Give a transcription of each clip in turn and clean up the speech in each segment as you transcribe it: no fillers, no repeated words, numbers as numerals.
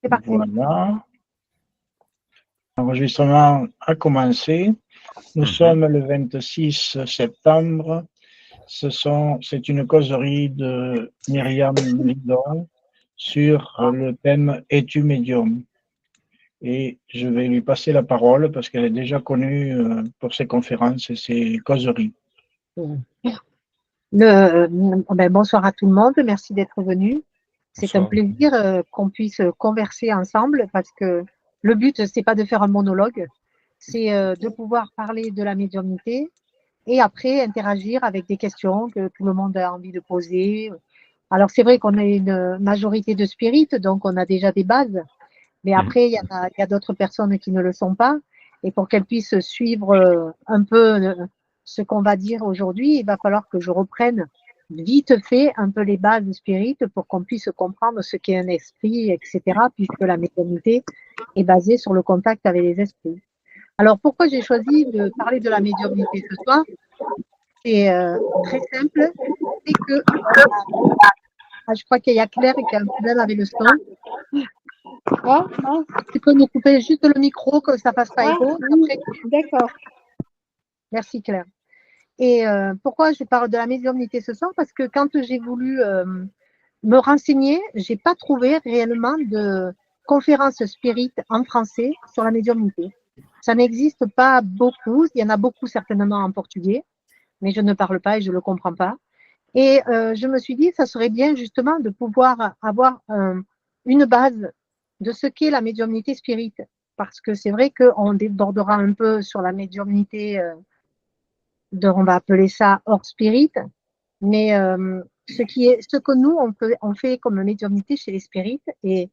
C'est parti. Voilà. L'enregistrement a commencé. Nous Mhm. sommes le 26 septembre. C'est une causerie de Myriam Lidon sur le thème Es-tu médium? Et je vais lui passer la parole parce qu'elle est déjà connue pour ses conférences et ses causeries. Bonsoir à tout le monde, merci d'être venu. C'est un Bonsoir. plaisir qu'on puisse converser ensemble parce que le but, c'est pas de faire un monologue, c'est de pouvoir parler de la médiumnité et après interagir avec des questions que tout le monde a envie de poser. Alors c'est vrai qu'on est une majorité de spirites, donc on a déjà des bases, mais après il y a d'autres personnes qui ne le sont pas. Et pour qu'elles puissent suivre un peu ce qu'on va dire aujourd'hui, il va falloir que je reprenne vite fait un peu les bases spirites pour qu'on puisse comprendre ce qu'est un esprit, etc., puisque la médiumnité est basée sur le contact avec les esprits. Alors pourquoi j'ai choisi de parler de la médiumnité ce soir? C'est très simple, c'est que je crois qu'il y a Claire qui a un problème avec le son. Tu peux nous couper juste le micro que ça fasse pas écho. Après, D'accord. merci Claire. Et pourquoi je parle de la médiumnité ce soir? Parce que quand j'ai voulu me renseigner, j'ai pas trouvé réellement de conférences spirites en français sur la médiumnité. Ça n'existe pas beaucoup. Il y en a beaucoup certainement en portugais, mais je ne parle pas et je ne le comprends pas. Et je me suis dit, ça serait bien justement de pouvoir avoir une base de ce qu'est la médiumnité spirite. Parce que c'est vrai qu'on débordera un peu sur la médiumnité, on va appeler ça hors spirit, mais ce que nous, on fait comme médiumnité chez les spirites et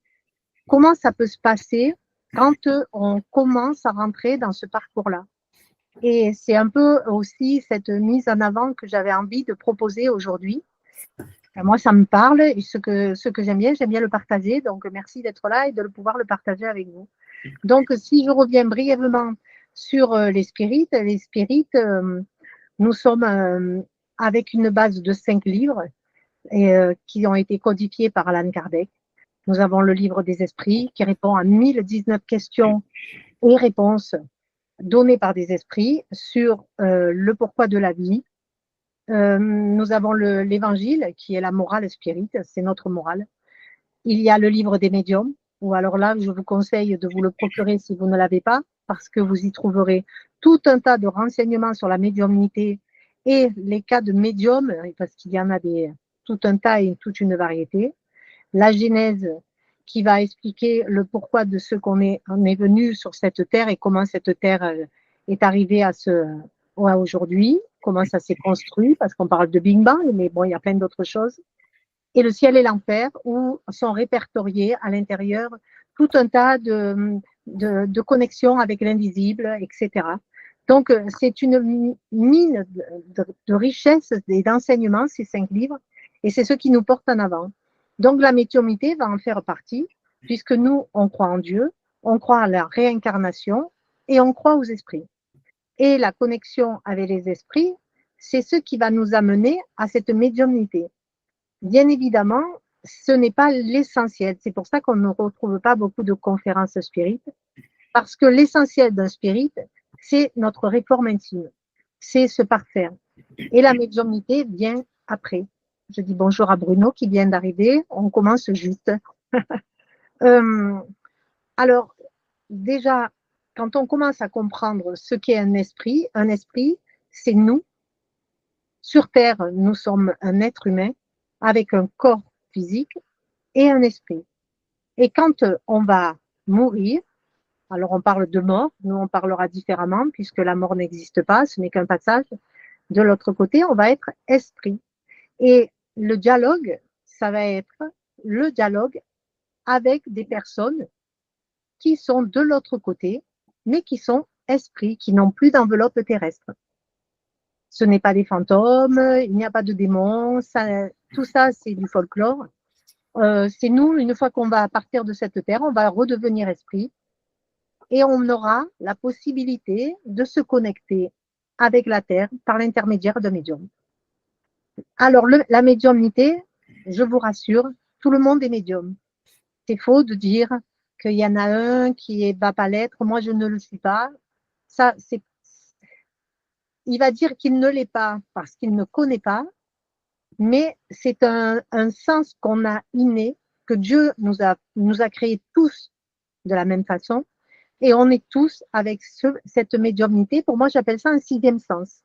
comment ça peut se passer quand on commence à rentrer dans ce parcours-là. Et c'est un peu aussi cette mise en avant que j'avais envie de proposer aujourd'hui. Moi, ça me parle et ce que j'aime bien le partager. Donc, merci d'être là et de pouvoir le partager avec vous. Donc, si je reviens brièvement sur les spirites, nous sommes avec une base de 5 livres qui ont été codifiés par Allan Kardec. Nous avons le livre des esprits qui répond à 1019 questions et réponses données par des esprits sur le pourquoi de la vie. Nous avons l'évangile qui est la morale spirite, c'est notre morale. Il y a le livre des médiums, ou alors là, je vous conseille de vous le procurer si vous ne l'avez pas, parce que vous y trouverez tout un tas de renseignements sur la médiumnité et les cas de médiums, parce qu'il y en a tout un tas et toute une variété. La Genèse qui va expliquer le pourquoi de ce on est venu sur cette terre et comment cette terre est arrivée à aujourd'hui, comment ça s'est construit, parce qu'on parle de Big Bang, mais bon, il y a plein d'autres choses. Et le ciel et l'enfer, où sont répertoriés à l'intérieur tout un tas de connexions avec l'invisible, etc. Donc, c'est une mine de richesse et d'enseignements, ces 5 livres, et c'est ce qui nous porte en avant. Donc, la médiumnité va en faire partie, puisque nous, on croit en Dieu, on croit à la réincarnation et on croit aux esprits. Et la connexion avec les esprits, c'est ce qui va nous amener à cette médiumnité. Bien évidemment, ce n'est pas l'essentiel. C'est pour ça qu'on ne retrouve pas beaucoup de conférences spirites, parce que l'essentiel d'un spirit, c'est notre réforme intime, c'est se parfaire. Et la médiumnité vient après. Je dis bonjour à Bruno qui vient d'arriver. On commence juste. Alors, déjà, quand on commence à comprendre ce qu'est un esprit, c'est nous. Sur Terre, nous sommes un être humain avec un corps physique et un esprit. Et quand on va mourir, alors on parle de mort, nous on parlera différemment puisque la mort n'existe pas, ce n'est qu'un passage. De l'autre côté, on va être esprit. Et le dialogue, ça va être le dialogue avec des personnes qui sont de l'autre côté, mais qui sont esprits, qui n'ont plus d'enveloppe terrestre. Ce n'est pas des fantômes, il n'y a pas de démons, tout ça c'est du folklore. C'est nous, une fois qu'on va partir de cette terre, on va redevenir esprit et on aura la possibilité de se connecter avec la terre par l'intermédiaire d'un médium. Alors, la médiumnité, je vous rassure, tout le monde est médium. C'est faux de dire qu'il y en a un qui va pas l'être, moi je ne le suis pas. Ça, il va dire qu'il ne l'est pas parce qu'il ne connaît pas, mais c'est un sens qu'on a inné, que Dieu nous a créés tous de la même façon, et on est tous avec cette médiumnité. Pour moi, j'appelle ça un sixième sens.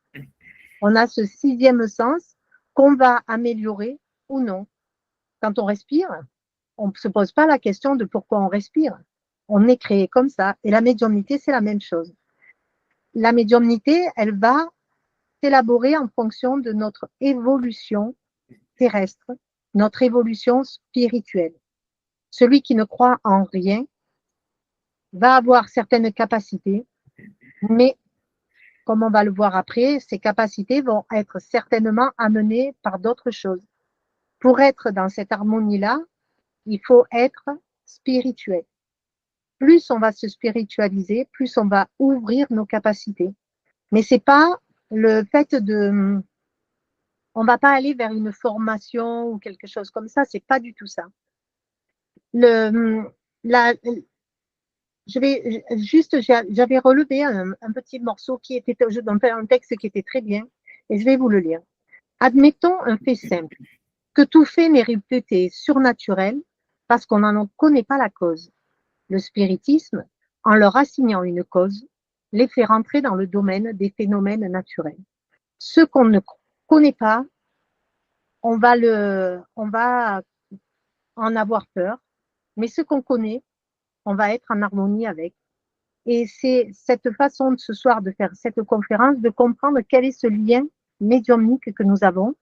On a ce sixième sens qu'on va améliorer ou non. Quand on respire, on ne se pose pas la question de pourquoi on respire. On est créé comme ça. Et la médiumnité, c'est la même chose. La médiumnité, elle va s'élaborer en fonction de notre évolution terrestre, notre évolution spirituelle. Celui qui ne croit en rien va avoir certaines capacités, mais comme on va le voir après, ces capacités vont être certainement amenées par d'autres choses. Pour être dans cette harmonie-là, il faut être spirituel. Plus on va se spiritualiser, plus on va ouvrir nos capacités. Mais c'est pas le fait de, on va pas aller vers une formation ou quelque chose comme ça. C'est pas du tout ça. Le, la, je vais juste, j'avais relevé un petit morceau qui était un texte qui était très bien, et je vais vous le lire. Admettons un fait simple, que tout fait n'est réputé surnaturel parce qu'on n'en connaît pas la cause. Le spiritisme, en leur assignant une cause, les fait rentrer dans le domaine des phénomènes naturels. Ce qu'on ne connaît pas, on va en avoir peur, mais ce qu'on connaît, on va être en harmonie avec. Et c'est cette façon de ce soir de faire cette conférence, de comprendre quel est ce lien médiumnique que nous avons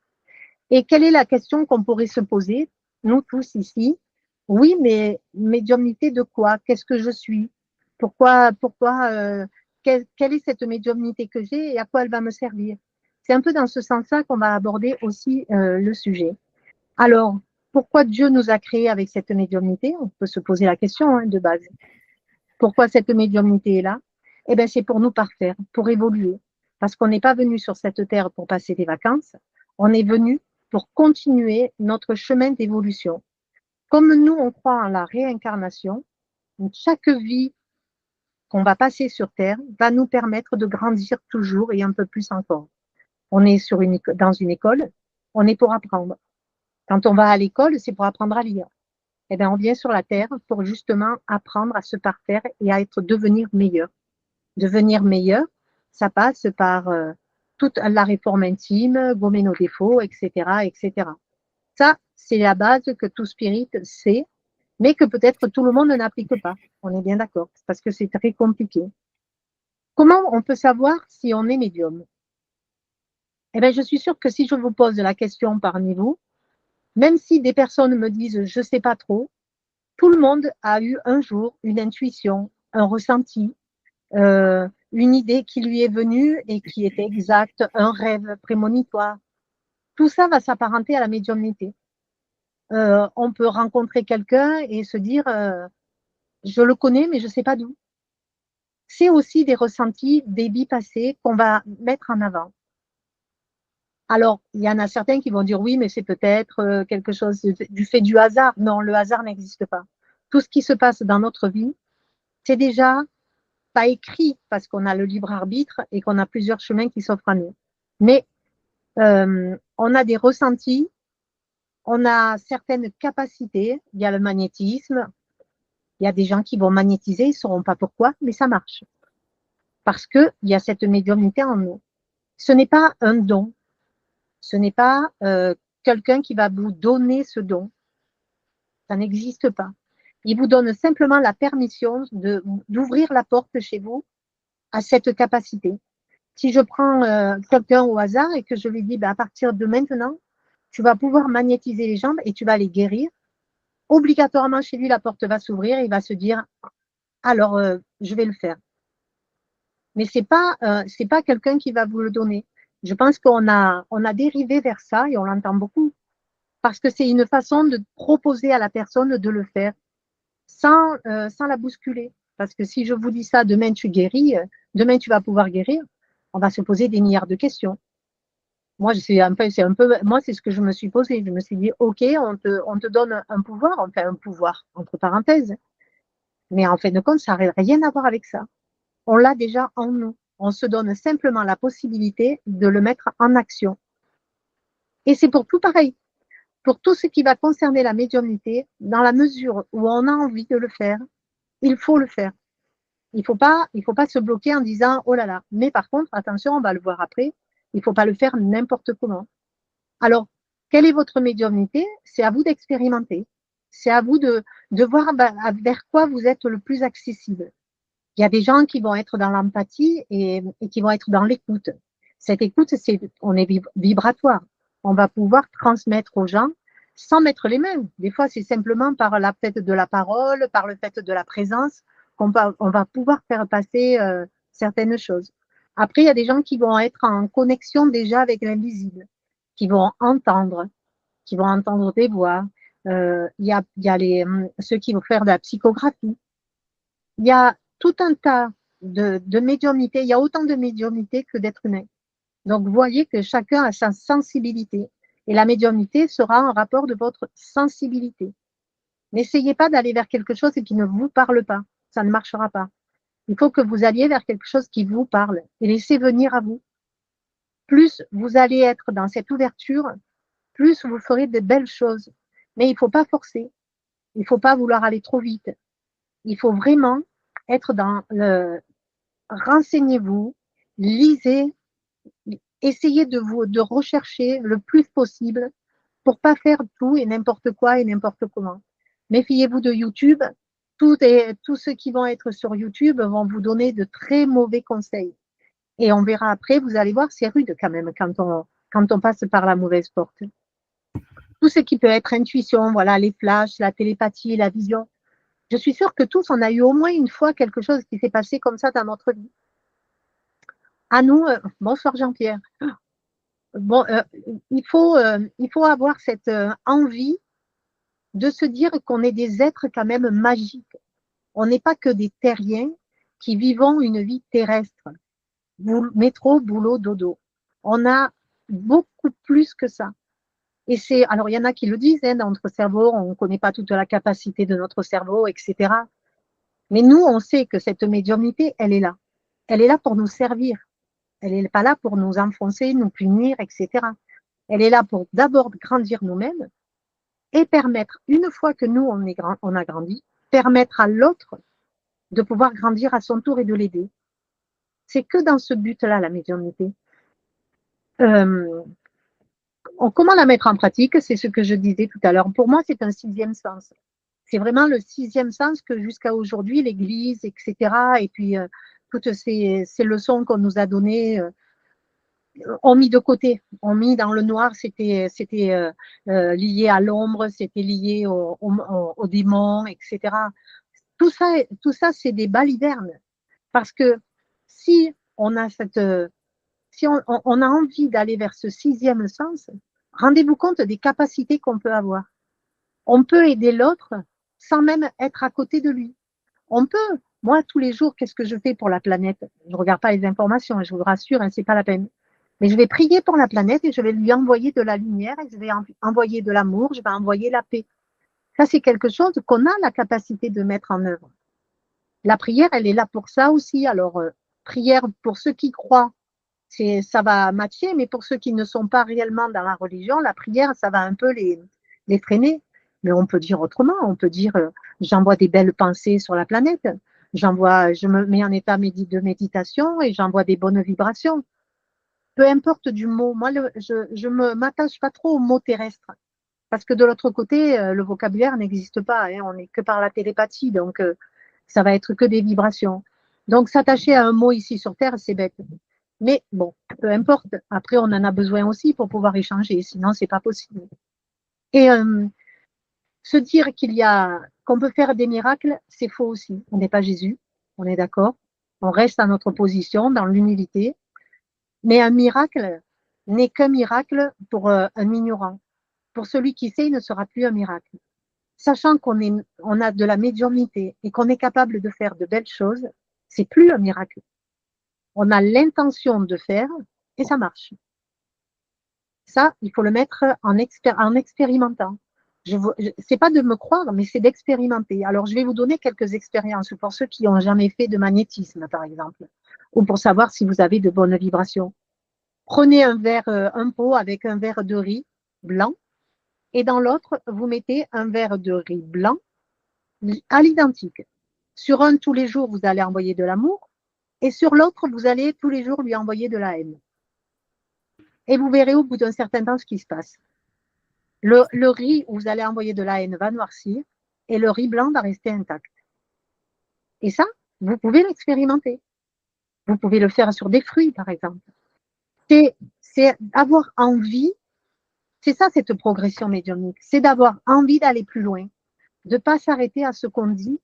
et quelle est la question qu'on pourrait se poser, nous tous ici. Oui, mais médiumnité de quoi? Qu'est-ce que je suis? Quelle est cette médiumnité que j'ai et à quoi elle va me servir? C'est un peu dans ce sens-là qu'on va aborder aussi le sujet. Alors, pourquoi Dieu nous a créés avec cette médiumnité? On peut se poser la question de base. Pourquoi cette médiumnité est là? Eh bien, c'est pour nous parfaire, pour évoluer. Parce qu'on n'est pas venu sur cette terre pour passer des vacances, on est venu pour continuer notre chemin d'évolution. Comme nous, on croit en la réincarnation, chaque vie qu'on va passer sur terre va nous permettre de grandir toujours et un peu plus encore. On est dans une école, on est pour apprendre. Quand on va à l'école, c'est pour apprendre à lire. Eh bien, on vient sur la terre pour justement apprendre à se parfaire et à devenir meilleur. Devenir meilleur, ça passe par toute la réforme intime, gommer nos défauts, etc., etc. Ça, c'est la base que tout spirit sait, mais que peut-être tout le monde n'applique pas. On est bien d'accord, parce que c'est très compliqué. Comment on peut savoir si on est médium? Eh bien, je suis sûre que si je vous pose la question parmi vous, même si des personnes me disent je ne sais pas trop, tout le monde a eu un jour une intuition, un ressenti, une idée qui lui est venue et qui était exacte, un rêve prémonitoire. Tout ça va s'apparenter à la médiumnité. On peut rencontrer quelqu'un et se dire je le connais, mais je ne sais pas d'où. C'est aussi des ressentis, des vies passées qu'on va mettre en avant. Alors, il y en a certains qui vont dire oui, mais c'est peut-être quelque chose du fait du hasard. Non, le hasard n'existe pas. Tout ce qui se passe dans notre vie, c'est déjà pas écrit parce qu'on a le libre arbitre et qu'on a plusieurs chemins qui s'offrent à nous. Mais on a des ressentis, on a certaines capacités. Il y a le magnétisme. Il y a des gens qui vont magnétiser, ils ne sauront pas pourquoi, mais ça marche. Parce qu'il y a cette médiumnité en nous. Ce n'est pas un don. Ce n'est pas quelqu'un qui va vous donner ce don. Ça n'existe pas. Il vous donne simplement la permission d'ouvrir la porte chez vous à cette capacité. Si je prends quelqu'un au hasard et que je lui dis, à partir de maintenant, tu vas pouvoir magnétiser les jambes et tu vas les guérir, obligatoirement chez lui, la porte va s'ouvrir et il va se dire, alors je vais le faire. Mais c'est pas quelqu'un qui va vous le donner. Je pense qu'on a dérivé vers ça et on l'entend beaucoup parce que c'est une façon de proposer à la personne de le faire sans la bousculer. Parce que si je vous dis ça, demain tu guéris, demain tu vas pouvoir guérir, on va se poser des milliards de questions. Moi, moi, c'est ce que je me suis posé. Je me suis dit, OK, on te donne un pouvoir, enfin un pouvoir, entre parenthèses. Mais en fin de compte, ça n'a rien à voir avec ça. On l'a déjà en nous. On se donne simplement la possibilité de le mettre en action. Et c'est pour tout pareil. Pour tout ce qui va concerner la médiumnité, dans la mesure où on a envie de le faire, il faut le faire. Il faut pas se bloquer en disant oh là là. Mais par contre, attention, on va le voir après, il ne faut pas le faire n'importe comment. Alors, quelle est votre médiumnité? C'est à vous d'expérimenter. C'est à vous de voir vers quoi vous êtes le plus accessible. Il y a des gens qui vont être dans l'empathie et qui vont être dans l'écoute. Cette écoute, on est vibratoire. On va pouvoir transmettre aux gens sans mettre les mains. Des fois, c'est simplement par la fait de la parole, par le fait de la présence, on va pouvoir faire passer certaines choses. Après, il y a des gens qui vont être en connexion déjà avec l'invisible, qui vont entendre des voix. Il y a ceux qui vont faire de la psychographie. Il y a tout un tas de médiumnité. Il y a autant de médiumnité que d'êtres humains. Donc, vous voyez que chacun a sa sensibilité. Et la médiumnité sera un rapport de votre sensibilité. N'essayez pas d'aller vers quelque chose qui ne vous parle pas. Ça ne marchera pas. Il faut que vous alliez vers quelque chose qui vous parle et laissez venir à vous. Plus vous allez être dans cette ouverture, plus vous ferez de belles choses. Mais il ne faut pas forcer. Il ne faut pas vouloir aller trop vite. Il faut vraiment être dans le renseignez-vous, lisez, essayez de rechercher le plus possible pour pas faire tout et n'importe quoi et n'importe comment. Méfiez-vous de YouTube. Tous ceux qui vont être sur YouTube vont vous donner de très mauvais conseils. Et on verra après, vous allez voir, c'est rude quand même quand on passe par la mauvaise porte. Tout ce qui peut être intuition, voilà, les flashs, la télépathie, la vision. Je suis sûre que tous, on a eu au moins une fois quelque chose qui s'est passé comme ça dans notre vie. À nous, bonsoir Jean-Pierre. Bon, il faut avoir cette envie de se dire qu'on est des êtres quand même magiques. On n'est pas que des terriens qui vivons une vie terrestre. Métro, boulot, dodo. On a beaucoup plus que ça. Et alors il y en a qui le disent, hein, dans notre cerveau, on ne connaît pas toute la capacité de notre cerveau, etc. Mais nous, on sait que cette médiumnité, elle est là. Elle est là pour nous servir. Elle n'est pas là pour nous enfoncer, nous punir, etc. Elle est là pour d'abord grandir nous-mêmes et permettre, une fois que nous, on a grandi, permettre à l'autre de pouvoir grandir à son tour et de l'aider. C'est que dans ce but-là, la médiumnité. Comment la mettre en pratique? C'est ce que je disais tout à l'heure. Pour moi, c'est un sixième sens. C'est vraiment le sixième sens que jusqu'à aujourd'hui, l'Église, etc., et puis toutes ces leçons qu'on nous a données, ont mis de côté, ont mis dans le noir, c'était lié à l'ombre, c'était lié au démon, etc. Tout ça c'est des balivernes. Parce que si on a si on a envie d'aller vers ce sixième sens, rendez-vous compte des capacités qu'on peut avoir. On peut aider l'autre sans même être à côté de lui. On peut. Moi, tous les jours, qu'est-ce que je fais pour la planète? Je ne regarde pas les informations, je vous rassure, hein, ce n'est pas la peine. Mais je vais prier pour la planète et je vais lui envoyer de la lumière et je vais envoyer de l'amour, je vais envoyer la paix. Ça, c'est quelque chose qu'on a la capacité de mettre en œuvre. La prière, elle est là pour ça aussi. Alors, prière pour ceux qui croient, ça va matcher, mais pour ceux qui ne sont pas réellement dans la religion, la prière, ça va un peu les freiner. Mais on peut dire autrement, on peut dire j'envoie des belles pensées sur la planète, je me mets en état de méditation et j'envoie des bonnes vibrations. Peu importe du mot, moi je me m'attache pas trop au mot terrestre, parce que de l'autre côté, le vocabulaire n'existe pas, hein, on n'est que par la télépathie, donc ça va être que des vibrations. Donc s'attacher à un mot ici sur Terre, c'est bête. Mais bon, peu importe. Après, on en a besoin aussi pour pouvoir échanger, sinon c'est pas possible. Et se dire qu'on peut faire des miracles, c'est faux aussi. On n'est pas Jésus, on est d'accord. On reste à notre position dans l'humilité. Mais un miracle n'est qu'un miracle pour un ignorant. Pour celui qui sait, il ne sera plus un miracle. Sachant on a de la médiumnité et qu'on est capable de faire de belles choses, c'est plus un miracle. On a l'intention de faire et ça marche. Ça, il faut le mettre en expérimentant. C'est pas de me croire, mais c'est d'expérimenter. Alors, je vais vous donner quelques expériences pour ceux qui n'ont jamais fait de magnétisme, par exemple, ou pour savoir si vous avez de bonnes vibrations. Prenez un pot avec un verre de riz blanc, et dans l'autre, vous mettez un verre de riz blanc à l'identique. Sur un, tous les jours, vous allez envoyer de l'amour, et sur l'autre, vous allez tous les jours lui envoyer de la haine. Et vous verrez au bout d'un certain temps ce qui se passe. Le riz où vous allez envoyer de la haine va noircir, et le riz blanc va rester intact. Et ça, vous pouvez l'expérimenter. Vous pouvez le faire sur des fruits, par exemple. C'est avoir envie, c'est ça cette progression médiumnique, c'est d'avoir envie d'aller plus loin, de ne pas s'arrêter à ce qu'on dit,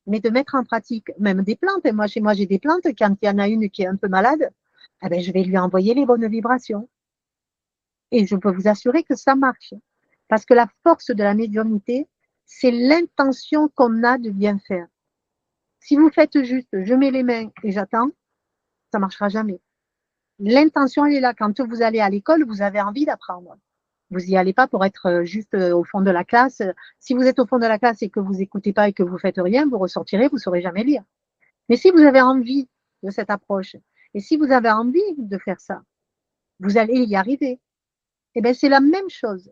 mais de mettre en pratique même des plantes. Et moi, chez moi, j'ai des plantes, quand il y en a une qui est un peu malade, eh ben, je vais lui envoyer les bonnes vibrations. Et je peux vous assurer que ça marche. Parce que la force de la médiumnité, c'est l'intention qu'on a de bien faire. Si vous faites juste, je mets les mains et j'attends, ça ne marchera jamais. L'intention, elle est là. Quand vous allez à l'école, vous avez envie d'apprendre. Vous n'y allez pas pour être juste au fond de la classe. Si vous êtes au fond de la classe et que vous n'écoutez pas et que vous faites rien, vous ressortirez, vous ne saurez jamais lire. Mais si vous avez envie de cette approche, et si vous avez envie de faire ça, vous allez y arriver. Eh bien, c'est la même chose.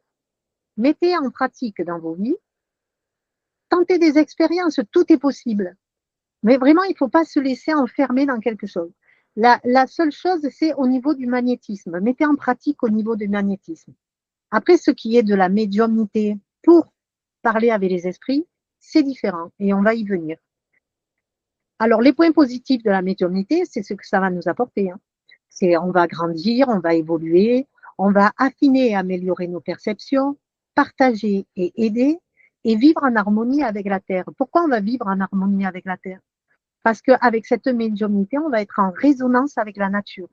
Mettez en pratique dans vos vies, tentez des expériences, tout est possible. Mais vraiment, il ne faut pas se laisser enfermer dans quelque chose. La seule chose, c'est au niveau du magnétisme. Mettez en pratique au niveau du magnétisme. Après, ce qui est de la médiumnité pour parler avec les esprits, c'est différent et on va y venir. Alors, les points positifs de la médiumnité, c'est ce que ça va nous apporter. Hein. C'est on va grandir, on va évoluer, on va affiner et améliorer nos perceptions, partager et aider et vivre en harmonie avec la Terre. Pourquoi on va vivre en harmonie avec la Terre? Parce qu'avec cette médiumnité, on va être en résonance avec la nature.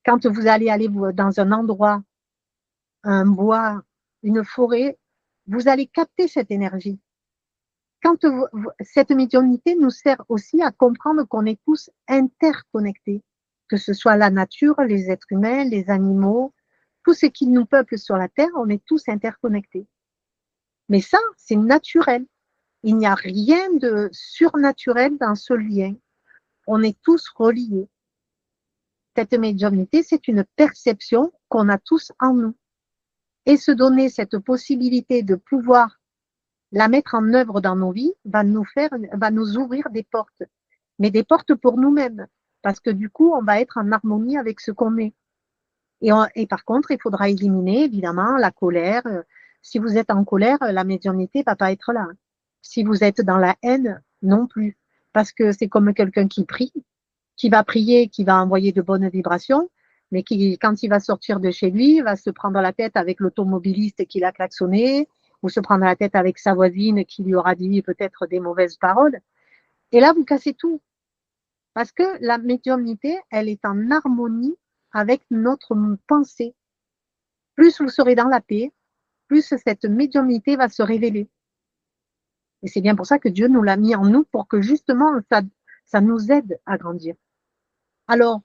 Quand vous allez aller dans un endroit, un bois, une forêt, vous allez capter cette énergie. Quand cette médiumnité nous sert aussi à comprendre qu'on est tous interconnectés, que ce soit la nature, les êtres humains, les animaux, tout ce qui nous peuple sur la Terre, on est tous interconnectés. Mais ça, c'est naturel. Il n'y a rien de surnaturel dans ce lien. On est tous reliés. Cette médiumnité, c'est une perception qu'on a tous en nous. Et se donner cette possibilité de pouvoir la mettre en œuvre dans nos vies va nous ouvrir des portes, mais des portes pour nous-mêmes, parce que du coup, on va être en harmonie avec ce qu'on est. Et par contre, il faudra éliminer évidemment la colère. Si vous êtes en colère, la médiumnité ne va pas être là. Si vous êtes dans la haine, non plus, parce que c'est comme quelqu'un qui prie, qui va prier, qui va envoyer de bonnes vibrations, mais qui, quand il va sortir de chez lui, va se prendre la tête avec l'automobiliste qui l'a klaxonné, ou se prendre la tête avec sa voisine qui lui aura dit peut-être des mauvaises paroles. Et là, vous cassez tout. Parce que la médiumnité, elle est en harmonie avec notre pensée. Plus vous serez dans la paix, plus cette médiumnité va se révéler. Et c'est bien pour ça que Dieu nous l'a mis en nous, pour que justement, ça nous aide à grandir. Alors,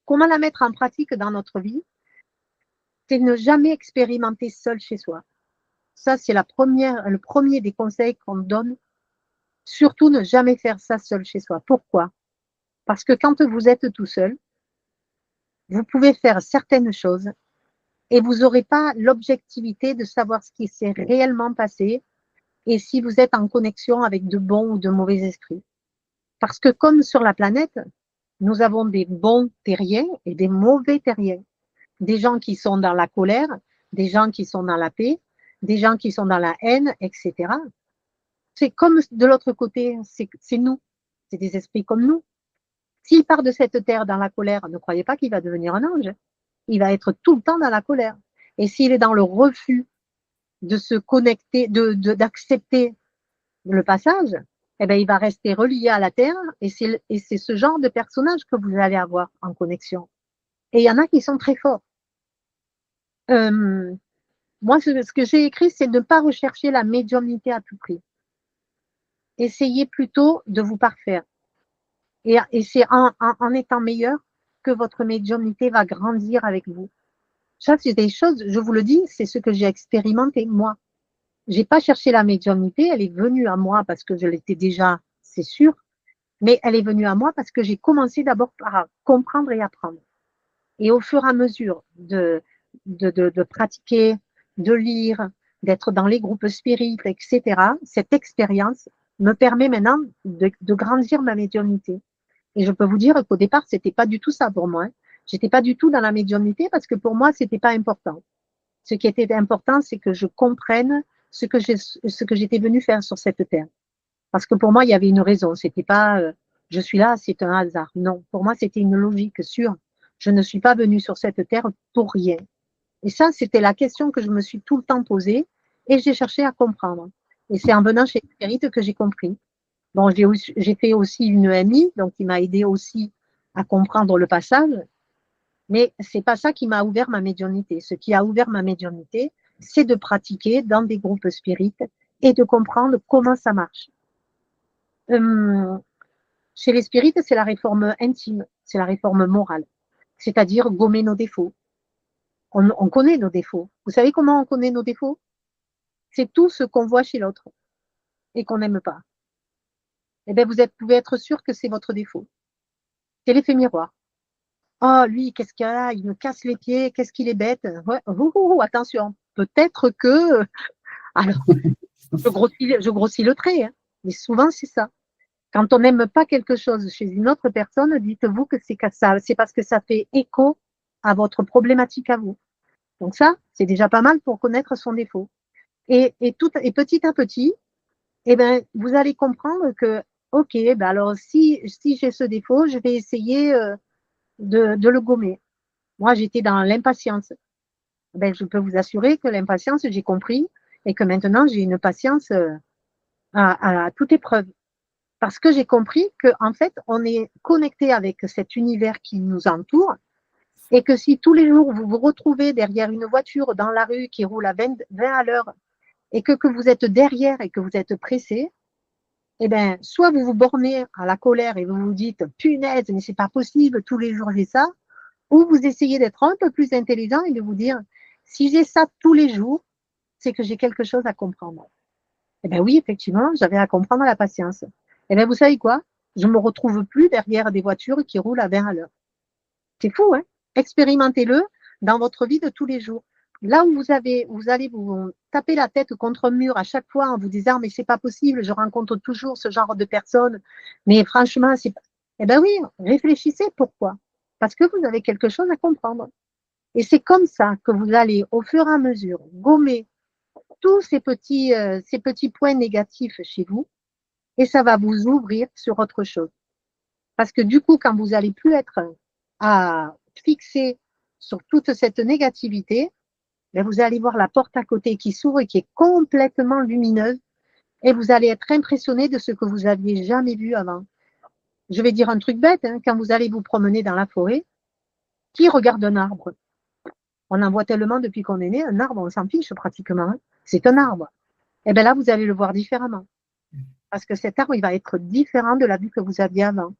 comment la mettre en pratique dans notre vie? C'est ne jamais expérimenter seul chez soi. Ça, c'est le premier des conseils qu'on donne. Surtout, ne jamais faire ça seul chez soi. Pourquoi? Parce que quand vous êtes tout seul, vous pouvez faire certaines choses et vous n'aurez pas l'objectivité de savoir ce qui s'est réellement passé et si vous êtes en connexion avec de bons ou de mauvais esprits. Parce que comme sur la planète, nous avons des bons terriens et des mauvais terriens. Des gens qui sont dans la colère, des gens qui sont dans la paix, des gens qui sont dans la haine, etc. C'est comme de l'autre côté, c'est nous, c'est des esprits comme nous. S'il part de cette terre dans la colère, ne croyez pas qu'il va devenir un ange. Il va être tout le temps dans la colère. Et s'il est dans le refus de se connecter, d'accepter le passage, eh ben, il va rester relié à la terre et c'est ce genre de personnage que vous allez avoir en connexion. Et il y en a qui sont très forts. Moi, ce que j'ai écrit, c'est de ne pas rechercher la médiumnité à tout prix. Essayez plutôt de vous parfaire. Et c'est en étant meilleur que votre médiumnité va grandir avec vous. Ça, c'est des choses, je vous le dis, c'est ce que j'ai expérimenté, moi. J'ai pas cherché la médiumnité, elle est venue à moi parce que je l'étais déjà, c'est sûr, mais elle est venue à moi parce que j'ai commencé d'abord par comprendre et apprendre. Et au fur et à mesure de pratiquer, de lire, d'être dans les groupes spirites, etc., cette expérience me permet maintenant de grandir ma médiumnité. Et je peux vous dire qu'au départ, c'était pas du tout ça pour moi. J'étais pas du tout dans la médiumnité parce que pour moi, c'était pas important. Ce qui était important, c'est que je comprenne ce que j'étais venue faire sur cette terre. Parce que pour moi, il y avait une raison. C'était pas, je suis là, c'est un hasard. Non, pour moi, c'était une logique sûre. Je ne suis pas venue sur cette terre pour rien. Et ça, c'était la question que je me suis tout le temps posée et j'ai cherché à comprendre. Et c'est en venant chez Spirit que j'ai compris. Bon, j'ai fait aussi une EMI, donc qui m'a aidé aussi à comprendre le passage. Mais c'est pas ça qui m'a ouvert ma médiumnité. Ce qui a ouvert ma médiumnité, c'est de pratiquer dans des groupes spirites et de comprendre comment ça marche. Chez les spirites, c'est la réforme intime, c'est la réforme morale, c'est-à-dire gommer nos défauts. On connaît nos défauts. Vous savez comment on connaît nos défauts? C'est tout ce qu'on voit chez l'autre et qu'on n'aime pas. Eh bien, pouvez être sûr que c'est votre défaut. C'est l'effet miroir. Oh, lui, qu'est-ce qu'il a? Il me casse les pieds, qu'est-ce qu'il est bête. Ouais, attention, peut-être que. Alors, je grossis le trait, hein, mais souvent, c'est ça. Quand on n'aime pas quelque chose chez une autre personne, dites-vous que c'est parce que ça fait écho à votre problématique à vous. Donc ça, c'est déjà pas mal pour connaître son défaut. Et petit à petit, eh ben, vous allez comprendre que, ok, ben alors si j'ai ce défaut, je vais essayer de le gommer. Moi, j'étais dans l'impatience. Ben, je peux vous assurer que l'impatience, j'ai compris et que maintenant, j'ai une patience à toute épreuve. Parce que j'ai compris qu'en fait, on est connecté avec cet univers qui nous entoure et que si tous les jours vous vous retrouvez derrière une voiture dans la rue qui roule à 20 à l'heure et que vous êtes derrière et que vous êtes pressé, eh bien, soit vous vous bornez à la colère et vous vous dites punaise, mais c'est pas possible, tous les jours j'ai ça, ou vous essayez d'être un peu plus intelligent et de vous dire si j'ai ça tous les jours, c'est que j'ai quelque chose à comprendre. Eh bien oui, effectivement, j'avais à comprendre la patience. Eh bien, vous savez quoi? Je ne me retrouve plus derrière des voitures qui roulent à 20 à l'heure. C'est fou, hein? Expérimentez-le dans votre vie de tous les jours. Là où vous allez vous taper la tête contre un mur à chaque fois en vous disant mais c'est pas possible, je rencontre toujours ce genre de personnes, mais franchement, c'est pas. Eh bien oui, réfléchissez pourquoi. Parce que vous avez quelque chose à comprendre. Et c'est comme ça que vous allez, au fur et à mesure, gommer tous ces petits points négatifs chez vous et ça va vous ouvrir sur autre chose. Parce que du coup, quand vous allez plus être à fixer sur toute cette négativité, ben vous allez voir la porte à côté qui s'ouvre et qui est complètement lumineuse et vous allez être impressionné de ce que vous aviez jamais vu avant. Je vais dire un truc bête, hein, quand vous allez vous promener dans la forêt, qui regarde un arbre? On en voit tellement depuis qu'on est né, un arbre, on s'en fiche pratiquement. Hein. C'est un arbre. Et bien là, vous allez le voir différemment. Parce que cet arbre, il va être différent de la vue que vous aviez avant.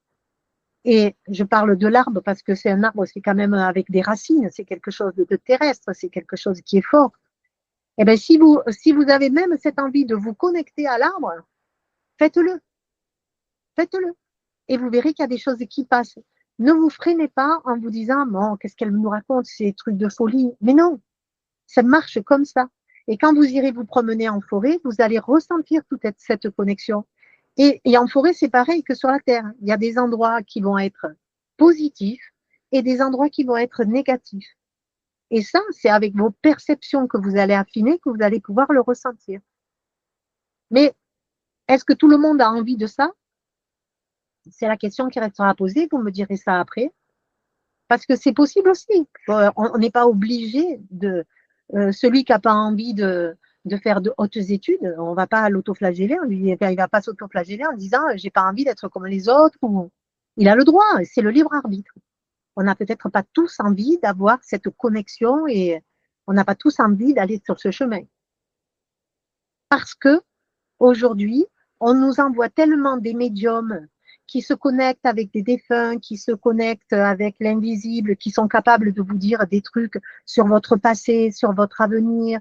Et je parle de l'arbre parce que c'est un arbre, c'est quand même avec des racines, c'est quelque chose de terrestre, c'est quelque chose qui est fort. Et bien, si vous avez même cette envie de vous connecter à l'arbre, faites-le, faites-le. Et vous verrez qu'il y a des choses qui passent. Ne vous freinez pas en vous disant, bon, qu'est-ce qu'elle nous raconte, ces trucs de folie. Mais non, ça marche comme ça. Et quand vous irez vous promener en forêt, vous allez ressentir toute cette connexion. Et en forêt, c'est pareil que sur la Terre. Il y a des endroits qui vont être positifs et des endroits qui vont être négatifs. Et ça, c'est avec vos perceptions que vous allez affiner que vous allez pouvoir le ressentir. Mais est-ce que tout le monde a envie de ça? C'est la question qui restera à poser. Vous me direz ça après. Parce que c'est possible aussi. On n'est pas obligé de. Celui qui n'a pas envie de faire de hautes études, on ne va pas l'autoflageller, il ne va pas s'autoflageller en disant j'ai pas envie d'être comme les autres. Ou... Il a le droit, c'est le libre arbitre. On n'a peut-être pas tous envie d'avoir cette connexion et on n'a pas tous envie d'aller sur ce chemin. Parce que aujourd'hui, on nous envoie tellement des médiums qui se connectent avec des défunts, qui se connectent avec l'invisible, qui sont capables de vous dire des trucs sur votre passé, sur votre avenir,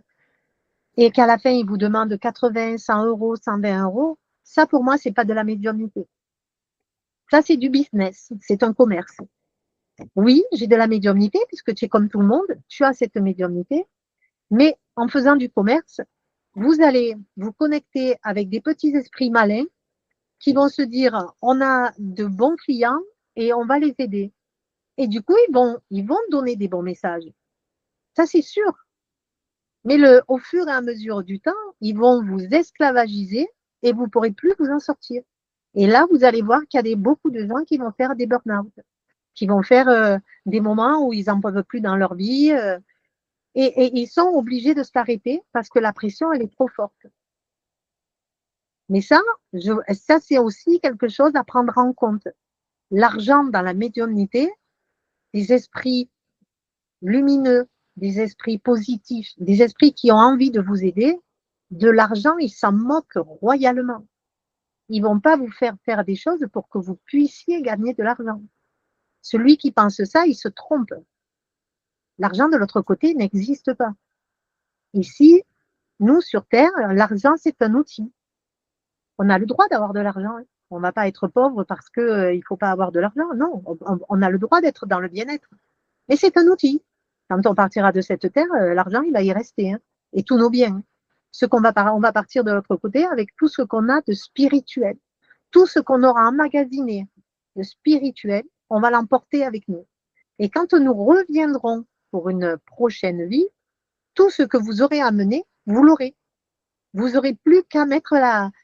et qu'à la fin, ils vous demandent 80, 100 euros, 120 euros, ça, pour moi, c'est pas de la médiumnité. Ça, c'est du business, c'est un commerce. Oui, j'ai de la médiumnité, puisque tu es comme tout le monde, tu as cette médiumnité, mais en faisant du commerce, vous allez vous connecter avec des petits esprits malins qui vont se dire, on a de bons clients et on va les aider. Et du coup, ils vont donner des bons messages. Ça, c'est sûr. Mais au fur et à mesure du temps, ils vont vous esclavagiser et vous ne pourrez plus vous en sortir. Et là, vous allez voir qu'il y a beaucoup de gens qui vont faire des burn-out, qui vont faire des moments où ils n'en peuvent plus dans leur vie et ils sont obligés de s'arrêter parce que la pression, elle est trop forte. Mais ça c'est aussi quelque chose à prendre en compte. L'argent dans la médiumnité, des esprits lumineux, des esprits positifs, des esprits qui ont envie de vous aider, de l'argent, ils s'en moquent royalement. Ils ne vont pas vous faire faire des choses pour que vous puissiez gagner de l'argent. Celui qui pense ça, il se trompe. L'argent de l'autre côté n'existe pas. Ici, nous, sur Terre, l'argent, c'est un outil. On a le droit d'avoir de l'argent. On ne va pas être pauvre parce qu'il ne faut pas avoir de l'argent. Non, on a le droit d'être dans le bien-être. Mais c'est un outil. Quand on partira de cette terre, l'argent, il va y rester. Hein, et tous nos biens. On va partir de l'autre côté avec tout ce qu'on a de spirituel. Tout ce qu'on aura emmagasiné de spirituel, on va l'emporter avec nous. Et quand nous reviendrons pour une prochaine vie, tout ce que vous aurez amené, vous l'aurez. Vous n'aurez plus qu'à mettre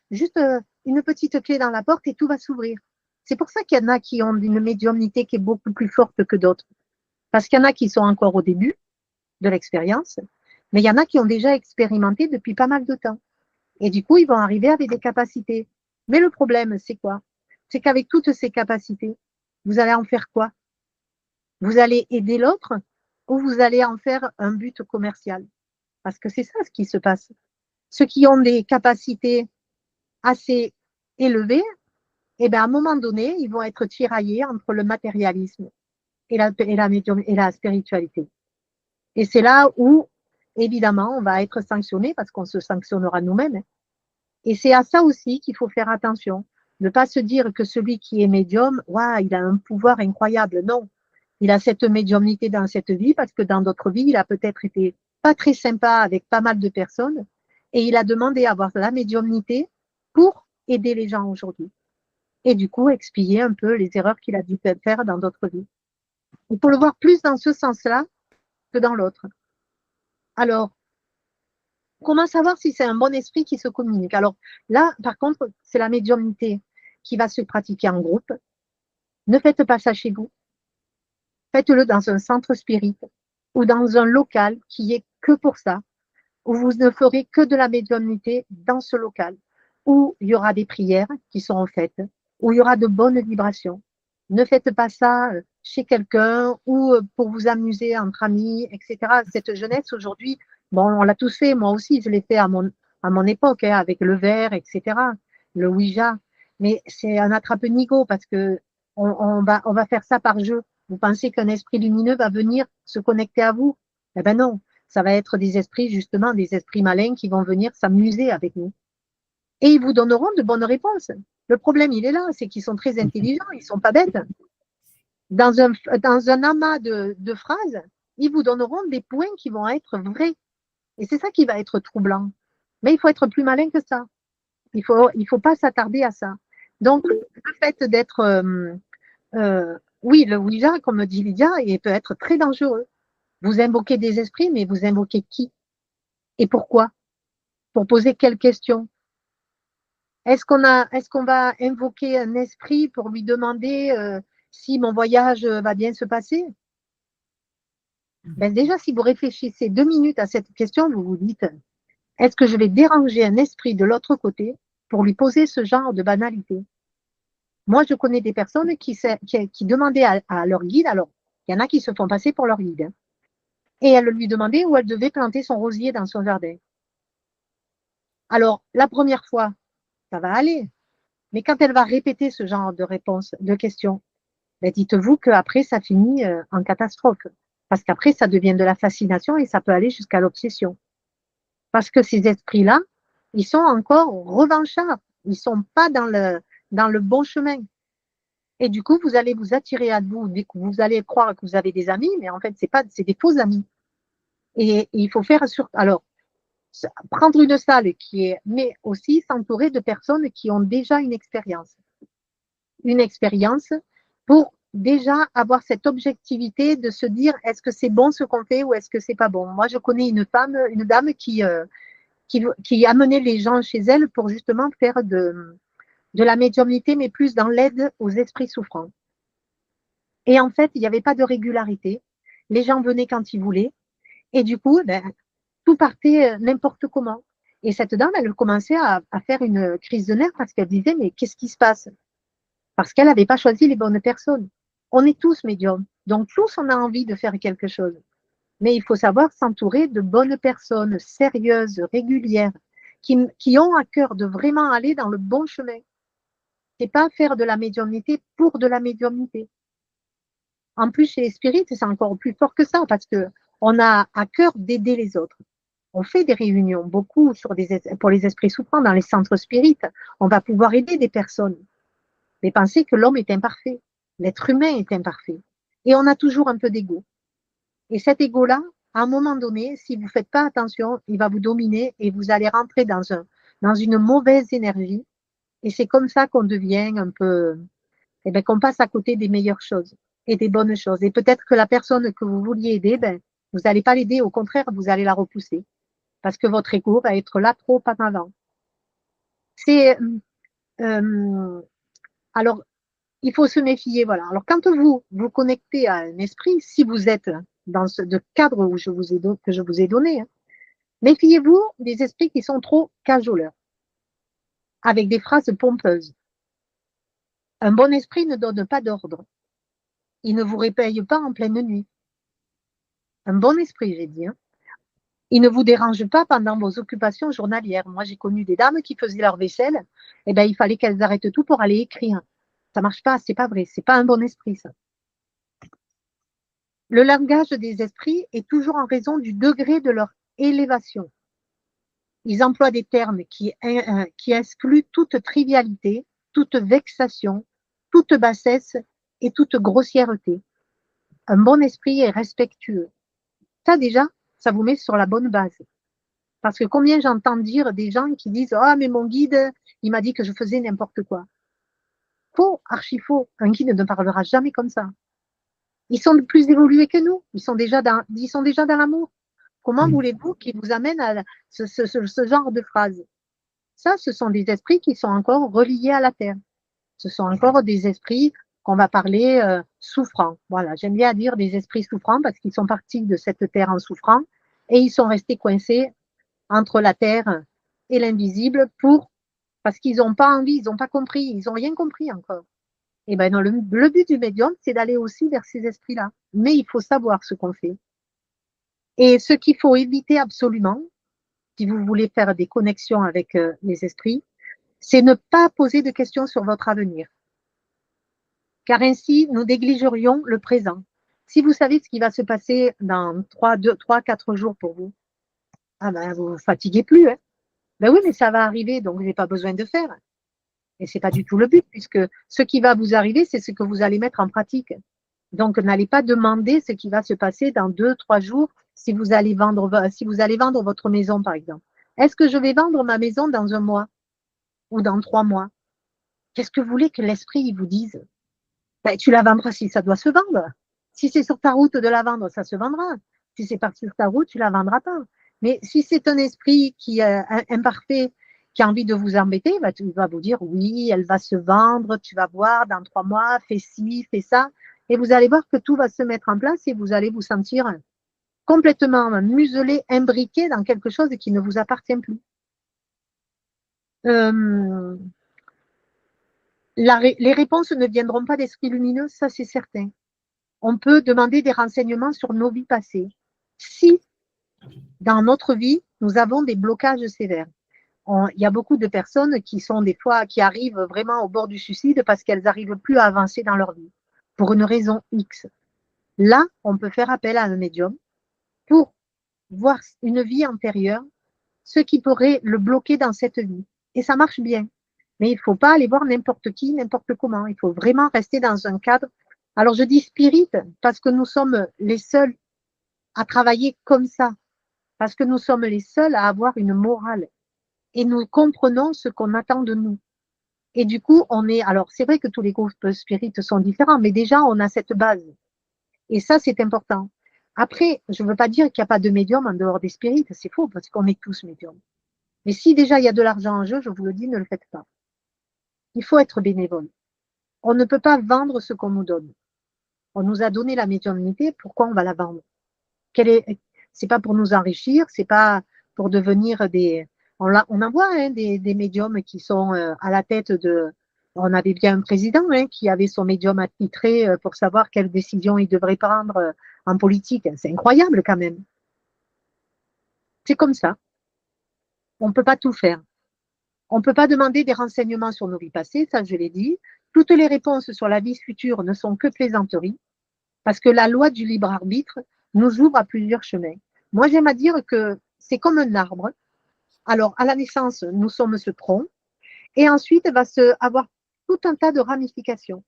juste une petite clé dans la porte et tout va s'ouvrir. C'est pour ça qu'il y en a qui ont une médiumnité qui est beaucoup plus forte que d'autres. Parce qu'il y en a qui sont encore au début de l'expérience, mais il y en a qui ont déjà expérimenté depuis pas mal de temps. Et du coup, ils vont arriver avec des capacités. Mais le problème, c'est quoi? C'est qu'avec toutes ces capacités, vous allez en faire quoi? Vous allez aider l'autre ou vous allez en faire un but commercial? Parce que c'est ça ce qui se passe. Ceux qui ont des capacités assez élevées, eh bien, à un moment donné, ils vont être tiraillés entre le matérialisme et la spiritualité. Et c'est là où, évidemment, on va être sanctionné parce qu'on se sanctionnera nous-mêmes. Et c'est à ça aussi qu'il faut faire attention. Ne pas se dire que celui qui est médium, waouh, il a un pouvoir incroyable. Non, il a cette médiumnité dans cette vie parce que dans d'autres vies, il a peut-être été pas très sympa avec pas mal de personnes et il a demandé à avoir la médiumnité pour aider les gens aujourd'hui. Et du coup, expier un peu les erreurs qu'il a dû faire dans d'autres vies. Il faut le voir plus dans ce sens-là que dans l'autre. Alors, comment savoir si c'est un bon esprit qui se communique? Alors là, par contre, c'est la médiumnité qui va se pratiquer en groupe. Ne faites pas ça chez vous. Faites-le dans un centre spirit ou dans un local qui est que pour ça, où vous ne ferez que de la médiumnité dans ce local, où il y aura des prières qui seront faites, où il y aura de bonnes vibrations. Ne faites pas ça chez quelqu'un ou pour vous amuser entre amis, etc. Cette jeunesse aujourd'hui, bon, on l'a tous fait, moi aussi, je l'ai fait à mon époque, hein, avec le verre, etc., le Ouija. Mais c'est un attrape-nigo parce que on va faire ça par jeu. Vous pensez qu'un esprit lumineux va venir se connecter à vous? Eh ben non, ça va être des esprits, justement, des esprits malins qui vont venir s'amuser avec nous. Et ils vous donneront de bonnes réponses. Le problème, il est là, c'est qu'ils sont très intelligents, ils ne sont pas bêtes. Dans un amas de phrases, ils vous donneront des points qui vont être vrais. Et c'est ça qui va être troublant. Mais il faut être plus malin que ça. Il faut pas s'attarder à ça. Donc, le fait d'être, oui, le Ouija, comme dit Lydia, il peut être très dangereux. Vous invoquez des esprits, mais vous invoquez qui? Et pourquoi? Pour poser quelles questions? Est-ce qu'on va invoquer un esprit pour lui demander si mon voyage va bien se passer? Ben déjà, si vous réfléchissez 2 minutes à cette question, vous vous dites, est-ce que je vais déranger un esprit de l'autre côté pour lui poser ce genre de banalité? Moi, je connais des personnes qui demandaient à leur guide, alors il y en a qui se font passer pour leur guide, hein, et elles lui demandaient où elle devait planter son rosier dans son jardin. Alors, la première fois, ça va aller. Mais quand elle va répéter ce genre de réponse, de questions, ben dites-vous qu'après, ça finit en catastrophe. Parce qu'après, ça devient de la fascination et ça peut aller jusqu'à l'obsession. Parce que ces esprits-là, ils sont encore revanchards. Ils sont pas dans le bon chemin. Et du coup, vous allez vous attirer à vous. Vous allez croire que vous avez des amis, mais en fait, c'est des faux amis. Et il faut faire alors, prendre une salle mais aussi s'entourer de personnes qui ont déjà une expérience pour déjà avoir cette objectivité de se dire est-ce que c'est bon ce qu'on fait ou est-ce que c'est pas bon. Moi, je connais une dame qui amenait les gens chez elle pour justement faire de la médiumnité, mais plus dans l'aide aux esprits souffrants. Et en fait, il n'y avait pas de régularité. Les gens venaient quand ils voulaient. Et du coup, ben, tout partait n'importe comment. Et cette dame, elle commençait à faire une crise de nerfs parce qu'elle disait, mais qu'est-ce qui se passe? Parce qu'elle n'avait pas choisi les bonnes personnes. On est tous médiums. Donc, tous, on a envie de faire quelque chose. Mais il faut savoir s'entourer de bonnes personnes, sérieuses, régulières, qui ont à cœur de vraiment aller dans le bon chemin. C'est pas faire de la médiumnité pour de la médiumnité. En plus, chez les spirites, c'est encore plus fort que ça parce que on a à cœur d'aider les autres. On fait des réunions, beaucoup pour les esprits souffrants dans les centres spirites. On va pouvoir aider des personnes. Mais pensez que l'homme est imparfait. L'être humain est imparfait. Et on a toujours un peu d'ego. Et cet ego-là, à un moment donné, si vous ne faites pas attention, il va vous dominer et vous allez rentrer dans une mauvaise énergie. Et c'est comme ça qu'on devient un peu, eh ben, qu'on passe à côté des meilleures choses et des bonnes choses. Et peut-être que la personne que vous vouliez aider, ben, vous n'allez pas l'aider, au contraire, vous allez la repousser. Parce que votre ego va être là trop en avant. C'est, euh, alors, il faut se méfier, voilà. Alors, quand vous vous connectez à un esprit, si vous êtes dans ce cadre que je vous ai donné, hein, méfiez-vous des esprits qui sont trop cajoleurs, avec des phrases pompeuses. Un bon esprit ne donne pas d'ordre. Il ne vous réveille pas en pleine nuit. Un bon esprit, j'ai dit. Hein. Il ne vous dérange pas pendant vos occupations journalières. Moi, j'ai connu des dames qui faisaient leur vaisselle. Eh ben, il fallait qu'elles arrêtent tout pour aller écrire. Ça marche pas, c'est pas vrai. C'est pas un bon esprit, ça. Le langage des esprits est toujours en raison du degré de leur élévation. Ils emploient des termes qui excluent toute trivialité, toute vexation, toute bassesse et toute grossièreté. Un bon esprit est respectueux. Ça déjà, ça vous met sur la bonne base. Parce que combien j'entends dire des gens qui disent ah mais mon guide, il m'a dit que je faisais n'importe quoi. Faux, archi faux. Un guide ne parlera jamais comme ça. Ils sont plus évolués que nous. Ils sont déjà dans l'amour. Comment voulez-vous qu'ils vous amènent à ce genre de phrases? Ça, ce sont des esprits qui sont encore reliés à la terre. Ce sont encore des esprits qu'on va parler souffrants. Voilà, j'aime bien dire des esprits souffrants parce qu'ils sont partis de cette terre en souffrant et ils sont restés coincés entre la terre et l'invisible parce qu'ils n'ont pas envie, ils n'ont pas compris, ils n'ont rien compris encore. Et ben non, le but du médium, c'est d'aller aussi vers ces esprits-là. Mais il faut savoir ce qu'on fait. Et ce qu'il faut éviter absolument, si vous voulez faire des connexions avec les esprits, c'est ne pas poser de questions sur votre avenir. Car ainsi, nous négligerions le présent. Si vous savez ce qui va se passer dans 4 jours pour vous, ah ben, vous ne vous fatiguez plus. Hein. Ben oui, mais ça va arriver, donc vous n'avez pas besoin de faire. Et ce n'est pas du tout le but, puisque ce qui va vous arriver, c'est ce que vous allez mettre en pratique. Donc, n'allez pas demander ce qui va se passer dans 2, 3 jours si vous allez vendre votre maison, par exemple. Est-ce que je vais vendre ma maison dans un mois ou dans 3 mois? Qu'est-ce que vous voulez que l'esprit vous dise? Ben, tu la vendras si ça doit se vendre. Si c'est sur ta route de la vendre, ça se vendra. Si c'est pas sur ta route, tu la vendras pas. Mais si c'est un esprit qui est imparfait, qui a envie de vous embêter, il va vous dire oui, elle va se vendre, tu vas voir dans 3 mois, fais ci, fais ça. Et vous allez voir que tout va se mettre en place et vous allez vous sentir complètement muselé, imbriqué dans quelque chose qui ne vous appartient plus. Les réponses ne viendront pas d'esprit lumineux, ça c'est certain. On peut demander des renseignements sur nos vies passées. Si, dans notre vie, nous avons des blocages sévères. Il y a beaucoup de personnes qui sont des fois, qui arrivent vraiment au bord du suicide parce qu'elles n'arrivent plus à avancer dans leur vie, pour une raison X. Là, on peut faire appel à un médium pour voir une vie antérieure, ce qui pourrait le bloquer dans cette vie. Et ça marche bien. Mais il ne faut pas aller voir n'importe qui, n'importe comment. Il faut vraiment rester dans un cadre. Alors je dis spirit parce que nous sommes les seuls à travailler comme ça, parce que nous sommes les seuls à avoir une morale et nous comprenons ce qu'on attend de nous. Et du coup, on est, alors c'est vrai que tous les groupes spirites sont différents, mais déjà on a cette base. Et ça, c'est important. Après, je ne veux pas dire qu'il n'y a pas de médium en dehors des spirites, c'est faux, parce qu'on est tous médiums. Mais si déjà il y a de l'argent en jeu, je vous le dis, ne le faites pas. Il faut être bénévole. On ne peut pas vendre ce qu'on nous donne. On nous a donné la médiumnité, pourquoi on va la vendre? C'est pas pour nous enrichir, c'est pas pour devenir des. On en voit hein, des médiums qui sont à la tête de. On avait bien un président hein, qui avait son médium attitré pour savoir quelles décisions il devrait prendre en politique. C'est incroyable quand même. C'est comme ça. On ne peut pas tout faire. On ne peut pas demander des renseignements sur nos vies passées, ça je l'ai dit. Toutes les réponses sur la vie future ne sont que plaisanteries, parce que la loi du libre arbitre nous ouvre à plusieurs chemins. Moi, j'aime à dire que c'est comme un arbre. Alors, à la naissance, nous sommes ce tronc, et ensuite, il va avoir tout un tas de ramifications.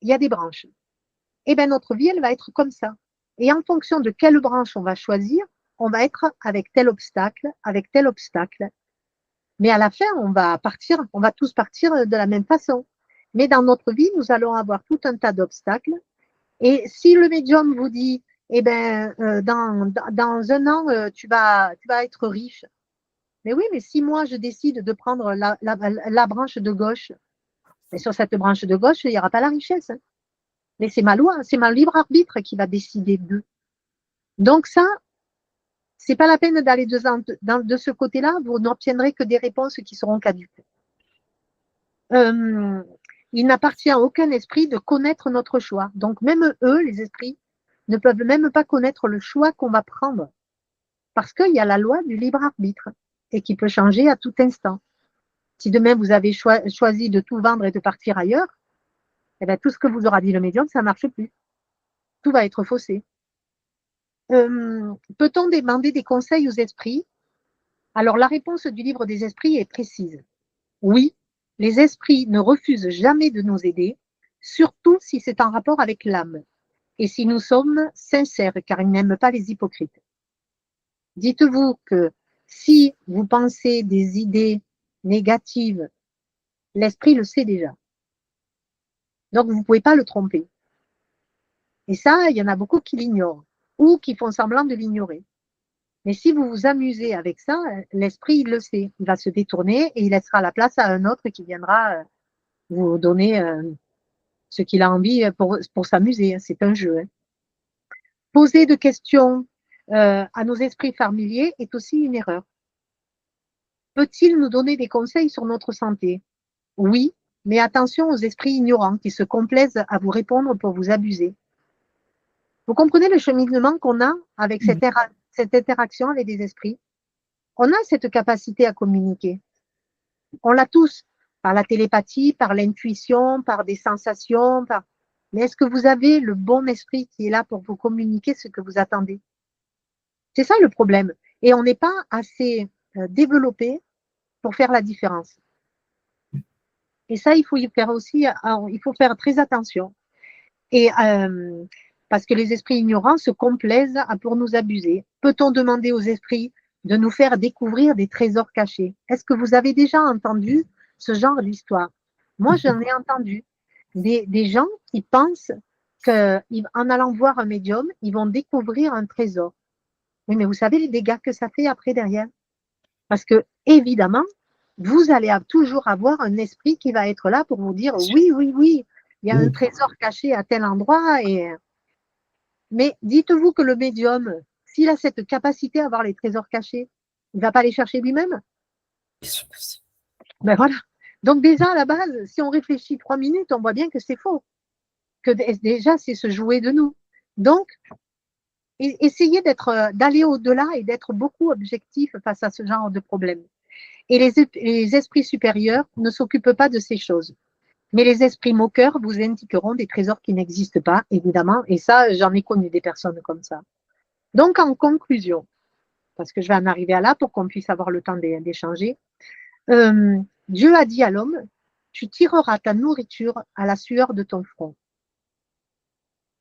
Il y a des branches. Et bien, notre vie, elle va être comme ça. Et en fonction de quelle branche on va choisir, on va être avec tel obstacle, avec tel obstacle. Mais à la fin, on va tous partir de la même façon. Mais dans notre vie, nous allons avoir tout un tas d'obstacles. Et si le médium vous dit, eh ben, dans un an, tu vas être riche. Mais oui, mais si moi, je décide de prendre la branche de gauche, et sur cette branche de gauche, il n'y aura pas la richesse. Hein. Mais c'est ma loi, c'est mon libre arbitre qui va décider d'eux. Donc ça, c'est pas la peine d'aller de ce côté-là, vous n'obtiendrez que des réponses qui seront caduques. Il n'appartient à aucun esprit de connaître notre choix. Donc même eux, les esprits, ne peuvent même pas connaître le choix qu'on va prendre. Parce qu'il y a la loi du libre arbitre et qui peut changer à tout instant. Si demain vous avez choisi de tout vendre et de partir ailleurs, eh bien, tout ce que vous aura dit le médium, ça ne marche plus. Tout va être faussé. Peut-on demander des conseils aux esprits? Alors la réponse du livre des esprits est précise. Oui, les esprits ne refusent jamais de nous aider, surtout si c'est en rapport avec l'âme et si nous sommes sincères, car ils n'aiment pas les hypocrites. Dites-vous que si vous pensez des idées négatives, l'esprit le sait déjà. Donc, vous ne pouvez pas le tromper. Et ça, il y en a beaucoup qui l'ignorent ou qui font semblant de l'ignorer. Mais si vous vous amusez avec ça, l'esprit, il le sait. Il va se détourner et il laissera la place à un autre qui viendra vous donner ce qu'il a envie pour s'amuser. C'est un jeu. Hein. Poser de questions à nos esprits familiers est aussi une erreur. Peut-il nous donner des conseils sur notre santé? Oui, mais attention aux esprits ignorants qui se complaisent à vous répondre pour vous abuser. Vous comprenez le cheminement qu'on a avec cette interaction avec des esprits? On a cette capacité à communiquer. On l'a tous, par la télépathie, par l'intuition, par des sensations. Mais est-ce que vous avez le bon esprit qui est là pour vous communiquer ce que vous attendez? C'est ça le problème. Et on n'est pas assez développé pour faire la différence. Et ça, il faut y faire aussi, il faut faire très attention. Et parce que les esprits ignorants se complaisent pour nous abuser. Peut-on demander aux esprits de nous faire découvrir des trésors cachés? Est-ce que vous avez déjà entendu ce genre d'histoire? Moi, j'en ai entendu. Des gens qui pensent qu'en allant voir un médium, ils vont découvrir un trésor. Oui, mais vous savez les dégâts que ça fait après derrière? Parce que, évidemment, vous allez toujours avoir un esprit qui va être là pour vous dire oui, oui, oui, il y a un trésor caché à tel endroit. Mais dites-vous que le médium, s'il a cette capacité à voir les trésors cachés, il ne va pas les chercher lui-même. Ben voilà. Donc déjà, à la base, si on réfléchit 3 minutes, on voit bien que c'est faux. Que déjà, c'est se jouer de nous. Donc, essayez d'aller au-delà et d'être beaucoup objectif face à ce genre de problème. Et les esprits supérieurs ne s'occupent pas de ces choses. Mais les esprits moqueurs vous indiqueront des trésors qui n'existent pas, évidemment. Et ça, j'en ai connu des personnes comme ça. Donc, en conclusion, parce que je vais en arriver à là pour qu'on puisse avoir le temps d'échanger, Dieu a dit à l'homme, tu tireras ta nourriture à la sueur de ton front.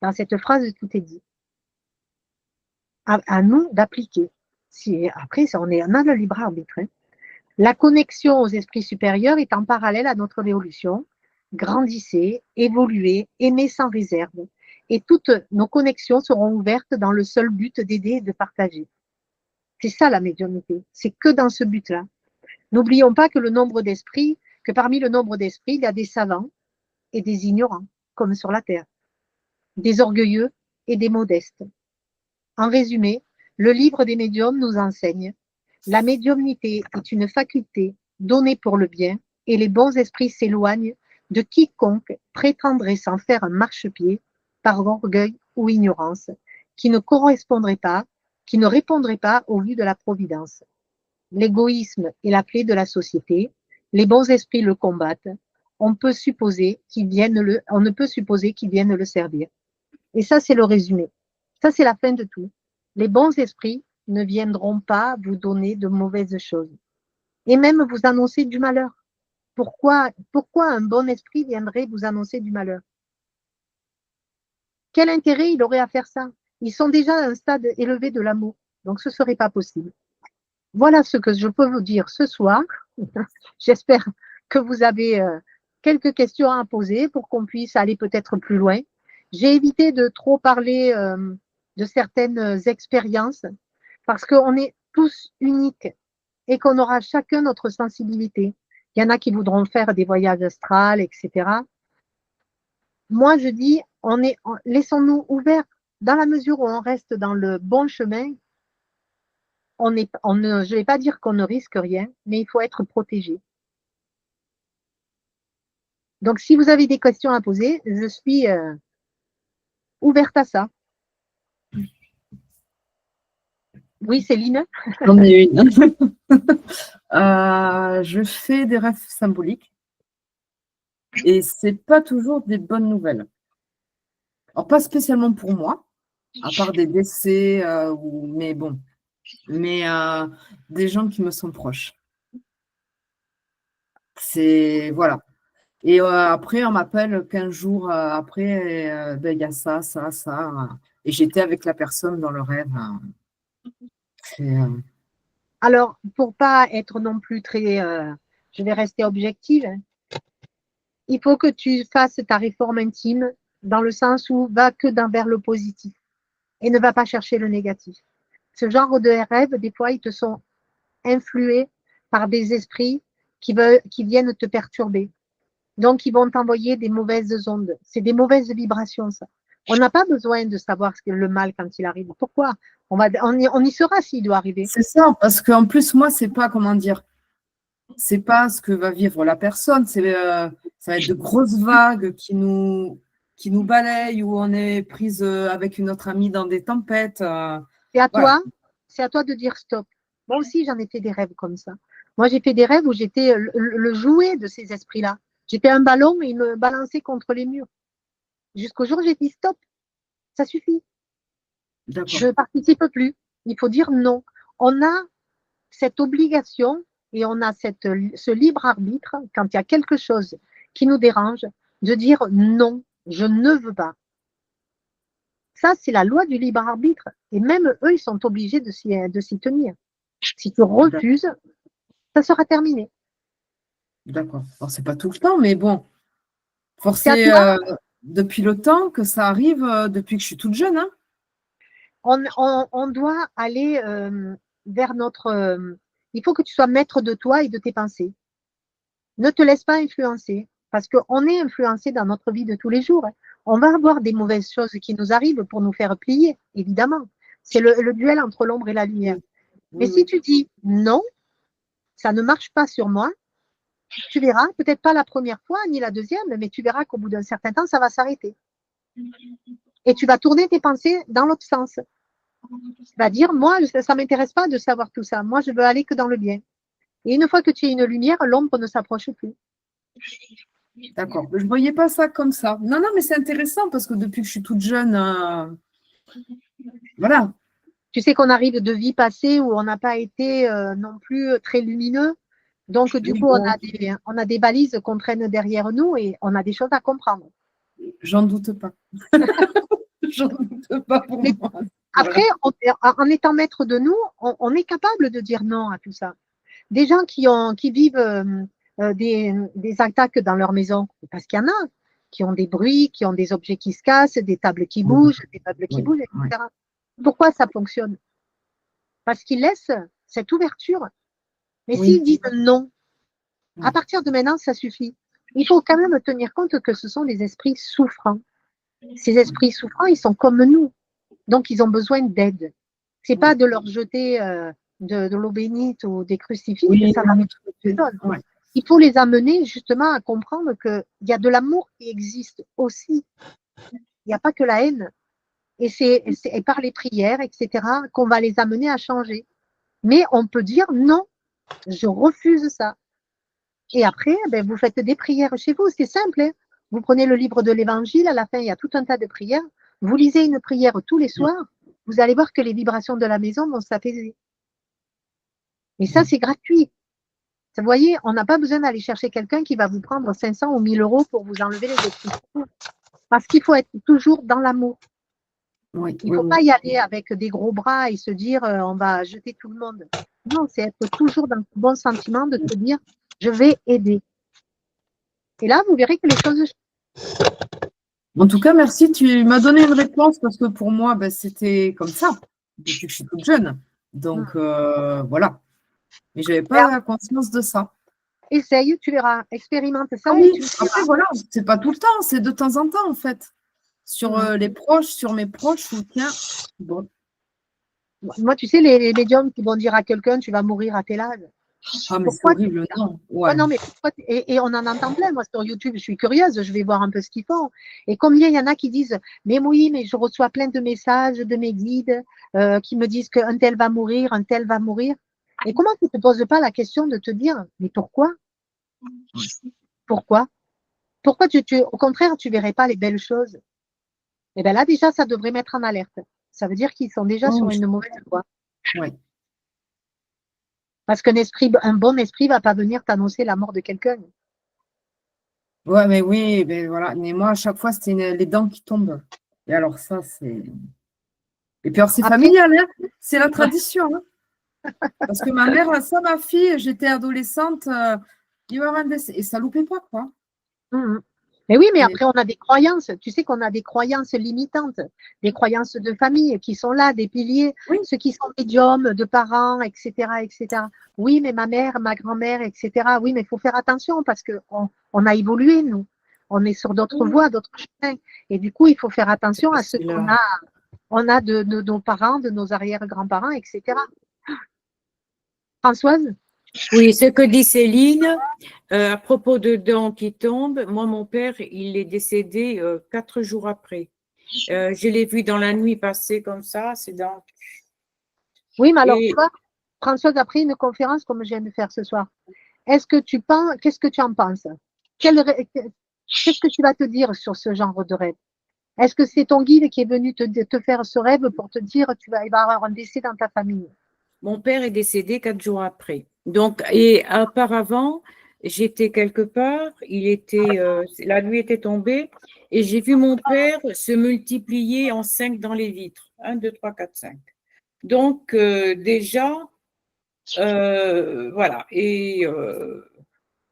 Dans cette phrase, tout est dit. À nous d'appliquer. Après, on a le libre arbitre. Hein. La connexion aux esprits supérieurs est en parallèle à notre évolution. Grandissez, évoluez, aimez sans réserve. Et toutes nos connexions seront ouvertes dans le seul but d'aider et de partager. C'est ça la médiumnité. C'est que dans ce but-là. N'oublions pas que parmi le nombre d'esprits, il y a des savants et des ignorants, comme sur la terre, des orgueilleux et des modestes. En résumé, le livre des médiums nous enseigne la médiumnité est une faculté donnée pour le bien et les bons esprits s'éloignent de quiconque prétendrait s'en faire un marchepied par orgueil ou ignorance qui ne correspondrait pas, qui ne répondrait pas au vu de la providence. L'égoïsme est la clé de la société. Les bons esprits le combattent. On ne peut supposer qu'ils viennent le servir. Et ça, c'est le résumé. Ça, c'est la fin de tout. Les bons esprits ne viendront pas vous donner de mauvaises choses. Et même vous annoncer du malheur. Pourquoi un bon esprit viendrait vous annoncer du malheur? Quel intérêt il aurait à faire ça? Ils sont déjà à un stade élevé de l'amour. Donc, ce ne serait pas possible. Voilà ce que je peux vous dire ce soir. J'espère que vous avez quelques questions à poser pour qu'on puisse aller peut-être plus loin. J'ai évité de trop parler de certaines expériences parce qu'on est tous uniques et qu'on aura chacun notre sensibilité. Il y en a qui voudront faire des voyages astrales, etc. Moi, je dis, laissons-nous ouverts dans la mesure où on reste dans le bon chemin. Je ne vais pas dire qu'on ne risque rien, mais il faut être protégé. Donc, si vous avez des questions à poser, je suis ouverte à ça. Oui, Céline. J'en ai une. Je fais des rêves symboliques et c'est pas toujours des bonnes nouvelles. Alors, pas spécialement pour moi, à part des décès, mais bon, mais des gens qui me sont proches. C'est voilà. Et après, on m'appelle 15 jours après, il y a ça. Et j'étais avec la personne dans le rêve. Alors, pour pas être non plus très, je vais rester objective, il faut que tu fasses ta réforme intime dans le sens où va que vers le positif et ne va pas chercher le négatif. Ce genre de rêves, des fois, ils te sont influés par des esprits qui viennent te perturber. Donc, ils vont t'envoyer des mauvaises ondes. C'est des mauvaises vibrations, ça. On n'a pas besoin de savoir le mal quand il arrive. Pourquoi? On y sera s'il doit arriver. C'est ça, parce qu'en plus, moi, c'est pas, comment dire, c'est pas ce que va vivre la personne. Ça va être de grosses vagues qui nous balayent, où on est prise avec une autre amie dans des tempêtes. C'est à toi de dire stop. Moi aussi, j'en ai fait des rêves comme ça. Moi, j'ai fait des rêves où j'étais le jouet de ces esprits-là. J'étais un ballon et ils me balançaient contre les murs. Jusqu'au jour où j'ai dit stop, ça suffit. Je ne participe plus. Il faut dire non. On a cette obligation et on a ce libre arbitre, quand il y a quelque chose qui nous dérange, de dire non, je ne veux pas. Ça, c'est la loi du libre arbitre. Et même eux, ils sont obligés de s'y tenir. Si tu refuses, ça sera terminé. D'accord. Alors, c'est pas tout le temps, mais bon. Forcé depuis le temps que ça arrive, depuis que je suis toute jeune. Hein. On doit aller vers notre... il faut que tu sois maître de toi et de tes pensées. Ne te laisse pas influencer, parce qu'on est influencé dans notre vie de tous les jours. On va avoir des mauvaises choses qui nous arrivent pour nous faire plier, évidemment. C'est le duel entre l'ombre et la lumière. Mais si tu dis non, ça ne marche pas sur moi, tu verras, peut-être pas la première fois ni la deuxième, mais tu verras qu'au bout d'un certain temps, ça va s'arrêter. Et tu vas tourner tes pensées dans l'autre sens. Tu vas dire, moi, ça ne m'intéresse pas de savoir tout ça. Moi, je veux aller que dans le bien. Et une fois que tu as une lumière, l'ombre ne s'approche plus. D'accord. Je ne voyais pas ça comme ça. Non, non, mais c'est intéressant parce que depuis que je suis toute jeune, voilà. Tu sais qu'on arrive de vies passées où on n'a pas été non plus très lumineux. Donc, du Oui, coup, bon, on a des balises qu'on traîne derrière nous et on a des choses à comprendre. j'en doute pas. J'en doute pas pour Mais moi. après, Voilà. en étant maître de nous, on est capable de dire non à tout ça. Des gens qui vivent des attaques dans leur maison, parce qu'il y en a qui ont des bruits, qui ont des objets qui se cassent, des tables qui bougent, des meubles qui Oui, bougent, oui. etc. Pourquoi ça fonctionne? Parce qu'ils laissent cette ouverture. Mais Oui. s'ils disent non, à Oui. partir de maintenant, ça suffit. Il faut quand même tenir compte que ce sont des esprits souffrants. Ces esprits souffrants, ils sont comme nous. Donc, ils ont besoin d'aide. C'est pas de leur jeter de l'eau bénite ou des crucifix que Oui, ça va non, mais tout à fait. faire. Ouais. Il faut les amener justement à comprendre qu'il y a de l'amour qui existe aussi. Il n'y a pas que la haine. Et par les prières, etc., qu'on va les amener à changer. Mais on peut dire non, je refuse ça. Et après, ben, vous faites des prières chez vous. C'est simple. Hein. Vous prenez le livre de l'Évangile, à la fin, il y a tout un tas de prières. Vous lisez une prière tous les soirs. Vous allez voir que les vibrations de la maison vont s'apaiser. Et ça, c'est gratuit. Vous voyez, on n'a pas besoin d'aller chercher quelqu'un qui va vous prendre 500 ou 1000 euros pour vous enlever les esprits. Parce qu'il faut être toujours dans l'amour. Oui, Il ne faut pas y aller avec des gros bras et se dire on va jeter tout le monde. Non, c'est être toujours dans le bon sentiment de se dire je vais aider. Et là, vous verrez que les choses changent. En tout cas, merci. Tu m'as donné une réponse parce que pour moi, ben, c'était comme ça depuis que je suis toute jeune. Donc, voilà. Mais je n'avais pas conscience de ça. Essaye, tu verras, expérimente ça. Ah Et oui, tu après, voilà, c'est pas tout le temps, c'est de temps en temps, en fait. Sur les proches, sur mes proches, ou tiens, bon. Moi, tu sais, les médiums qui vont dire à quelqu'un tu vas mourir à tel âge. Ah, mais c'est Pourquoi horrible, non. Ouais. non, mais et on en entend plein. Moi, sur YouTube, je suis curieuse, je vais voir un peu ce qu'ils font. Et combien il y en a qui disent mais oui, mais je reçois plein de messages de mes guides qui me disent qu'un tel va mourir, un tel va mourir. Et comment tu ne te poses pas la question de te dire mais pourquoi? Pourquoi? Pourquoi au contraire, tu ne verrais pas les belles choses? Et bien là, déjà, ça devrait mettre en alerte. Ça veut dire qu'ils sont déjà sur une mauvaise voie. Ouais. Parce un bon esprit ne va pas venir t'annoncer la mort de quelqu'un. Ouais, mais oui, mais voilà. Mais moi, à chaque fois, c'était les dents qui tombent. Et alors, ça, c'est. Et puis, alors, c'est Après, familial, hein. C'est la tradition. Hein. Parce que ma mère, ça, ma fille, j'étais adolescente, il va y avoir un décès. Et ça loupait pas, quoi. Mais oui, mais après, on a des croyances. Tu sais qu'on a des croyances limitantes, des croyances de famille qui sont là, des piliers, oui. Ceux qui sont médiums, de parents, etc., etc. Oui, mais ma mère, ma grand-mère, etc. Oui, mais il faut faire attention parce qu'on a évolué, nous. On est sur d'autres voies, d'autres chemins. Et du coup, il faut faire attention à ce qu'on a de nos parents, de nos arrière-grands-parents, etc. Françoise? Oui, ce que dit Céline, à propos de dents qui tombent, moi, mon père, il est décédé 4 jours après. Je l'ai vu dans la nuit passer comme ça, ses dents. Oui, mais alors, tu vois, Françoise a pris une conférence comme je viens de faire ce soir. Qu'est-ce que tu en penses? Qu'est-ce que tu vas te dire sur ce genre de rêve? Est-ce que c'est ton guide qui est venu te faire ce rêve pour te dire il va y avoir un décès dans ta famille? Mon père est décédé 4 jours après. Donc, et auparavant, j'étais quelque part, la nuit était tombée, et j'ai vu mon père se multiplier en 5 dans les vitres. 1, 2, 3, 4, 5. Donc, déjà, voilà. Et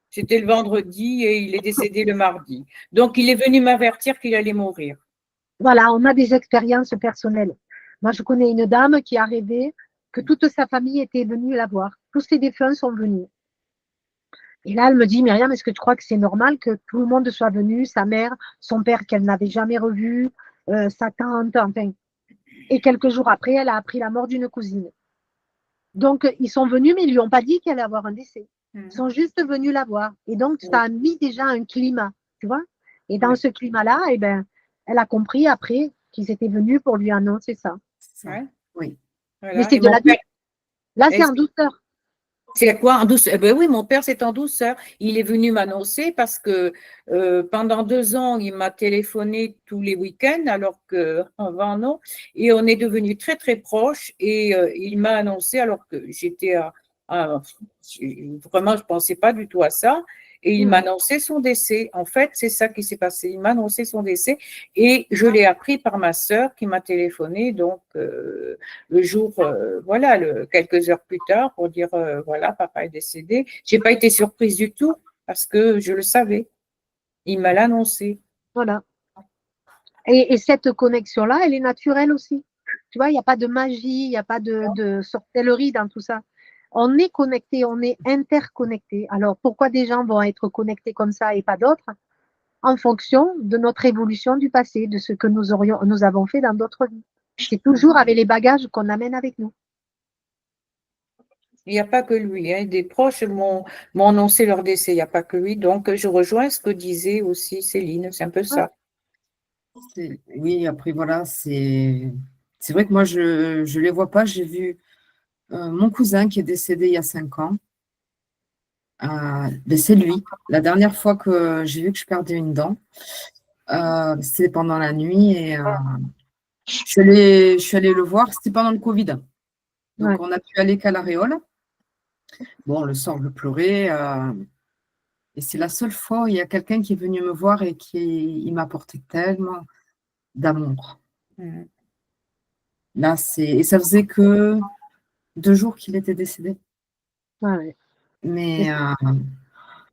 c'était le vendredi et il est décédé le mardi. Donc, il est venu m'avertir qu'il allait mourir. Voilà, on a des expériences personnelles. Moi, je connais une dame qui a rêvé que toute sa famille était venue la voir. Tous ses défunts sont venus. Et là, elle me dit, Myriam, est-ce que tu crois que c'est normal que tout le monde soit venu, sa mère, son père qu'elle n'avait jamais revu, sa tante, enfin. Et quelques jours après, elle a appris la mort d'une cousine. Donc, ils sont venus, mais ils lui ont pas dit qu'elle allait avoir un décès. Ils sont juste venus la voir. Et donc, ça a mis déjà un climat, tu vois. Et dans ce climat-là, eh ben, elle a compris après qu'ils étaient venus pour lui annoncer ça. Ouais. Oui. Voilà. Mais c'est de la douceur. Là, c'est en douceur. C'est quoi en douceur? Ben oui, mon père, c'est en douceur. Il est venu m'annoncer parce que pendant 2 ans, il m'a téléphoné tous les week-ends, alors qu'avant, non. Et on est devenus très, très proches. Et il m'a annoncé, alors que j'étais vraiment, je ne pensais pas du tout à ça. Et il m'a annoncé son décès. En fait, c'est ça qui s'est passé. Il m'a annoncé son décès et je l'ai appris par ma sœur qui m'a téléphoné. Donc, le jour, voilà, quelques heures plus tard, pour dire, voilà, papa est décédé. Je n'ai pas été surprise du tout parce que je le savais. Il m'a annoncé. Voilà. Et cette connexion-là, elle est naturelle aussi. Tu vois, il n'y a pas de magie, il n'y a pas de sorcellerie dans tout ça. On est connecté, on est interconnecté. Alors, pourquoi des gens vont être connectés comme ça et pas d'autres? En fonction de notre évolution du passé, de ce que nous avons fait dans d'autres vies. C'est toujours avec les bagages qu'on amène avec nous. Il n'y a pas que lui. Hein. Des proches m'ont annoncé leur décès. Il n'y a pas que lui. Donc, je rejoins ce que disait aussi Céline. C'est un peu ça. Oui, après, voilà, c'est vrai que moi, je ne les vois pas. J'ai vu mon cousin qui est décédé il y a 5 ans. Ben, c'est lui. La dernière fois que j'ai vu que je perdais une dent, c'était pendant la nuit et je suis allée le voir. C'était pendant le Covid. Donc, on n'a pu aller qu'à l'Aréole. Bon, le soir, je pleurais. Et c'est la seule fois où il y a quelqu'un qui est venu me voir et il m'a apporté tellement d'amour. Là, et ça faisait que 2 jours qu'il était décédé. Ouais. Mais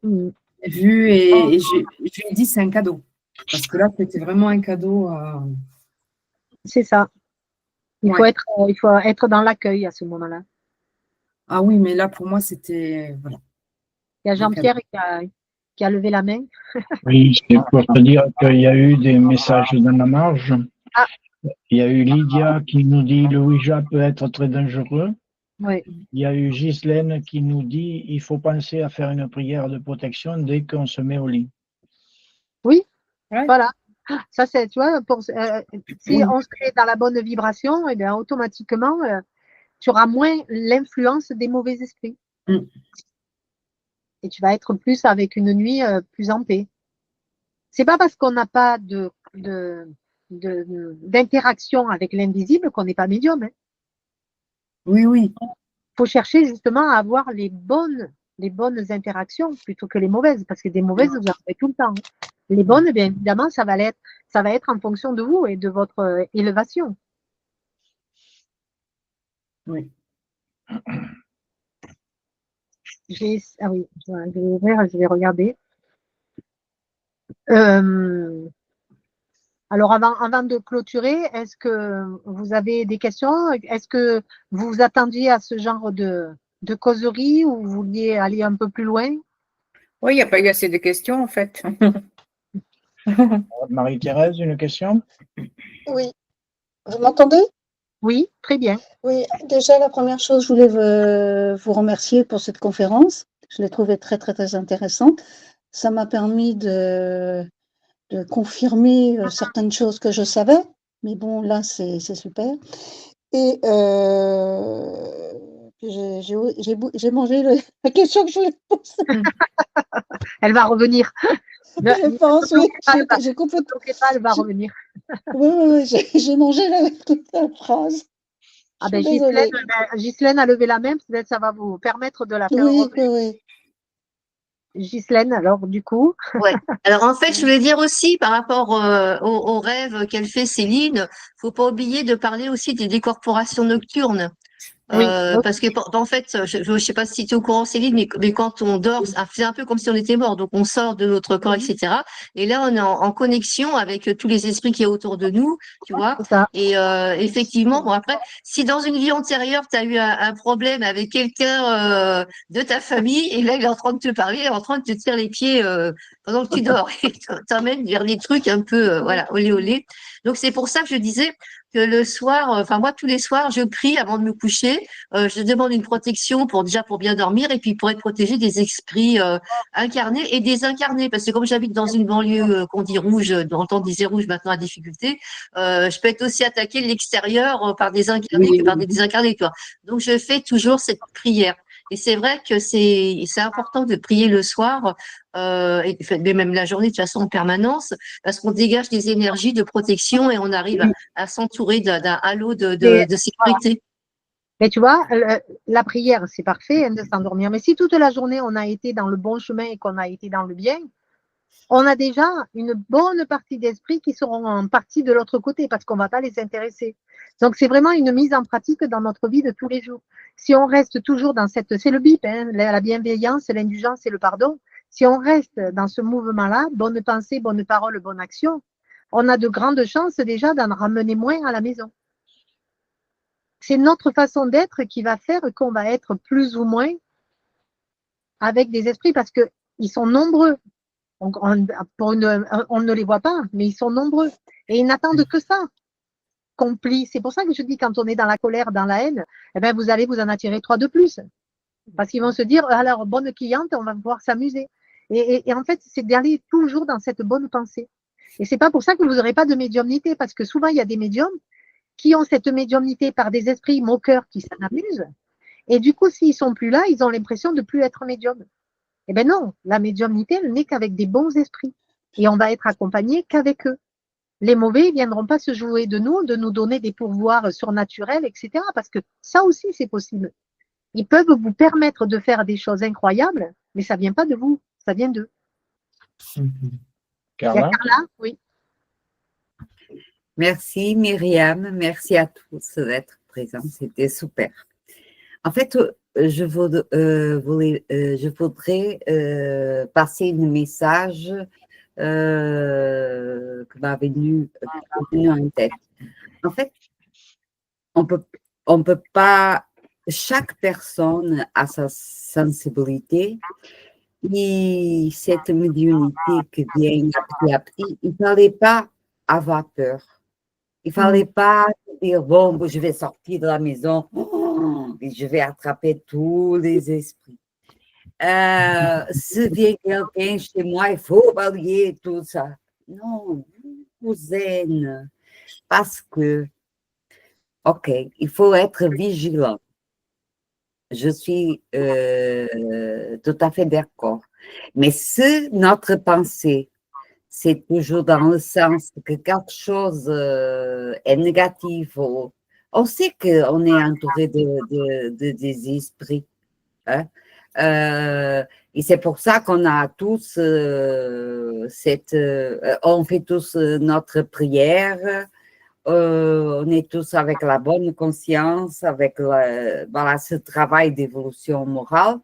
j'ai vu et je lui ai dit c'est un cadeau. Parce que là, c'était vraiment un cadeau. C'est ça. Il faut être dans l'accueil à ce moment-là. Ah oui, mais là, pour moi, c'était. Voilà. Il y a Jean-Pierre qui a levé la main. Oui, c'est pour te dire qu'il y a eu des messages dans la marge. Ah. Il y a eu Lydia qui nous dit le Ouija peut être très dangereux. Oui. Il y a eu Ghislaine qui nous dit il faut penser à faire une prière de protection dès qu'on se met au lit. Oui, voilà. Ça, c'est, tu vois, si on se met dans la bonne vibration, et bien automatiquement, tu auras moins l'influence des mauvais esprits. Et tu vas être plus avec une nuit plus en paix. C'est pas parce qu'on n'a pas d'interaction avec l'invisible qu'on n'est pas médium. Hein. Oui, oui. Il faut chercher justement à avoir les bonnes interactions plutôt que les mauvaises, parce que des mauvaises, vous en avez tout le temps. Les bonnes, bien évidemment, ça va être en fonction de vous et de votre élévation. Oui. Ah oui, je vais ouvrir, je vais regarder. Alors, avant de clôturer, est-ce que vous avez des questions? Est-ce que vous vous attendiez à ce genre de causerie ou vous vouliez aller un peu plus loin? Oui, il n'y a pas eu assez de questions, en fait. Marie-Thérèse, une question? Oui. Vous m'entendez? Oui, très bien. Oui, déjà, la première chose, je voulais vous remercier pour cette conférence. Je l'ai trouvée très, très, très intéressante. Ça m'a permis de confirmer certaines choses que je savais. Mais bon, là, c'est super. Et j'ai mangé la question que je voulais poser. Elle va revenir. Je pense, oui. J'ai complètement. Elle va revenir. Oui, j'ai mangé la phrase. Ah ben, Ghislaine a levé la main, peut-être ça va vous permettre de la faire revenir. Oui. Ghislaine, alors du coup. Ouais. Alors en fait, je voulais dire aussi par rapport au rêve qu'elle fait Céline, faut pas oublier de parler aussi des décorporations nocturnes. Oui. Parce que en fait, je sais pas si tu es au courant, Céline, mais quand on dort, c'est un peu comme si on était mort. Donc on sort de notre corps, etc. Et là, on est en connexion avec tous les esprits qui est autour de nous, tu vois. Et effectivement, bon après, si dans une vie antérieure, tu as eu un problème avec quelqu'un de ta famille, et là, il est en train de te parler, il est en train de te tirer les pieds pendant que tu dors, et t'emmène vers des trucs un peu, voilà, olé olé. Donc c'est pour ça que je disais que le soir, enfin moi tous les soirs, je prie avant de me coucher. Je demande une protection pour bien dormir et puis pour être protégée des esprits incarnés et désincarnés. Parce que comme j'habite dans une banlieue qu'on dit rouge, dans le temps on disait rouge, maintenant à difficulté, je peux être aussi attaquée de l'extérieur par des incarnés que par des désincarnés. Quoi. Donc je fais toujours cette prière. Et c'est vrai que c'est important de prier le soir, mais même la journée de toute façon en permanence, parce qu'on dégage des énergies de protection et on arrive à s'entourer d'un halo de sécurité. Mais tu vois, la prière, c'est parfait hein, de s'endormir. Mais si toute la journée, on a été dans le bon chemin et qu'on a été dans le bien, on a déjà une bonne partie d'esprit qui seront en partie de l'autre côté parce qu'on ne va pas les intéresser. Donc, c'est vraiment une mise en pratique dans notre vie de tous les jours. Si on reste toujours dans cette, c'est le BIP, hein, la bienveillance, l'indulgence et le pardon. Si on reste dans ce mouvement-là, bonne pensée, bonne parole, bonne action, on a de grandes chances déjà d'en ramener moins à la maison. C'est notre façon d'être qui va faire qu'on va être plus ou moins avec des esprits parce qu'ils sont nombreux. On ne les voit pas, mais ils sont nombreux. Et ils n'attendent que ça, qu'on plie. C'est pour ça que je dis, quand on est dans la colère, dans la haine, eh bien, vous allez vous en attirer 3 de plus. Parce qu'ils vont se dire, alors, bonne cliente, on va pouvoir s'amuser. Et en fait, c'est d'aller toujours dans cette bonne pensée. Et c'est pas pour ça que vous n'aurez pas de médiumnité, parce que souvent, il y a des médiums qui ont cette médiumnité par des esprits moqueurs qui s'en amusent. Et du coup, s'ils sont plus là, ils ont l'impression de plus être médium. Eh bien non, la médiumnité, elle n'est qu'avec des bons esprits. Et on va être accompagné qu'avec eux. Les mauvais ne viendront pas se jouer de nous donner des pourvoirs surnaturels, etc. Parce que ça aussi, c'est possible. Ils peuvent vous permettre de faire des choses incroyables, mais ça ne vient pas de vous, ça vient d'eux. Carla? Carla, oui. Merci Myriam, merci à tous d'être présents, c'était super. En fait, je voudrais passer un message qui m'a venu en tête. En fait, on peut pas, chaque personne a sa sensibilité et cette médiumnité qui vient petit à petit, il ne fallait pas avoir peur. Il ne fallait pas dire, bon, je vais sortir de la maison et je vais attraper tous les esprits. Si vient quelqu'un chez moi, il faut balayer tout ça. Non, vous zen. Parce que, OK, il faut être vigilant. Je suis tout à fait d'accord. Mais si notre pensée, c'est toujours dans le sens que quelque chose est négatif. On sait qu'on est entouré des esprits. Hein? Et c'est pour ça qu'on a tous on fait tous notre prière. On est tous avec la bonne conscience, avec ce travail d'évolution morale.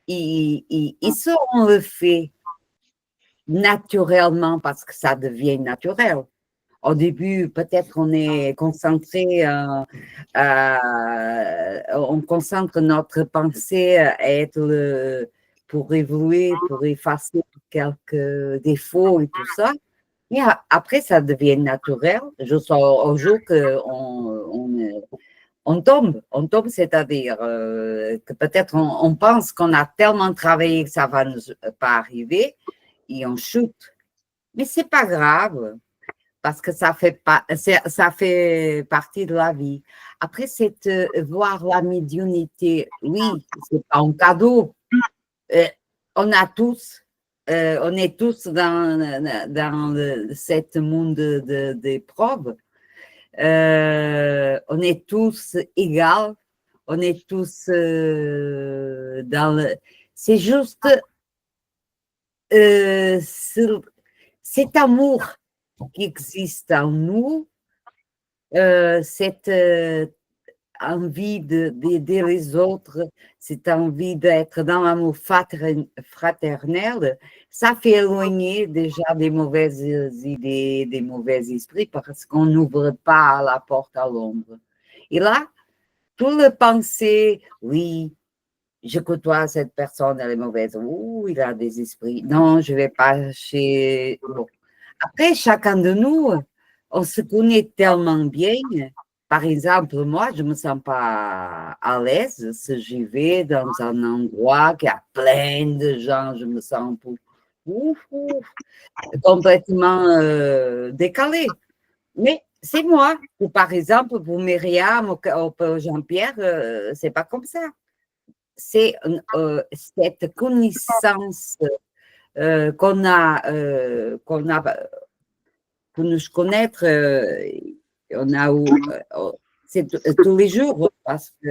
Et ça, on le fait naturellement parce que ça devient naturel. Au début, peut-être on est concentré, on concentre notre pensée à être pour évoluer, pour effacer quelques défauts et tout ça. Et après, ça devient naturel jusqu'au jour qu'on tombe, c'est-à-dire que peut-être on pense qu'on a tellement travaillé que ça ne va nous pas arriver. Et on chute. Mais ce n'est pas grave, parce que ça fait partie de la vie. Après, c'est voir la médiumnité. Oui, ce n'est pas un cadeau. On est tous dans ce monde d'épreuves. On est tous égaux. On est tous dans le... C'est juste... cet amour qui existe en nous, cette envie d'aider les autres, cette envie d'être dans l'amour fraternel, ça fait éloigner déjà des mauvaises idées, des mauvais esprits, parce qu'on n'ouvre pas la porte à l'ombre. Et là, tout le penser, oui, je côtoie cette personne, elle est mauvaise. Ouh, il a des esprits. Non, je ne vais pas chez... Bon. Après, chacun de nous, on se connaît tellement bien. Par exemple, moi, je ne me sens pas à l'aise si je vais dans un endroit qui a plein de gens. Je me sens complètement décalée. Mais c'est moi. Ou par exemple, pour Myriam ou pour Jean-Pierre, ce n'est pas comme ça. c'est cette connaissance qu'on nous connaître, on a c'est tous les jours, parce que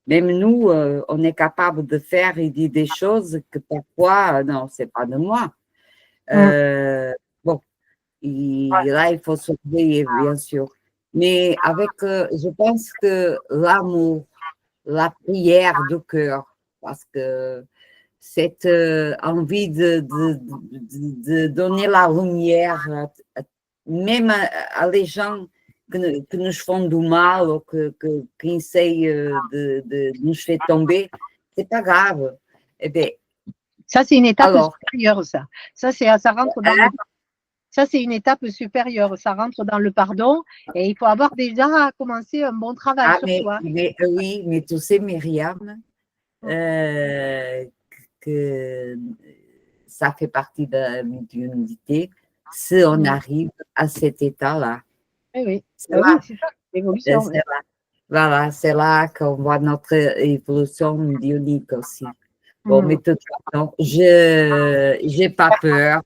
même nous, on est capable de faire et dire des choses que parfois, non, c'est pas de moi. Bon, là, il faut surveiller, bien sûr. Mais avec, je pense que l'amour, la prière du cœur, parce que cette envie de donner la lumière, même à les gens que nous font du mal ou qui essayent de nous faire tomber, c'est pas grave. Eh bien, ça, c'est une étape alors, supérieure, ça. Ça rentre dans ça, c'est une étape supérieure. Ça rentre dans le pardon et il faut avoir déjà commencé un bon travail sur toi. Oui, mais tu sais, Myriam, que ça fait partie de la médiumnité si on arrive à cet état-là. Oui, C'est là, c'est ça, l'évolution. Voilà, c'est là qu'on voit notre évolution médiumnique aussi. Bon, mais de toute façon, je n'ai pas peur.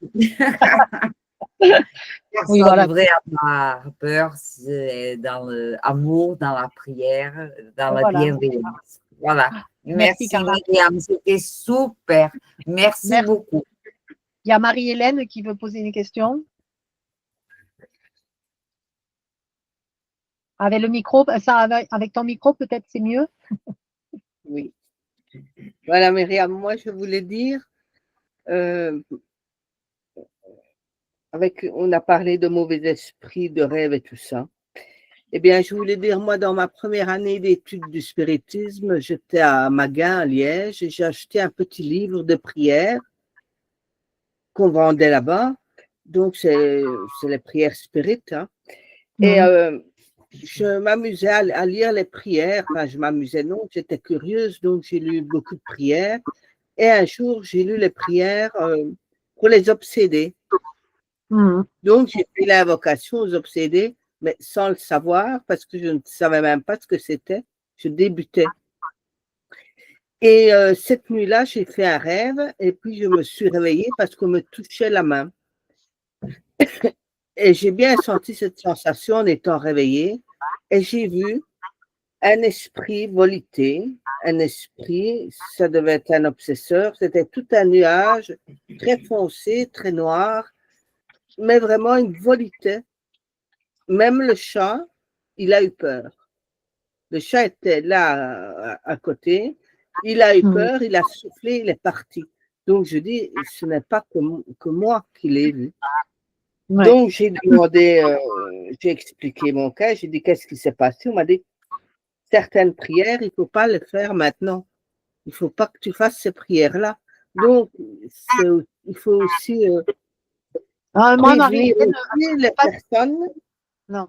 Personne ne devrait avoir peur, c'est dans l'amour, dans la prière, dans la bienveillance. Voilà. Merci Myriam, c'était super. Merci beaucoup. Il y a Marie-Hélène qui veut poser une question. Avec le micro, avec ton micro, peut-être c'est mieux. Oui. Voilà, Myriam, moi je voulais dire, on a parlé de mauvais esprits, de rêves et tout ça. Eh bien, je voulais dire, moi, dans ma première année d'études du spiritisme, j'étais à Maguin, à Liège, et j'ai acheté un petit livre de prières qu'on vendait là-bas. Donc, c'est les prières spirites. Hein. Et je m'amusais à lire les prières. Enfin, je m'amusais, non, j'étais curieuse, donc j'ai lu beaucoup de prières. Et un jour, j'ai lu les prières pour les obsédés. Donc, j'ai fait l'invocation aux obsédés, mais sans le savoir, parce que je ne savais même pas ce que c'était. Je débutais. Et cette nuit-là, j'ai fait un rêve, et puis je me suis réveillée parce qu'on me touchait la main. Et j'ai bien senti cette sensation en étant réveillée, et j'ai vu un esprit voliter, un esprit, ça devait être un obsesseur, c'était tout un nuage très foncé, très noir, mais vraiment il volitait. Même le chat, il a eu peur. Le chat était là à côté, il a eu peur, il a soufflé, il est parti. Donc je dis, ce n'est pas que moi qui l'ai vu. Ouais. Donc j'ai demandé, j'ai expliqué mon cas, j'ai dit qu'est-ce qui s'est passé. On m'a dit, certaines prières, il ne faut pas les faire maintenant. Il ne faut pas que tu fasses ces prières-là. Donc, il faut aussi moi, Marie, les personnes. Non.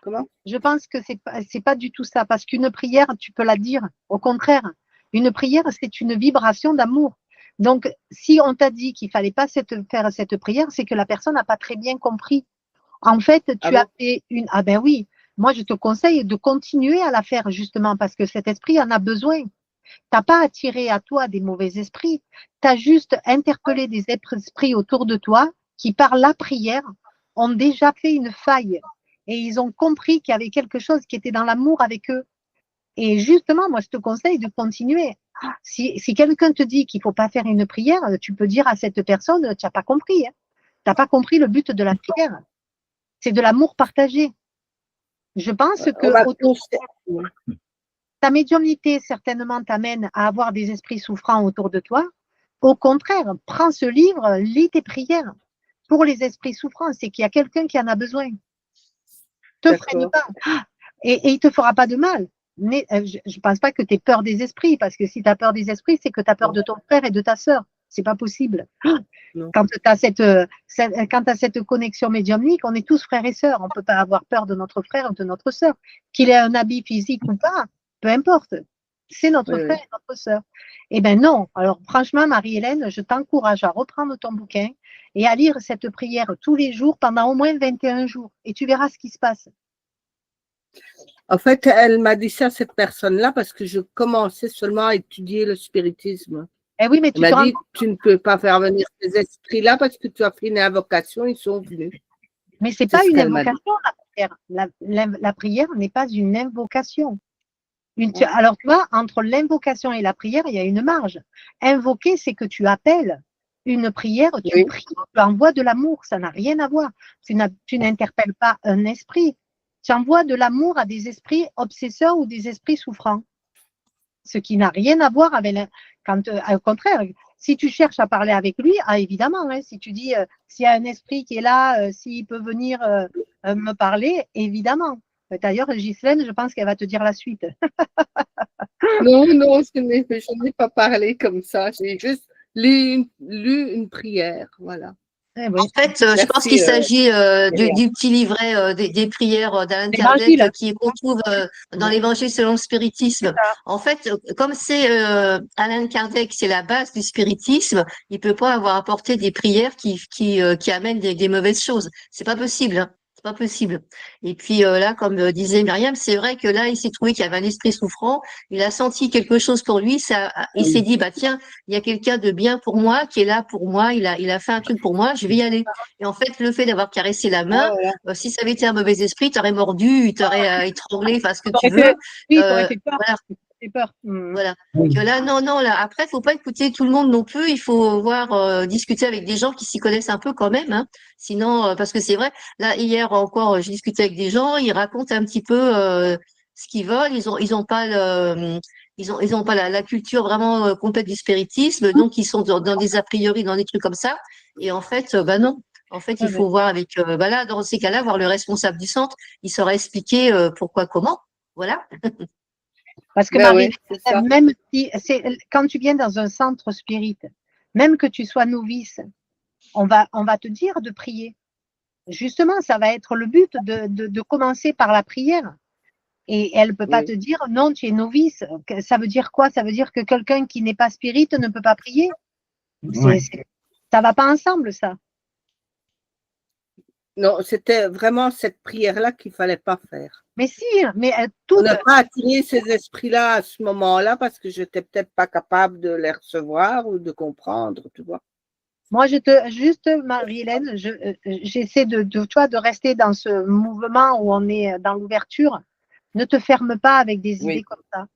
Comment? Je pense que c'est pas du tout ça, parce qu'une prière, tu peux la dire. Au contraire, une prière, c'est une vibration d'amour. Donc, si on t'a dit qu'il fallait pas faire cette prière, c'est que la personne n'a pas très bien compris. En fait, tu as fait une. Ah ben oui, moi je te conseille de continuer à la faire justement parce que cet esprit en a besoin. Tu n'as pas attiré à toi des mauvais esprits, tu as juste interpellé des esprits autour de toi qui, par la prière, ont déjà fait une faille et ils ont compris qu'il y avait quelque chose qui était dans l'amour avec eux. Et justement, moi je te conseille de continuer. Si quelqu'un te dit qu'il ne faut pas faire une prière, tu peux dire à cette personne, tu n'as pas compris. Hein. Tu n'as pas compris le but de la prière. C'est de l'amour partagé. Je pense que ta médiumnité certainement t'amène à avoir des esprits souffrants autour de toi. Au contraire, prends ce livre, lis tes prières. Pour les esprits souffrants, c'est qu'il y a quelqu'un qui en a besoin. Te freine pas. Et il ne te fera pas de mal. Mais, je ne pense pas que tu aies peur des esprits, parce que si tu as peur des esprits, c'est que tu as peur de ton frère et de ta sœur. C'est pas possible. Quand tu as cette connexion médiumnique, on est tous frères et sœurs. On ne peut pas avoir peur de notre frère ou de notre sœur. Qu'il ait un habit physique ou pas, peu importe. C'est notre frère et notre sœur. Eh bien non. Alors franchement, Marie-Hélène, je t'encourage à reprendre ton bouquin et à lire cette prière tous les jours pendant au moins 21 jours. Et tu verras ce qui se passe. En fait, elle m'a dit ça, cette personne-là, parce que je commençais seulement à étudier le spiritisme. Eh oui, mais Elle tu m'a te rends dit, compte, tu ne peux pas faire venir ces esprits-là parce que tu as fait une invocation, ils sont venus. mais c'est C'est pas ce une qu'elle m'a dit. invocation, la prière. La prière n'est pas une invocation. Alors, tu vois, entre l'invocation et la prière, il y a une marge. Invoquer, c'est que tu appelles. Une prière, tu Oui. pries, tu envoies de l'amour, ça n'a rien à voir. Tu n'interpelles pas un esprit. Tu envoies de l'amour à des esprits obsesseurs ou des esprits souffrants. Ce qui n'a rien à voir avec au contraire, si tu cherches à parler avec lui, évidemment, hein, si tu dis s'il y a un esprit qui est là, s'il peut venir me parler, évidemment. D'ailleurs, Ghislaine, je pense qu'elle va te dire la suite. Non, je n'ai pas parlé comme ça. J'ai juste lu une prière. Voilà. Eh oui. En fait, je pense qu'il s'agit Myriam. du petit livret des prières d'Alan L'évangile. Kardec qu'on trouve dans l'Évangile selon le spiritisme. En fait, comme c'est Alan Kardec, c'est la base du spiritisme, il peut pas avoir apporté des prières qui amènent des mauvaises choses. C'est pas possible. Hein. C'est pas possible. Et puis là, comme disait Myriam, c'est vrai que là, il s'est trouvé qu'il y avait un esprit souffrant. Il a senti quelque chose pour lui. Il s'est dit, bah tiens, il y a quelqu'un de bien pour moi, qui est là pour moi, il a fait un truc pour moi, je vais y aller. Et en fait, le fait d'avoir caressé la main, Voilà. si ça avait été un mauvais esprit, t'aurais mordu, il t'aurait étranglé, enfin ce que tu T'aurais veux. oui, t'aurais fait peur. Voilà. Fait peur. Voilà. Donc là, non, là, après, faut pas écouter tout le monde non plus. Il faut discuter avec des gens qui s'y connaissent un peu quand même. Hein. Sinon, parce que c'est vrai, là, hier encore, j'ai discuté avec des gens, ils racontent un petit peu ce qu'ils veulent. Ils ont pas ils ont pas la culture vraiment complète du spiritisme, donc ils sont dans des a priori, dans des trucs comme ça. Et en fait, bah non. En fait, il faut voir avec, là, dans ces cas-là, voir le responsable du centre. Il saura expliquer pourquoi, comment. Voilà. Parce que Marie, même si quand tu viens dans un centre spirit, même que tu sois novice, on va te dire de prier. Justement, ça va être le but de commencer par la prière. Et elle ne peut pas te dire non, tu es novice. Ça veut dire quoi? Ça veut dire que quelqu'un qui n'est pas spirit ne peut pas prier. Ça va pas ensemble, ça. Non, c'était vraiment cette prière-là qu'il fallait pas faire. Mais si, mais On n'a pas attiré ces esprits-là à ce moment-là parce que j'étais peut-être pas capable de les recevoir ou de comprendre, tu vois. Moi, juste, Marie-Hélène, j'essaie de rester dans ce mouvement où on est dans l'ouverture. Ne te ferme pas avec des idées comme ça.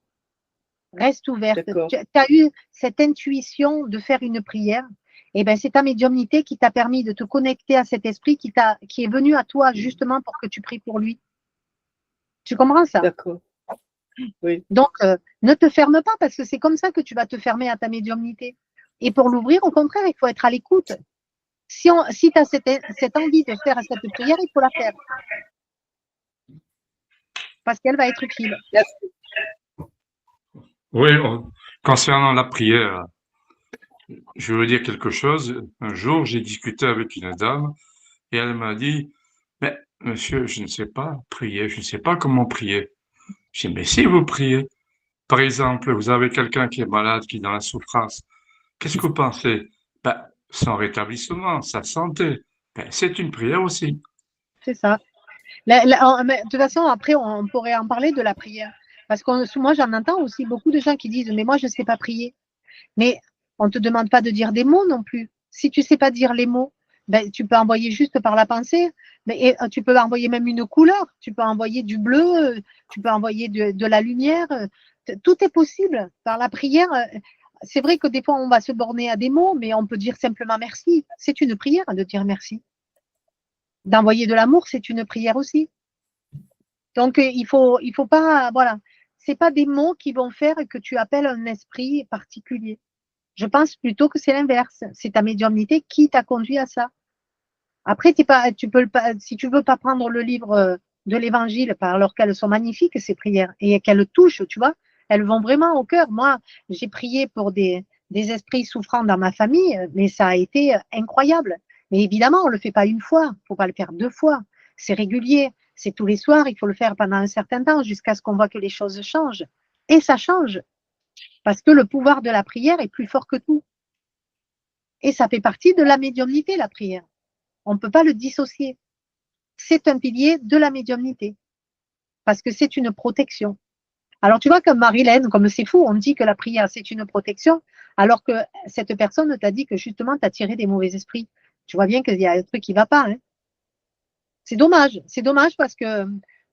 Reste ouverte. Tu as eu cette intuition de faire une prière. Et ben, c'est ta médiumnité qui t'a permis de te connecter à cet esprit qui est venu à toi justement pour que tu pries pour lui. Tu comprends ça? D'accord. Oui. Donc, ne te ferme pas parce que c'est comme ça que tu vas te fermer à ta médiumnité. Et pour l'ouvrir, au contraire, il faut être à l'écoute. Si tu as cette envie de faire cette prière, il faut la faire. Parce qu'elle va être utile. Oui, concernant la prière, je veux dire quelque chose. Un jour, j'ai discuté avec une dame et elle m'a dit, mais monsieur, je ne sais pas prier, je ne sais pas comment prier. J'ai dit, mais si vous priez, par exemple, vous avez quelqu'un qui est malade, qui est dans la souffrance, qu'est-ce que vous pensez? Ben, son rétablissement, sa santé, ben, c'est une prière aussi. C'est ça. De toute façon, après, on pourrait en parler de la prière. Parce que moi, j'en entends aussi beaucoup de gens qui disent, mais moi, je ne sais pas prier. Mais on ne te demande pas de dire des mots non plus. Si tu ne sais pas dire les mots, ben, tu peux envoyer juste par la pensée. Mais tu peux envoyer même une couleur. Tu peux envoyer du bleu, tu peux envoyer de la lumière. Tout est possible. Par la prière, c'est vrai que des fois, on va se borner à des mots, mais on peut dire simplement merci. C'est une prière de dire merci. D'envoyer de l'amour, c'est une prière aussi. Donc, il faut pas, voilà. C'est pas des mots qui vont faire que tu appelles un esprit particulier. Je pense plutôt que c'est l'inverse. C'est ta médiumnité qui t'a conduit à ça. Après, si tu veux pas prendre le livre de l'évangile, alors qu'elles sont magnifiques, ces prières, et qu'elles touchent, tu vois, elles vont vraiment au cœur. Moi, j'ai prié pour des esprits souffrants dans ma famille, mais ça a été incroyable. Mais évidemment, on le fait pas une fois, faut pas le faire 2 fois. C'est régulier, c'est tous les soirs, il faut le faire pendant un certain temps jusqu'à ce qu'on voit que les choses changent. Et ça change. Parce que le pouvoir de la prière est plus fort que tout. Et ça fait partie de la médiumnité, la prière. On ne peut pas le dissocier. C'est un pilier de la médiumnité. parce que c'est une protection. Alors, tu vois, comme Marilène, comme c'est fou, on dit que la prière, c'est une protection, alors que cette personne t'a dit que justement, tu as tiré des mauvais esprits. Tu vois bien qu'il y a un truc qui ne va pas. Hein. C'est dommage parce que,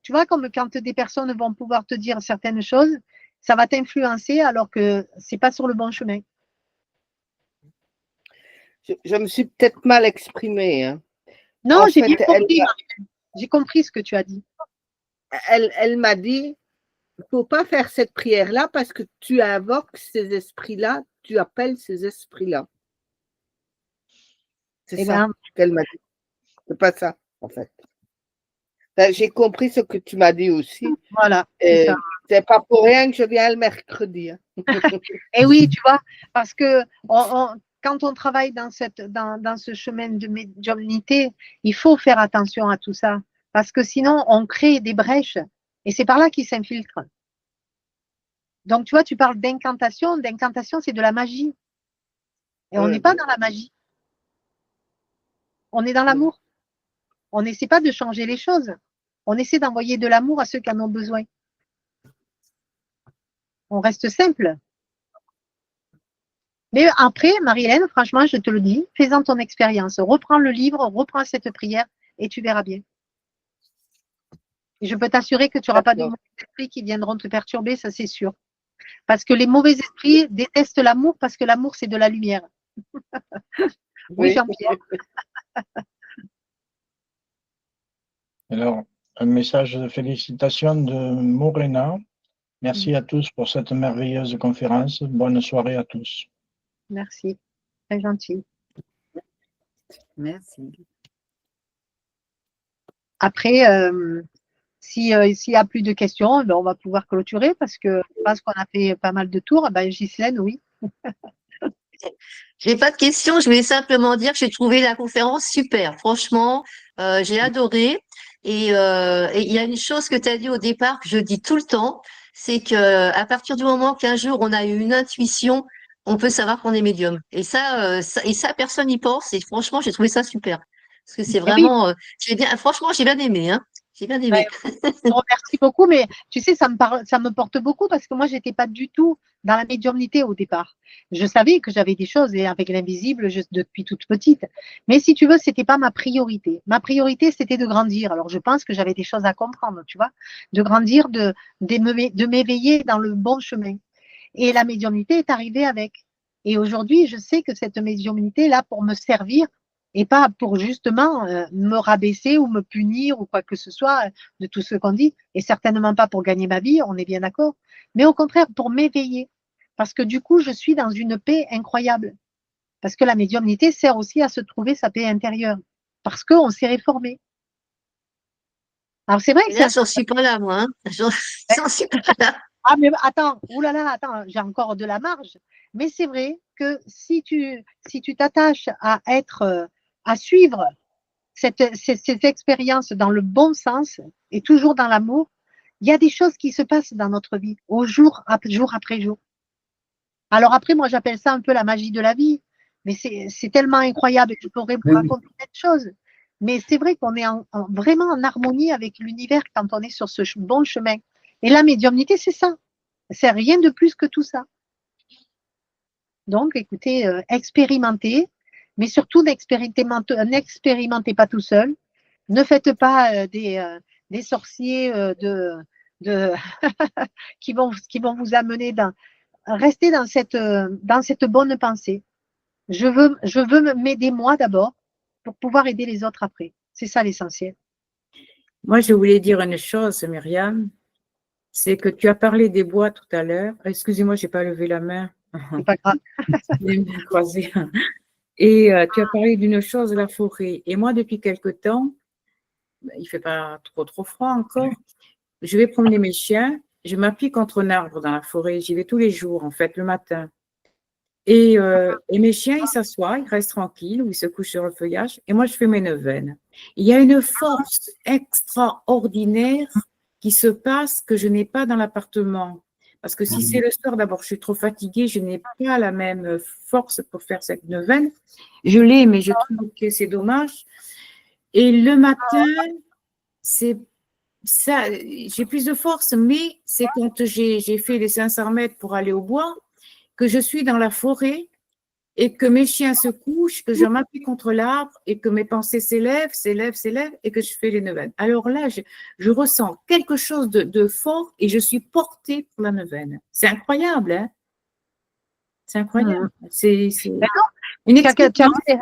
tu vois, comme quand des personnes vont pouvoir te dire certaines choses, ça va t'influencer alors que ce n'est pas sur le bon chemin. Je me suis peut-être mal exprimée. Hein. Non, En j'ai fait, bien compris. J'ai compris ce que tu as dit. Elle m'a dit, il ne faut pas faire cette prière-là parce que tu invoques ces esprits-là, tu appelles ces esprits-là. C'est Eh ça ben, qu'elle m'a dit. C'est pas ça, en fait. J'ai compris ce que tu m'as dit aussi. voilà, c'est ça. C'est pas pour rien que je viens le mercredi. Hein. Et oui, tu vois, parce que quand on travaille dans ce chemin de médiumnité, il faut faire attention à tout ça, parce que sinon, on crée des brèches, et c'est par là qu'ils s'infiltrent. Donc, tu vois, tu parles d'incantation. D'incantation, c'est de la magie. Et on n'est pas dans la magie. On est dans l'amour. On n'essaie pas de changer les choses. On essaie d'envoyer de l'amour à ceux qui en ont besoin. On reste simple. Mais après, Marie-Hélène, franchement, je te le dis, fais-en ton expérience. Reprends le livre, reprends cette prière et tu verras bien. Et je peux t'assurer que tu n'auras pas de mauvais esprits qui viendront te perturber, ça c'est sûr. Parce que les mauvais esprits détestent l'amour parce que l'amour, c'est de la lumière. Oui, Jean-Pierre. Alors, un message de félicitations de Morena. Merci à tous pour cette merveilleuse conférence. Bonne soirée à tous. Merci, très gentil. Merci. Après, s'il n'y a plus de questions, ben, on va pouvoir clôturer parce que je pense qu'on a fait pas mal de tours. Ben, Ghislaine, oui. Je n'ai pas de questions, je voulais simplement dire que j'ai trouvé la conférence super. Franchement, j'ai adoré. Et il y a une chose que tu as dit au départ, que je dis tout le temps, c'est que à partir du moment qu'un jour on a eu une intuition, on peut savoir qu'on est médium. Et ça, personne n'y pense. Et franchement, j'ai trouvé ça super. Parce que c'est Eh oui, vraiment, franchement, j'ai bien aimé, hein. J'ai bien aimé. je te remercie beaucoup, mais tu sais, ça me porte beaucoup parce que moi, je n'étais pas du tout dans la médiumnité au départ. Je savais que j'avais des choses et avec l'invisible depuis toute petite. Mais si tu veux, ce n'était pas ma priorité. Ma priorité, c'était de grandir. Alors, je pense que j'avais des choses à comprendre, tu vois, de grandir, de m'éveiller dans le bon chemin. Et la médiumnité est arrivée avec. Et aujourd'hui, je sais que cette médiumnité est là pour me servir et pas pour justement me rabaisser ou me punir ou quoi que ce soit de tout ce qu'on dit, et certainement pas pour gagner ma vie, on est bien d'accord, mais au contraire pour m'éveiller, parce que du coup, je suis dans une paix incroyable, parce que la médiumnité sert aussi à se trouver sa paix intérieure, parce qu'on s'est réformé. Alors c'est vrai que Et là, j'en suis pas là, moi. Hein. J'en suis pas là. Ah, mais attends, oulala, attends, j'ai encore de la marge. Mais c'est vrai que si tu t'attaches à à suivre cette expérience dans le bon sens et toujours dans l'amour, il y a des choses qui se passent dans notre vie, jour après jour. Alors après, moi, j'appelle ça un peu la magie de la vie, mais c'est tellement incroyable et je pourrais vous raconter plein de choses. Mais c'est vrai qu'on est vraiment en harmonie avec l'univers quand on est sur ce bon chemin. Et la médiumnité, c'est ça. C'est rien de plus que tout ça. Donc, écoutez, expérimentez, mais surtout n'expérimentez pas tout seul. Ne faites pas des sorciers qui vont vous amener restez dans cette bonne pensée. Je veux m'aider moi d'abord pour pouvoir aider les autres après. C'est ça l'essentiel. Moi, je voulais dire une chose, Myriam, c'est que tu as parlé des bois tout à l'heure. Excusez-moi, je n'ai pas levé la main. C'est pas grave. Et tu as parlé d'une chose, la forêt. Et moi, depuis quelque temps, il ne fait pas trop froid encore, je vais promener mes chiens, je m'appuie contre un arbre dans la forêt, j'y vais tous les jours, en fait, le matin. Et mes chiens, ils s'assoient, ils restent tranquilles, ou ils se couchent sur le feuillage, et moi, je fais mes neuvaines. Il y a une force extraordinaire qui se passe que je n'ai pas dans l'appartement. Parce que si c'est le soir, d'abord, je suis trop fatiguée, je n'ai pas la même force pour faire cette neuvaine. Je l'ai, mais je trouve que c'est dommage. Et le matin, c'est ça, j'ai plus de force, mais c'est quand j'ai fait les 500 mètres pour aller au bois, que je suis dans la forêt et que mes chiens se couchent, que je m'appuie contre l'arbre et que mes pensées s'élèvent, s'élèvent, s'élèvent et que je fais les neuvaines. Alors là, je ressens quelque chose de fort et je suis portée pour la neuvaine. C'est incroyable, hein? C'est incroyable. C'est une Tu as, tu as expérience. vu les,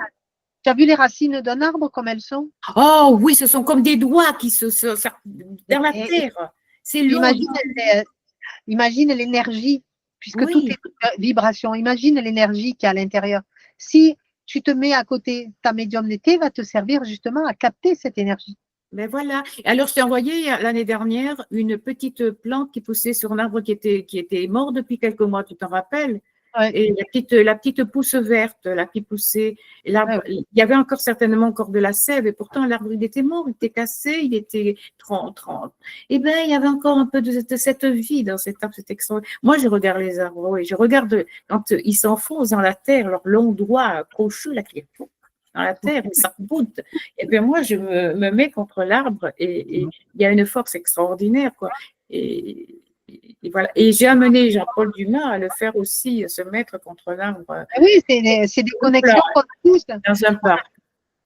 tu as vu les racines d'un arbre comme elles sont? Oh oui, ce sont comme des doigts qui se sortent dans la Et- terre. C'est long. Imagine l'énergie, puisque tout Oui. est vibration. Imagine l'énergie qu'il y a à l'intérieur. Si tu te mets à côté, ta médiumnité va te servir justement à capter cette énergie. Ben voilà. Alors, je t'ai envoyé l'année dernière une petite plante qui poussait sur un arbre qui était mort depuis quelques mois, tu t'en rappelles? Ouais. Et la petite pousse verte, là, qui poussait. Et là, il y avait encore certainement encore de la sève, et pourtant l'arbre, il était mort, il était cassé, il était 30. Eh bien, il y avait encore un peu de cette vie dans cet arbre, c'est extraordinaire. Moi, je regarde les arbres, et je regarde quand ils s'enfoncent dans la terre, leurs longs doigts crochus, là, qui dans la terre, ils s'arc-boutent. Et bien, moi, je me mets contre l'arbre, et il y a une force extraordinaire, quoi. Et voilà. Et j'ai amené Jean-Paul Dumas à le faire aussi, se mettre contre l'arbre. Oui, c'est des connexions qu'on a tous. Dans un parc.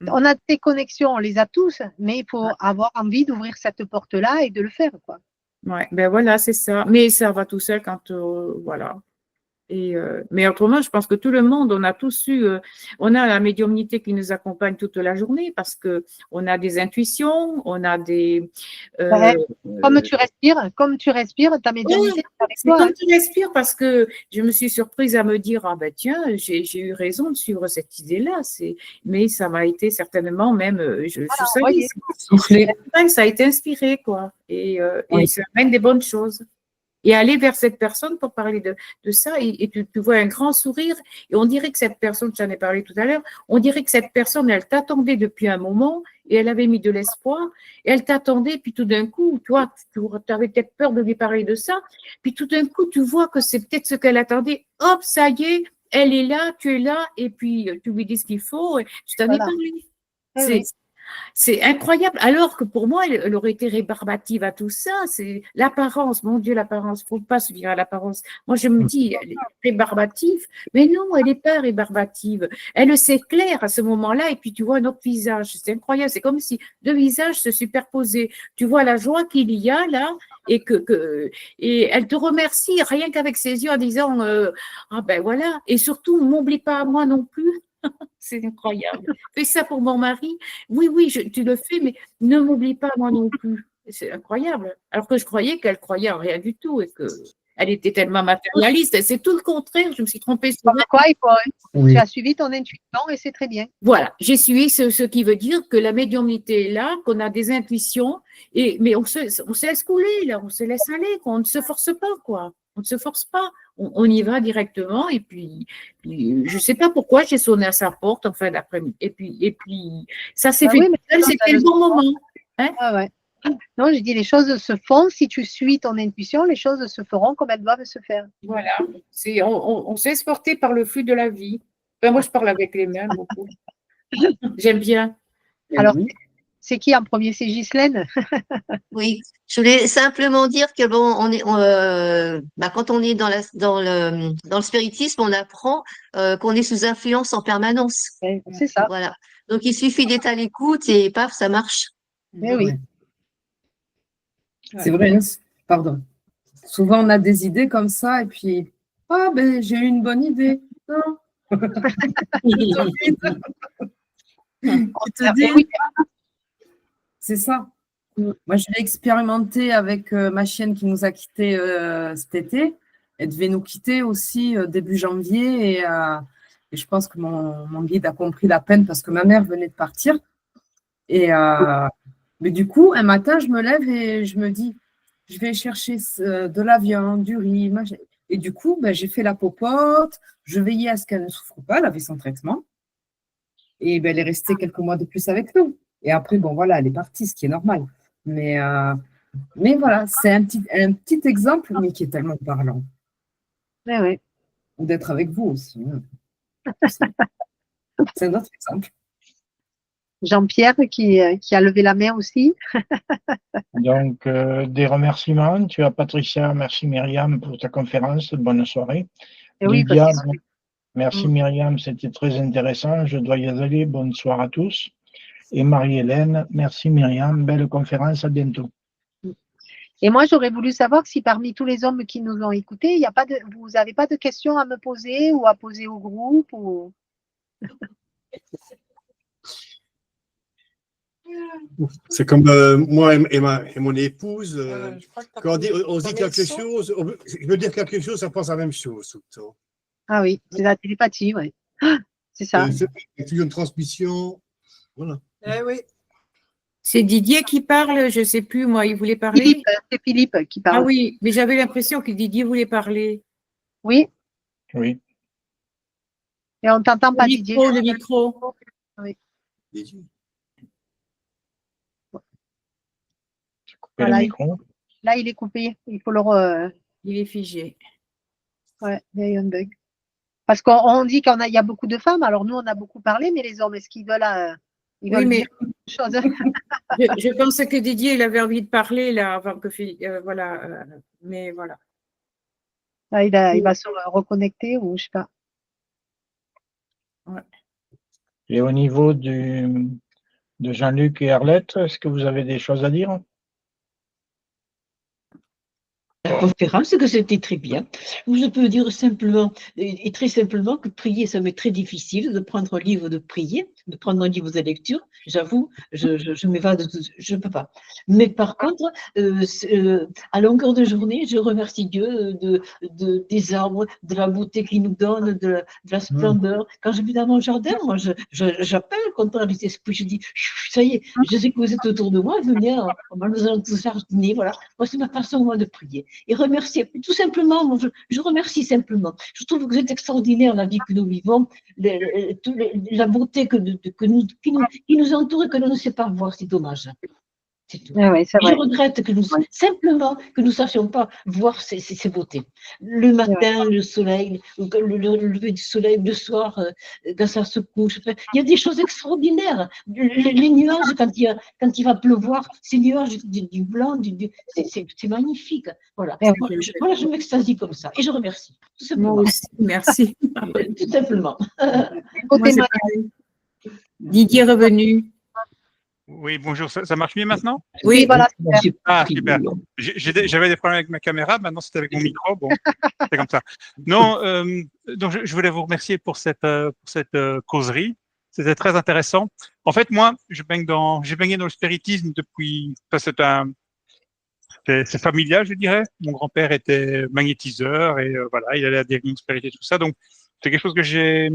On a des connexions, on les a tous, mais il faut avoir envie d'ouvrir cette porte-là et de le faire, quoi. Ouais, ben voilà, c'est ça. Mais ça va tout seul quand, voilà. Mais autrement, je pense que tout le monde, on a tous eu, on a la médiumnité qui nous accompagne toute la journée parce que on a des intuitions, on a des. Comme tu respires, ta médiumnité est avec C'est toi. comme tu respires parce que je me suis surprise à me dire, ah ben tiens, j'ai eu raison de suivre cette idée-là. Mais ça m'a été certainement même, je savais, Souffler. ça a été inspiré, quoi. Et Oui. ça amène des bonnes choses. Et aller vers cette personne pour parler de ça, et tu vois un grand sourire, et on dirait que cette personne, j'en ai parlé tout à l'heure, on dirait que cette personne, elle t'attendait depuis un moment, et elle avait mis de l'espoir, et elle t'attendait, puis tout d'un coup, toi, tu avais peut-être peur de lui parler de ça, puis tout d'un coup, tu vois que c'est peut-être ce qu'elle attendait, hop, ça y est, elle est là, tu es là, et puis tu lui dis ce qu'il faut, et tu t'en es Voilà. parlé. Oui, oui. C'est incroyable, alors que pour moi, elle aurait été rébarbative à tout ça. C'est l'apparence, mon Dieu, l'apparence. Il ne faut pas se fier à l'apparence. Moi, je me dis, elle est rébarbative, mais non, elle n'est pas rébarbative. Elle s'éclaire à ce moment-là, et puis tu vois un autre visage. C'est incroyable. C'est comme si deux visages se superposaient. Tu vois la joie qu'il y a là, et et elle te remercie rien qu'avec ses yeux en disant, ah ben voilà. Et surtout, m'oublie pas à moi non plus. C'est incroyable. Fais ça pour mon mari. Oui, oui, tu le fais, mais ne m'oublie pas moi non plus. C'est incroyable. Alors que je croyais qu'elle croyait en rien du tout et qu'elle était tellement matérialiste. C'est tout le contraire. Je me suis trompée sur elle. Quoi, Oui. tu as suivi ton intuition et c'est très bien. Voilà, j'ai suivi ce qui veut dire que la médiumnité est là, qu'on a des intuitions, mais on se laisse couler, là, on se laisse aller, qu'on ne se force pas, quoi. On ne se force pas. On y va directement, et puis je ne sais pas pourquoi j'ai sonné à sa porte en fin d'après-midi. Et puis ça s'est Ah fait oui, tout mais seul, c'était le bon moment. Hein? Ah ouais. Non, je dis les choses se font. Si tu suis ton intuition, les choses se feront comme elles doivent se faire. Voilà, on se laisse porter par le flux de la vie. Enfin, moi, je parle avec les mains beaucoup. J'aime bien. Alors, c'est qui en premier? C'est Ghislaine? Oui, je voulais simplement dire que bon, quand on est dans le spiritisme, on apprend qu'on est sous influence en permanence. C'est ça. Voilà. Donc il suffit d'être à l'écoute et paf, ça marche. Mais oui. C'est vrai, hein. Pardon. Souvent, on a des idées comme ça, et puis, ah, ben, j'ai eu une bonne idée. Non. C'est ça. Moi, je l'ai expérimenté avec ma chienne qui nous a quittés cet été. Elle devait nous quitter aussi début janvier, et je pense que mon guide a compris la peine parce que ma mère venait de partir. Mais du coup, un matin, je me lève et je me dis, je vais chercher de la viande, du riz, machin. Et du coup, ben, j'ai fait la popote, je veillais à ce qu'elle ne souffre pas, elle avait son traitement. Et ben, elle est restée quelques mois de plus avec nous. Et après, bon, voilà, elle est partie, ce qui est normal. Mais voilà, c'est un petit exemple, mais qui est tellement parlant. Oui, oui. Ou d'être avec vous aussi. C'est un autre exemple. Jean-Pierre qui a levé la main aussi. Donc, des remerciements. Tu as Patricia, merci Myriam pour ta conférence. Bonne soirée. Et oui, Lydia, parce que merci Myriam, c'était très intéressant. Je dois y aller. Bonne soirée à tous. Et Marie-Hélène, merci Myriam. Belle conférence. À bientôt. Et moi, j'aurais voulu savoir si parmi tous les hommes qui nous ont écoutés, vous n'avez pas de questions à me poser ou à poser au groupe ou... C'est comme moi et mon épouse, quand on dit quelque chose, je veux dire quelque chose, ça pense à la même chose tout le temps. Ah oui, c'est la télépathie, oui. C'est ça. C'est une transmission. Voilà. Oui. C'est Didier qui parle, je ne sais plus, moi, il voulait parler. C'est Philippe qui parle. Ah oui, mais j'avais l'impression que Didier voulait parler. Oui. Oui. Et on ne t'entend pas, Didier. Le micro. Oui. Voilà, le micro. Là, il est coupé. Il faut le Il est figé. Ouais, il y a eu un bug. Parce qu'on dit qu'il y a beaucoup de femmes. Alors, nous, on a beaucoup parlé, mais les hommes, est-ce qu'ils veulent, oui, mais dire quelque chose je pensais que Didier, il avait envie de parler, là, avant que voilà. Mais voilà. Là, il va se reconnecter ou je ne sais pas. Ouais. Et au niveau de Jean-Luc et Arlette, est-ce que vous avez des choses à dire? La conférence, que c'était très bien. Je peux dire simplement, et très simplement, que prier, ça m'est très difficile de prendre un livre de prier, de prendre un livre de lecture. J'avoue, je m'évade, je ne peux pas. Mais par contre, à longueur de journée, je remercie Dieu des arbres, de la beauté qu'il nous donne, de la splendeur. Quand je vais dans mon jardin, moi, j'appelle contre les esprits, je dis, ça y est, je sais que vous êtes autour de moi, venez, nous allons tous jardiner, voilà. Moi, c'est ma façon, moi, de prier. Et remercier, tout simplement, je remercie simplement. Je trouve que c'est extraordinaire la vie que nous vivons, la beauté qui nous entoure et que l'on ne sait pas voir, c'est dommage. Ouais, je regrette que simplement que nous ne sachions pas voir ces beautés. Le matin, le soleil, le lever du soleil, le soir, quand ça se couche. Il y a des choses extraordinaires. Les nuages, quand il va pleuvoir, ces nuages du blanc, c'est magnifique. Voilà. Voilà, je m'extasie comme ça. Et je remercie. Tout simplement. Moi aussi, merci. Tout simplement. Didier est revenu. Oui, bonjour, ça marche mieux maintenant? Oui, voilà. Ah, super. J'avais des problèmes avec ma caméra, maintenant c'est avec mon micro, bon, c'est comme ça. Non, donc je voulais vous remercier pour cette causerie, c'était très intéressant. En fait, moi, j'ai baigné dans le spiritisme depuis, c'est familial, je dirais. Mon grand-père était magnétiseur et voilà, il allait à des réunions spirituelles, tout ça, donc c'est quelque chose que j'ai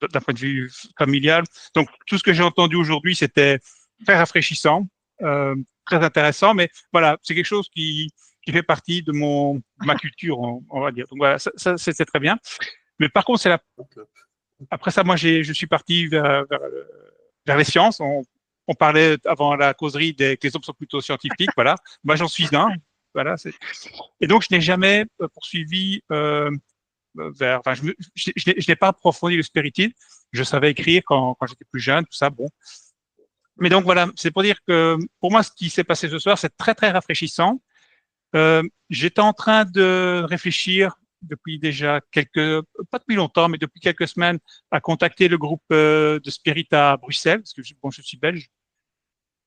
d'un point de vue familial. Donc, tout ce que j'ai entendu aujourd'hui, c'était très rafraîchissant, très intéressant, mais voilà, c'est quelque chose qui fait partie de ma culture, on va dire. Donc voilà, ça c'est très bien. Mais par contre, après ça, moi, je suis parti vers les sciences. On parlait avant la causerie que les hommes sont plutôt scientifiques, voilà. Moi, j'en suis un, voilà. Et donc, je n'ai jamais poursuivi je n'ai pas approfondi le spiritisme. Je savais écrire quand j'étais plus jeune, tout ça, bon. Mais donc voilà, c'est pour dire que pour moi, ce qui s'est passé ce soir, c'est très très rafraîchissant. J'étais en train de réfléchir depuis déjà pas depuis longtemps, mais depuis quelques semaines, à contacter le groupe de Spirit à Bruxelles, parce que je suis belge.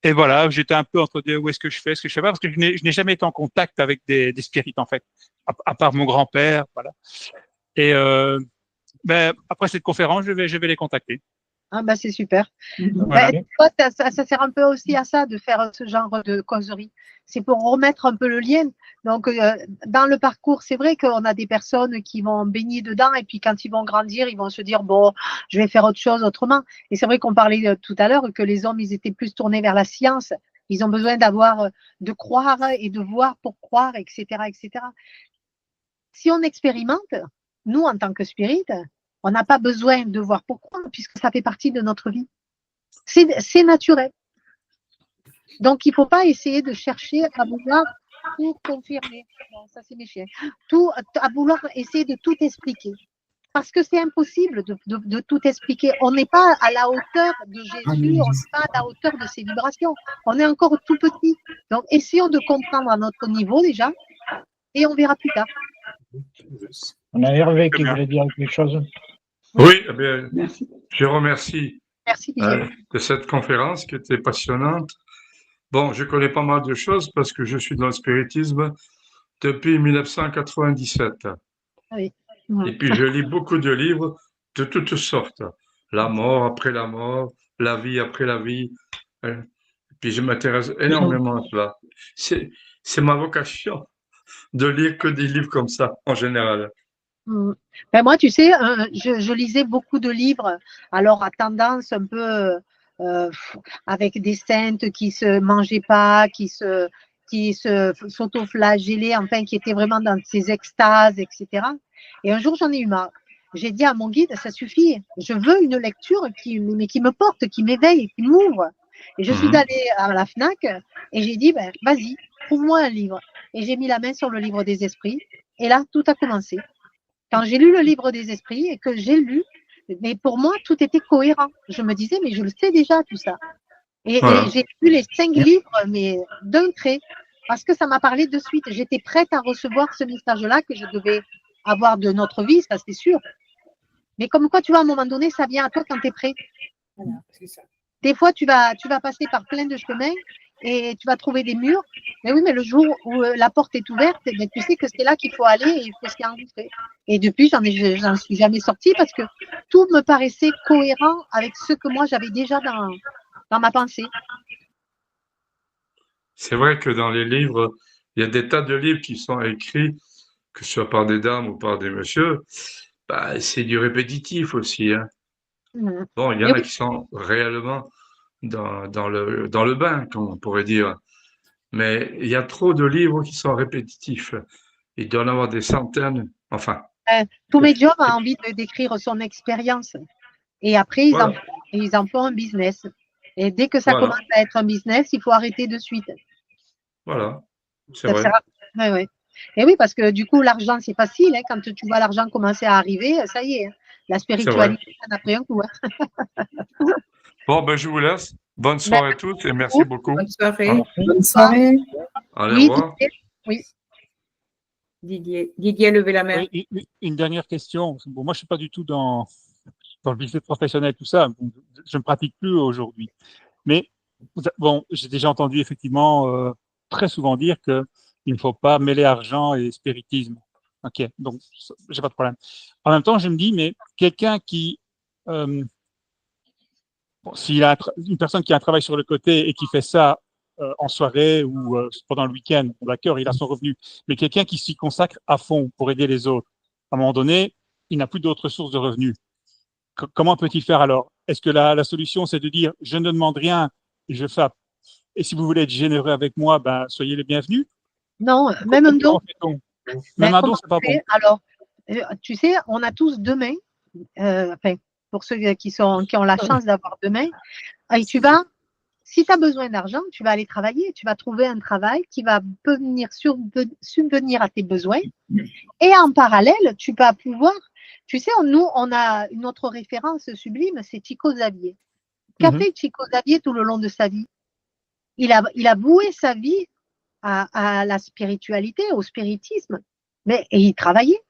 Et voilà, j'étais un peu entre deux, où est-ce que je fais, ce que je fais pas, parce que je n'ai jamais été en contact avec des spirites en fait, à part mon grand-père, voilà. Et après cette conférence, je vais les contacter. Ah bah c'est super. Voilà. Ça sert un peu aussi à ça de faire ce genre de causerie. C'est pour remettre un peu le lien. Donc dans le parcours, c'est vrai qu'on a des personnes qui vont baigner dedans et puis quand ils vont grandir, ils vont se dire bon, je vais faire autre chose autrement. Et c'est vrai qu'on parlait tout à l'heure que les hommes, ils étaient plus tournés vers la science. Ils ont besoin de croire et de voir pour croire, etc., etc. Si on expérimente, nous en tant que spirit, on n'a pas besoin de voir pourquoi, puisque ça fait partie de notre vie. C'est naturel. Donc, il ne faut pas essayer de chercher à vouloir tout confirmer. Bon, ça, c'est mes chiens. À vouloir essayer de tout expliquer. Parce que c'est impossible de tout expliquer. On n'est pas à la hauteur de Jésus, on n'est pas à la hauteur de ses vibrations. On est encore tout petit. Donc, essayons de comprendre à notre niveau déjà, et on verra plus tard. On a Hervé qui voulait dire quelque chose. Oui, eh bien, je remercie Merci, de cette conférence qui était passionnante. Bon, je connais pas mal de choses parce que je suis dans le spiritisme depuis 1997. Oui. Et puis, je lis beaucoup de livres de toutes sortes. La mort après la mort, la vie après la vie. Et puis, je m'intéresse énormément à cela. C'est ma vocation de lire que des livres comme ça, en général. Ben moi, tu sais, je lisais beaucoup de livres, alors à tendance un peu avec des saintes qui se mangeaient pas, qui s'auto-flagellaient, enfin, qui étaient vraiment dans ces extases, etc. Et un jour, j'en ai eu marre. J'ai dit à mon guide, ça suffit, je veux une lecture qui me porte, qui m'éveille, qui m'ouvre. Et je suis allée à la FNAC et j'ai dit, ben, vas-y, trouve-moi un livre. Et j'ai mis la main sur le livre des esprits. Et là, tout a commencé. Quand j'ai lu le livre des esprits et que j'ai lu, mais pour moi, tout était cohérent. Je me disais, mais je le sais déjà, tout ça. Et j'ai lu les 5 livres, mais d'un trait, parce que ça m'a parlé de suite. J'étais prête à recevoir ce message-là que je devais avoir de notre vie, ça c'est sûr. Mais comme quoi, tu vois, à un moment donné, ça vient à toi quand tu es prêt. Voilà, c'est ça. Des fois, tu vas passer par plein de chemins et tu vas trouver des murs. Mais oui, mais le jour où la porte est ouverte, ben, tu sais que c'est là qu'il faut aller et il faut s'y engouffrer. Et depuis, j'en suis jamais sortie parce que tout me paraissait cohérent avec ce que moi j'avais déjà dans ma pensée. C'est vrai que dans les livres, il y a des tas de livres qui sont écrits, que ce soit par des dames ou par des messieurs. Bah, c'est du répétitif aussi, hein. Bon, il y en a qui sont réellement dans le bain, comme on pourrait dire. Mais il y a trop de livres qui sont répétitifs. Il doit y en avoir des centaines. Enfin, Tout médium a envie de décrire son expérience. Et après, voilà. ils en font un business. Et dès que ça Voilà. commence à être un business, il faut arrêter de suite. Voilà, c'est Ça vrai. sert à- ouais, ouais. Et oui, parce que du coup, l'argent, c'est facile. Hein. Quand tu vois l'argent commencer à arriver, ça y est. Hein. La spiritualité, ça en a pris un coup. Hein. Bon, ben, je vous laisse. Bonne soirée à tous et merci beaucoup. Bonne soirée. Bonne soirée. Allez, au Oui, revoir. oui. Didier a levé la main. Oui, une dernière question. Bon, moi, je suis pas du tout dans le business professionnel, tout ça. Bon, je ne pratique plus aujourd'hui. Mais bon, j'ai déjà entendu effectivement très souvent dire que il ne faut pas mêler argent et spiritisme. Ok, donc j'ai pas de problème. En même temps, je me dis, mais quelqu'un qui, bon, s'il a une personne qui a un travail sur le côté et qui fait ça en soirée ou pendant le week-end, d'accord, il a son revenu. Mais quelqu'un qui s'y consacre à fond pour aider les autres, à un moment donné, il n'a plus d'autres sources de revenus. Comment peut-il faire alors? Est-ce que la solution, c'est de dire, je ne demande rien, je fais, et si vous voulez être généreux avec moi, ben, soyez les bienvenus? Non, même un don. Même un don, c'est pas bon. Alors, tu sais, on a tous 2 mains. Enfin, pour ceux qui ont la chance d'avoir 2 mains. Et si tu as besoin d'argent, tu vas aller travailler. Tu vas trouver un travail qui va venir subvenir à tes besoins. Et en parallèle, tu vas pouvoir. Tu sais, nous, on a une autre référence sublime, c'est Chico Xavier. Qu'a fait Chico Xavier tout le long de sa vie? Il a voué sa vie à la spiritualité, au spiritisme, et il travaillait.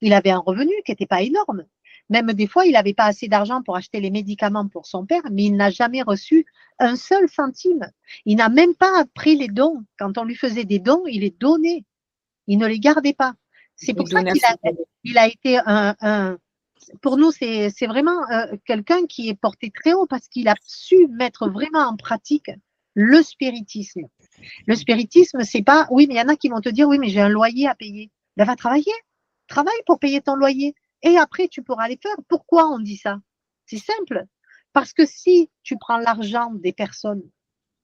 Il avait un revenu qui n'était pas énorme. Même des fois, il n'avait pas assez d'argent pour acheter les médicaments pour son père, mais il n'a jamais reçu un seul centime. Il n'a même pas pris les dons. Quand on lui faisait des dons, il les donnait. Il ne les gardait pas. C'est pour ça qu'il a été pour nous, c'est vraiment quelqu'un qui est porté très haut parce qu'il a su mettre vraiment en pratique le spiritisme. Le spiritisme, c'est pas, oui, mais il y en a qui vont te dire, oui, mais j'ai un loyer à payer. Ben, va travailler. Travaille pour payer ton loyer. Et après, tu pourras les faire. Pourquoi on dit ça? C'est simple. Parce que si tu prends l'argent des personnes,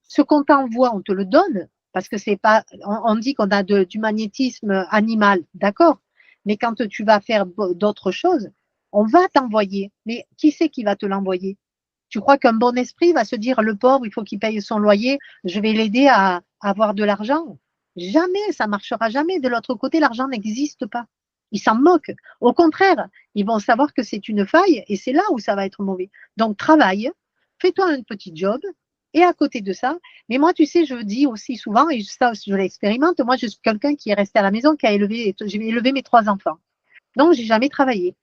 ce qu'on t'envoie, on te le donne. Parce que c'est pas, on dit qu'on a du magnétisme animal, d'accord. Mais quand tu vas faire d'autres choses, on va t'envoyer. Mais qui c'est qui va te l'envoyer? Tu crois qu'un bon esprit va se dire, le pauvre, il faut qu'il paye son loyer, je vais l'aider à avoir de l'argent? Jamais, ça marchera jamais. De l'autre côté, l'argent n'existe pas. Ils s'en moquent. Au contraire, ils vont savoir que c'est une faille et c'est là où ça va être mauvais. Donc, travaille, fais-toi un petit job et à côté de ça, mais moi, tu sais, je dis aussi souvent, et ça, je l'expérimente, moi, je suis quelqu'un qui est resté à la maison, j'ai élevé mes 3 enfants. Donc, j'ai jamais travaillé,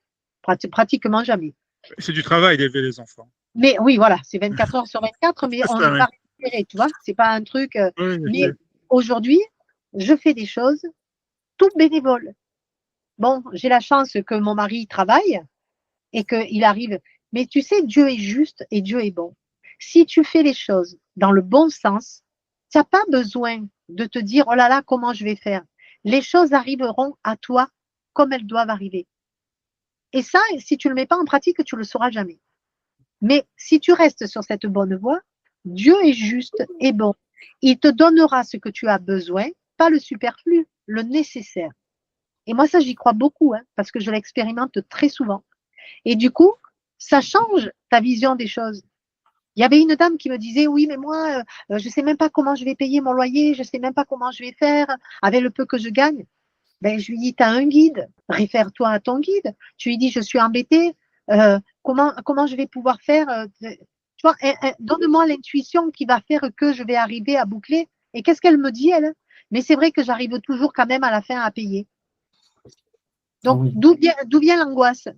pratiquement jamais. C'est du travail d'élever les enfants. Mais oui, voilà, c'est 24 heures sur 24, mais on n'est pas récupéré, tu vois, c'est pas un truc. Oui, mais aujourd'hui, je fais des choses tout bénévoles. Bon, j'ai la chance que mon mari travaille et qu'il arrive. Mais tu sais, Dieu est juste et Dieu est bon. Si tu fais les choses dans le bon sens, tu n'as pas besoin de te dire, oh là là, comment je vais faire. Les choses arriveront à toi comme elles doivent arriver. Et ça, si tu ne le mets pas en pratique, tu ne le sauras jamais. Mais si tu restes sur cette bonne voie, Dieu est juste et bon. Il te donnera ce que tu as besoin, pas le superflu, le nécessaire. Et moi, ça, j'y crois beaucoup, hein, parce que je l'expérimente très souvent. Et du coup, ça change ta vision des choses. Il y avait une dame qui me disait, oui, mais moi, je ne sais même pas comment je vais payer mon loyer, je ne sais même pas comment je vais faire avec le peu que je gagne. Ben, je lui dis, tu as un guide, réfère-toi à ton guide. Tu lui dis, je suis embêtée, comment je vais pouvoir faire tu vois, donne-moi l'intuition qui va faire que je vais arriver à boucler. Et qu'est-ce qu'elle me dit, elle? Mais c'est vrai que j'arrive toujours quand même à la fin à payer. Donc, Oui. d'où vient l'angoisse?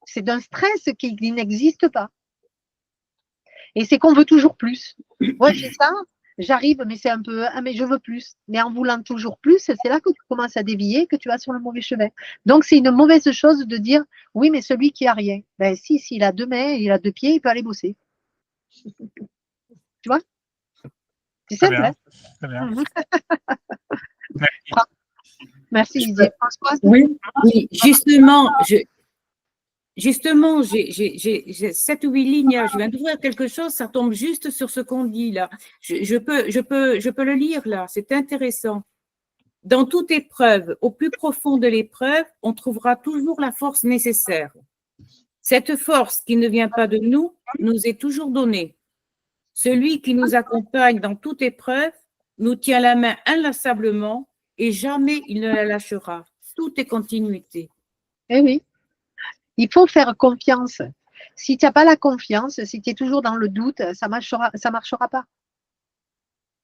C'est d'un stress qui n'existe pas. Et c'est qu'on veut toujours plus. Moi, j'ai ça, j'arrive, mais c'est un peu, ah, mais je veux plus. Mais en voulant toujours plus, c'est là que tu commences à dévier, que tu vas sur le mauvais chemin. Donc, c'est une mauvaise chose de dire, oui, mais celui qui a rien. Ben, s'il a 2 mains, il a 2 pieds, il peut aller bosser. Tu vois? C'est simple, hein? Très bien. Merci, Didier. Françoise? Oui, Justement, j'ai 7 ou 8 lignes là. Je viens d'ouvrir quelque chose, ça tombe juste sur ce qu'on dit là. Je peux le lire là, c'est intéressant. Dans toute épreuve, au plus profond de l'épreuve, on trouvera toujours la force nécessaire. Cette force qui ne vient pas de nous, nous est toujours donnée. Celui qui nous accompagne dans toute épreuve nous tient la main inlassablement et jamais il ne la lâchera. Tout est continuité. Eh oui. Il faut faire confiance. Si tu n'as pas la confiance, si tu es toujours dans le doute, ça marchera pas.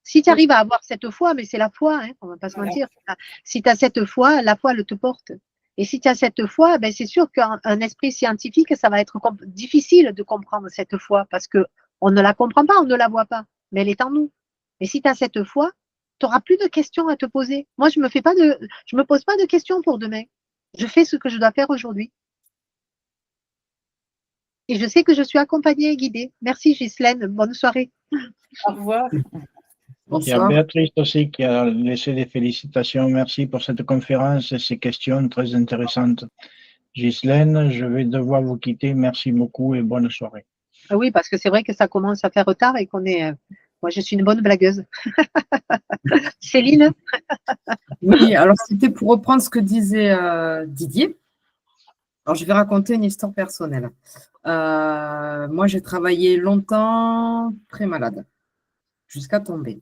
Si tu arrives à avoir cette foi, mais c'est la foi, hein, on ne va pas se mentir. Si tu as cette foi, la foi, elle te porte. Et si tu as cette foi, ben c'est sûr qu'un esprit scientifique, ça va être difficile de comprendre cette foi parce qu'on ne la comprend pas, on ne la voit pas, mais elle est en nous. Et si tu as cette foi, tu n'auras plus de questions à te poser. Moi, je me pose pas de questions pour demain. Je fais ce que je dois faire aujourd'hui. Et je sais que je suis accompagnée et guidée. Merci Ghislaine, bonne soirée. Au revoir. Il y a Béatrice aussi qui a laissé des félicitations. Merci pour cette conférence et ces questions très intéressantes. Ghislaine, je vais devoir vous quitter. Merci beaucoup et bonne soirée. Ah oui, parce que c'est vrai que ça commence à faire retard et qu'on est... Moi, je suis une bonne blagueuse. Céline? Oui, alors c'était pour reprendre ce que disait Didier. Alors, je vais raconter une histoire personnelle. Moi, j'ai travaillé longtemps très malade, jusqu'à tomber.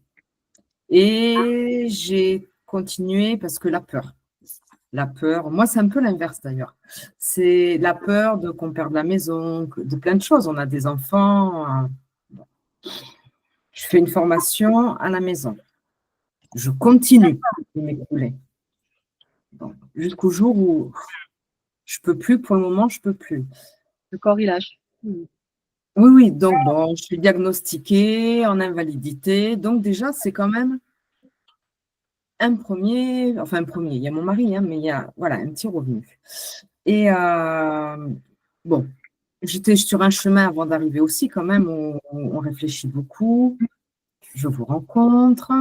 Et j'ai continué parce que la peur, moi, c'est un peu l'inverse d'ailleurs. C'est la peur de qu'on perde la maison, de plein de choses. On a des enfants. Je fais une formation à la maison. Je continue de m'écouler. Bon, jusqu'au jour où je ne peux plus, pour le moment, je ne peux plus. Le corps, il lâche. Oui, donc bon, je suis diagnostiquée en invalidité. Donc déjà, c'est quand même un premier, il y a mon mari, hein, mais il y a voilà, un petit revenu. Et bon, j'étais sur un chemin avant d'arriver aussi, quand même, on réfléchit beaucoup. Je vous rencontre.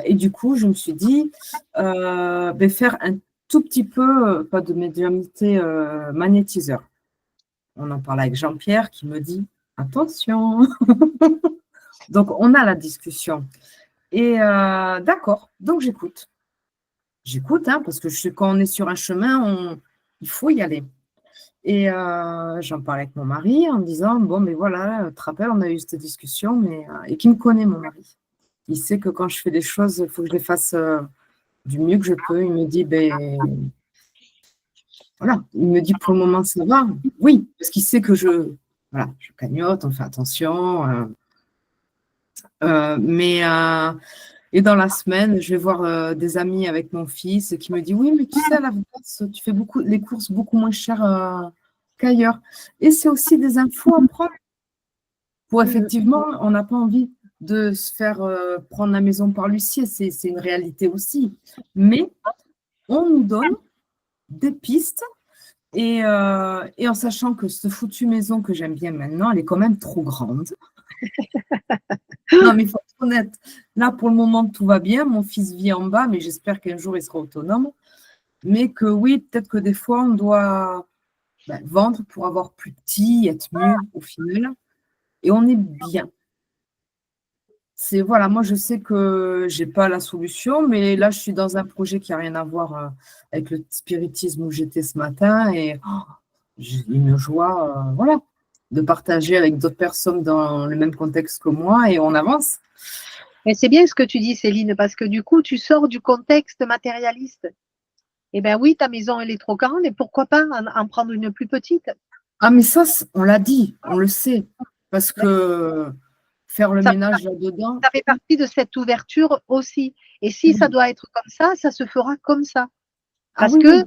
Et du coup, je me suis dit, faire un tout petit peu, pas de médiumnité, magnétiseur. On en parle avec Jean-Pierre qui me dit, attention. Donc, on a la discussion. Et d'accord, donc j'écoute. J'écoute, hein, parce que quand on est sur un chemin, il faut y aller. Et j'en parlais avec mon mari en disant, bon, mais voilà, tu te rappelles, on a eu cette discussion, et qui me connaît, mon mari. Il sait que quand je fais des choses, il faut que je les fasse du mieux que je peux. Il me dit, voilà, il me dit pour le moment ça va. Oui, parce qu'il sait que je cagnotte, on fait attention. Et dans la semaine, je vais voir des amis avec mon fils qui me dit oui, mais tu sais, à la place, tu fais les courses beaucoup moins chères qu'ailleurs. Et c'est aussi des infos à prendre. Pour effectivement, on n'a pas envie de se faire prendre la maison par l'huissier, c'est une réalité aussi. Mais on nous donne des pistes et en sachant que cette foutue maison que j'aime bien maintenant, elle est quand même trop grande. Non, mais il faut être honnête. Là, pour le moment, tout va bien. Mon fils vit en bas, mais j'espère qu'un jour, il sera autonome. Mais que oui, peut-être que des fois, on doit vendre pour avoir plus petit, être mieux au final. Et on est bien. Voilà, moi, je sais que je n'ai pas la solution, mais là, je suis dans un projet qui n'a rien à voir avec le spiritisme où j'étais ce matin. Et j'ai une joie, voilà, de partager avec d'autres personnes dans le même contexte que moi et on avance. Et c'est bien ce que tu dis, Céline, parce que du coup, tu sors du contexte matérialiste. Eh bien oui, ta maison, elle est trop grande, et pourquoi pas en prendre une plus petite? Ah, mais ça, on l'a dit, on le sait, parce que faire le ménage là-dedans… Ça fait partie de cette ouverture aussi. Et si ça doit être comme ça se fera comme ça. Parce que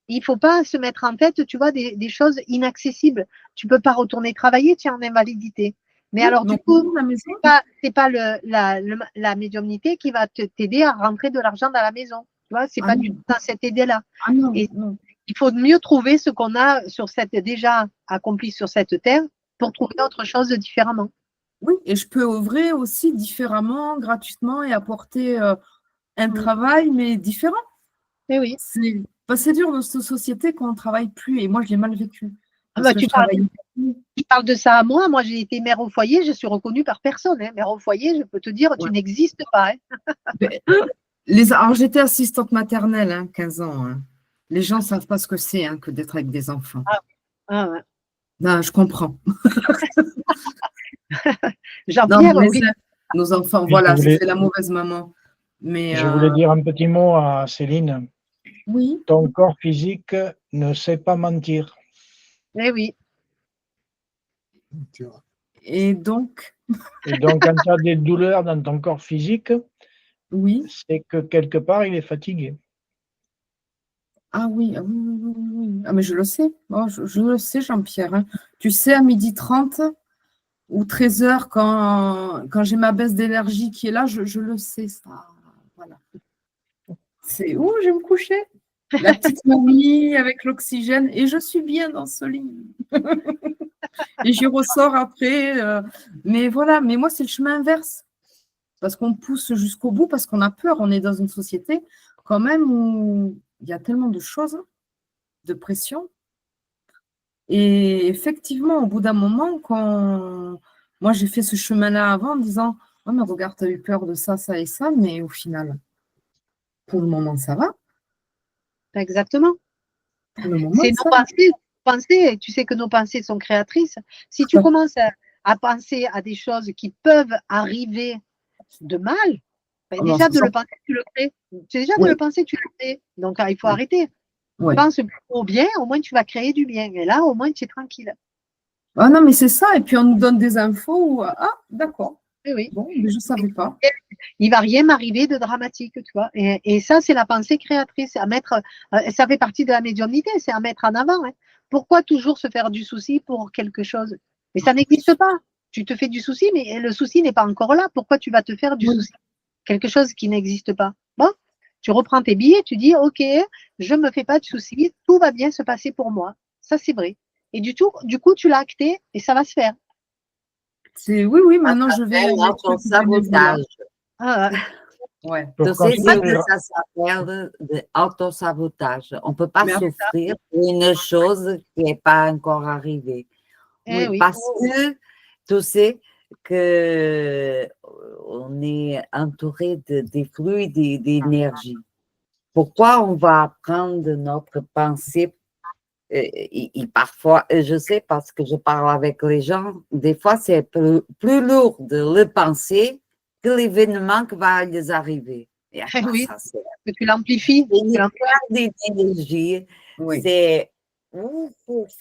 il ne faut pas se mettre en tête, tu vois, des choses inaccessibles. Tu ne peux pas retourner travailler, tu es en invalidité. Mais alors, du coup, c'est pas la médiumnité qui va t'aider à rentrer de l'argent dans la maison. Tu vois, c'est pas du tout dans cette idée-là. Et il faut mieux trouver ce qu'on a déjà accompli sur cette terre pour trouver autre chose différemment. Oui, et je peux œuvrer aussi différemment, gratuitement et apporter un travail, mais différent. Et oui. C'est dur dans cette société qu'on ne travaille plus, et moi, je l'ai mal vécu. Tu parles de ça à moi. Moi, j'ai été mère au foyer, je suis reconnue par personne. Hein. Mère au foyer, je peux te dire, tu n'existes pas. Hein. Alors, j'étais assistante maternelle, 15 ans. Hein. Les gens ne savent pas ce que c'est que d'être avec des enfants. Ouais. Non, je comprends. Jean-Pierre, oui. Nos enfants, voilà, c'est la mauvaise maman. Mais, je voulais dire un petit mot à Céline. Oui. Ton corps physique ne sait pas mentir. Eh oui. Et donc, quand tu as des douleurs dans ton corps physique, c'est que quelque part, il est fatigué. Ah oui. Ah, mais je le sais. Oh, je le sais, Jean-Pierre. Hein. Tu sais, à 12h30 ou 13h, quand j'ai ma baisse d'énergie qui est là, je le sais, ça. Voilà. C'est où je vais me coucher. La petite mamie avec l'oxygène, et je suis bien dans ce lit. Et j'y ressors après. Mais voilà, mais moi, c'est le chemin inverse. Parce qu'on pousse jusqu'au bout, parce qu'on a peur. On est dans une société quand même où il y a tellement de choses, de pression. Et effectivement, au bout d'un moment, moi, j'ai fait ce chemin-là avant en disant « Oh, mais regarde, tu as eu peur de ça, ça et ça. » Mais au final, pour le moment, ça va. Exactement. Pour le moment, c'est nos pensées. Tu sais que nos pensées sont créatrices. Si tu commences à penser à des choses qui peuvent arriver de mal, déjà de le penser, tu le crées. De le penser, tu le crées. Donc, il faut arrêter. Pense au bien, au moins tu vas créer du bien. Et là, au moins, tu es tranquille. Ah non, mais c'est ça. Et puis, on nous donne des infos où, d'accord. Oui. Bon, mais je ne savais pas. Il ne va rien m'arriver de dramatique, tu vois. Et ça, c'est la pensée créatrice. À mettre, ça fait partie de la médiumnité, c'est à mettre en avant. Hein. Pourquoi toujours se faire du souci pour quelque chose? Mais ça n'existe pas. Tu te fais du souci, mais le souci n'est pas encore là. Pourquoi tu vas te faire du souci? Quelque chose qui n'existe pas. Bon, tu reprends tes billets, tu dis, OK, je ne me fais pas de soucis, tout va bien se passer pour moi. Ça, c'est vrai. Et du coup, tu l'as acté et ça va se faire. Oui, maintenant je vais… Autosabotage. Ouais. Tu sais que ça s'appelle de autosabotage. On ne peut pas souffrir pour une chose qui n'est pas encore arrivée. Parce que tu sais qu'on est entouré des flux d'énergie. Pourquoi on va apprendre notre pensée? Et parfois, je sais parce que je parle avec les gens, des fois c'est plus lourd de le penser que l'événement qui va les arriver. Et à Eh quoi oui, ça sert? que tu l'amplifies. C'est une perte d'énergie. Oui. C'est ouf, ouf.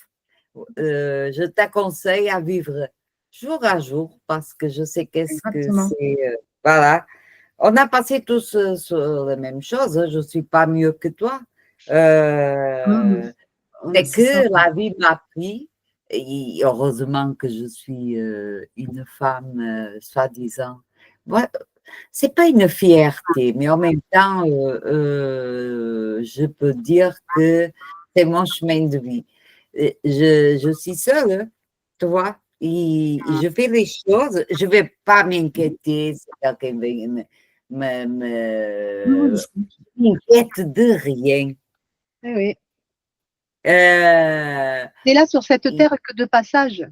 Je t'aconseille à vivre jour à jour parce que je sais qu'est-ce que Exactement. c'est. Voilà. On a passé tous sur la même chose. Je ne suis pas mieux que toi. C'est C'est ça. que la vie m'a appris, et heureusement que je suis une femme soi-disant. Ouais, c'est pas une fierté, mais en même temps, je peux dire que c'est mon chemin de vie. Je suis seule, hein, tu vois, et je fais les choses, je vais pas m'inquiéter si quelqu'un m'inquiète de rien. Eh oui. Euh, On est là sur cette et- terre que de passage. Et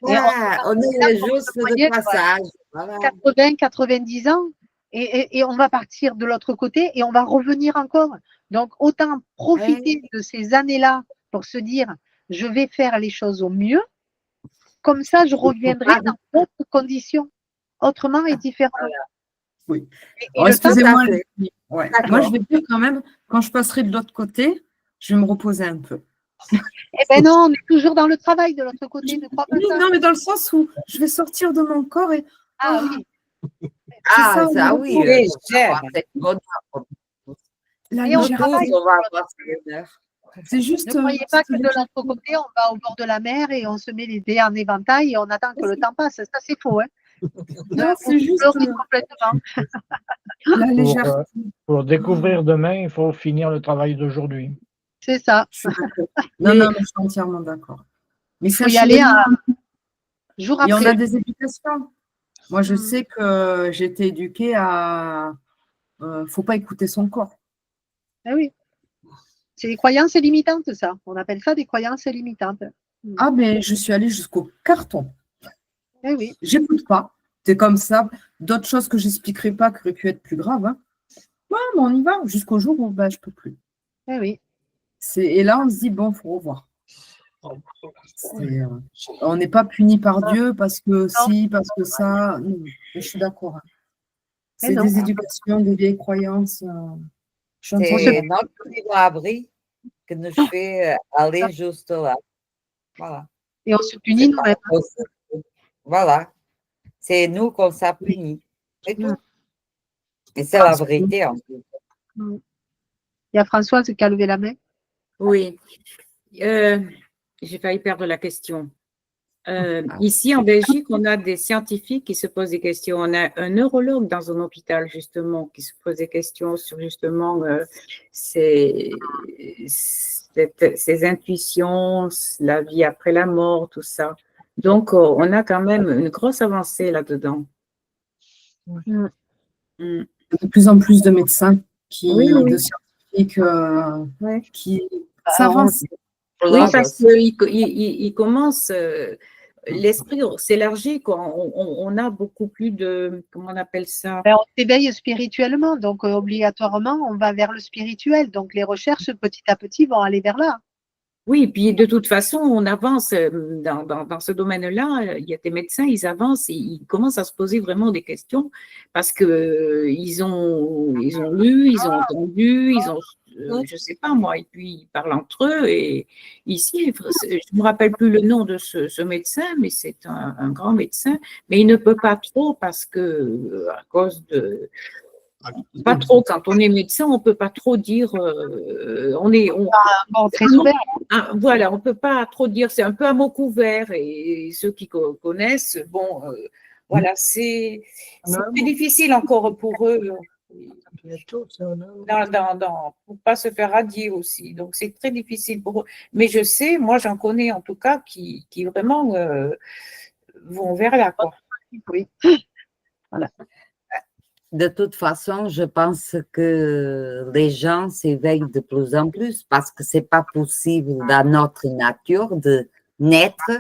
voilà, on est est là pour juste une de moyenne, passage. Voilà. 80, 90 ans, et on va partir de l'autre côté et on va revenir encore. Donc, autant profiter de ces années-là pour se dire, je vais faire les choses au mieux. Comme ça, je reviendrai dans d'autres conditions, autrement et différemment. Oui. Et Oh, le temps, excusez-moi, fait. les filles. Ouais. D'accord. Moi, je vais dire quand même, quand je passerai de l'autre côté, je vais me reposer un peu. eh ben non, on est toujours dans le travail de l'autre côté, ne crois pas Oui, ça. non, mais dans le sens où je vais sortir de mon corps et Ah oui, Ah, ça, ça le oui, repos. on va avoir cette bonne heure. La et on Nous tous, travaille. on va avoir cette bonne heure. C'est juste. Ne croyez pas ce que de que je- l'autre côté, on va au bord de la mer et on se met les dés en éventail et on attend que le temps passe. Ça, c'est faux. Hein. Non, Vous c'est juste pleurez complètement. la légèreté. Pour découvrir demain, il faut finir le travail d'aujourd'hui. C'est ça. Je suis d'accord. Non, non, mais je suis entièrement d'accord. Mais Il faut c'est y aller jour Et on après. a des éducations. Moi, je Mm. sais que j'ai été éduquée à faut pas écouter son corps. Ah oui. C'est des croyances limitantes, ça. On appelle ça des croyances limitantes. Ah, mais je suis allée jusqu'au carton. Eh oui. J'écoute pas. C'est comme ça. D'autres choses que j'expliquerai pas qui auraient pu être plus graves. Hein. Ouais, mais on y va jusqu'au jour où je peux plus. Eh oui. Et là, on se dit, bon, il faut revoir. On n'est pas puni par Dieu parce que si, parce que ça. Non, je suis d'accord. Hein. C'est non. des éducations, des vieilles croyances. C'est notre libre abri qui nous fait aller juste là. Voilà. Et on se punit nous-mêmes. Voilà. C'est nous qu'on s'est punis. C'est tout. Et c'est la vérité en plus. Il y a Françoise qui a levé la main. Oui. J'ai failli perdre la question. Ici, en Belgique, on a des scientifiques qui se posent des questions. On a un neurologue dans un hôpital, justement, qui se pose des questions sur, justement, ces intuitions, la vie après la mort, tout ça. Donc, on a quand même une grosse avancée là-dedans. Mm. De plus en plus de médecins de scientifiques qui s'avancent. Oui, parce qu'il commence, l'esprit s'élargit, quoi. On a beaucoup plus de, comment on appelle ça? On s'éveille spirituellement, donc obligatoirement, on va vers le spirituel. Donc les recherches, petit à petit, vont aller vers là. Oui, puis de toute façon, on avance dans ce domaine-là. Il y a des médecins, ils avancent et ils commencent à se poser vraiment des questions parce que ils ont lu, ils ont entendu, ils ont, je sais pas moi, et puis ils parlent entre eux. Et ici, je me rappelle plus le nom de ce médecin, mais c'est un grand médecin, mais il ne peut pas trop parce que à cause de pas trop, quand on est médecin, on ne peut pas trop dire, très ouvert. Voilà, on ne peut pas trop dire, c'est un peu à mot couvert, et ceux qui connaissent, bon, voilà, c'est très difficile encore pour eux, pour ne pas se faire radier aussi, donc c'est très difficile pour eux. Mais je sais, moi j'en connais en tout cas, qui vraiment vont vers là, quoi. Oui. Voilà. De toute façon, je pense que les gens s'éveillent de plus en plus parce que c'est pas possible dans notre nature de naître,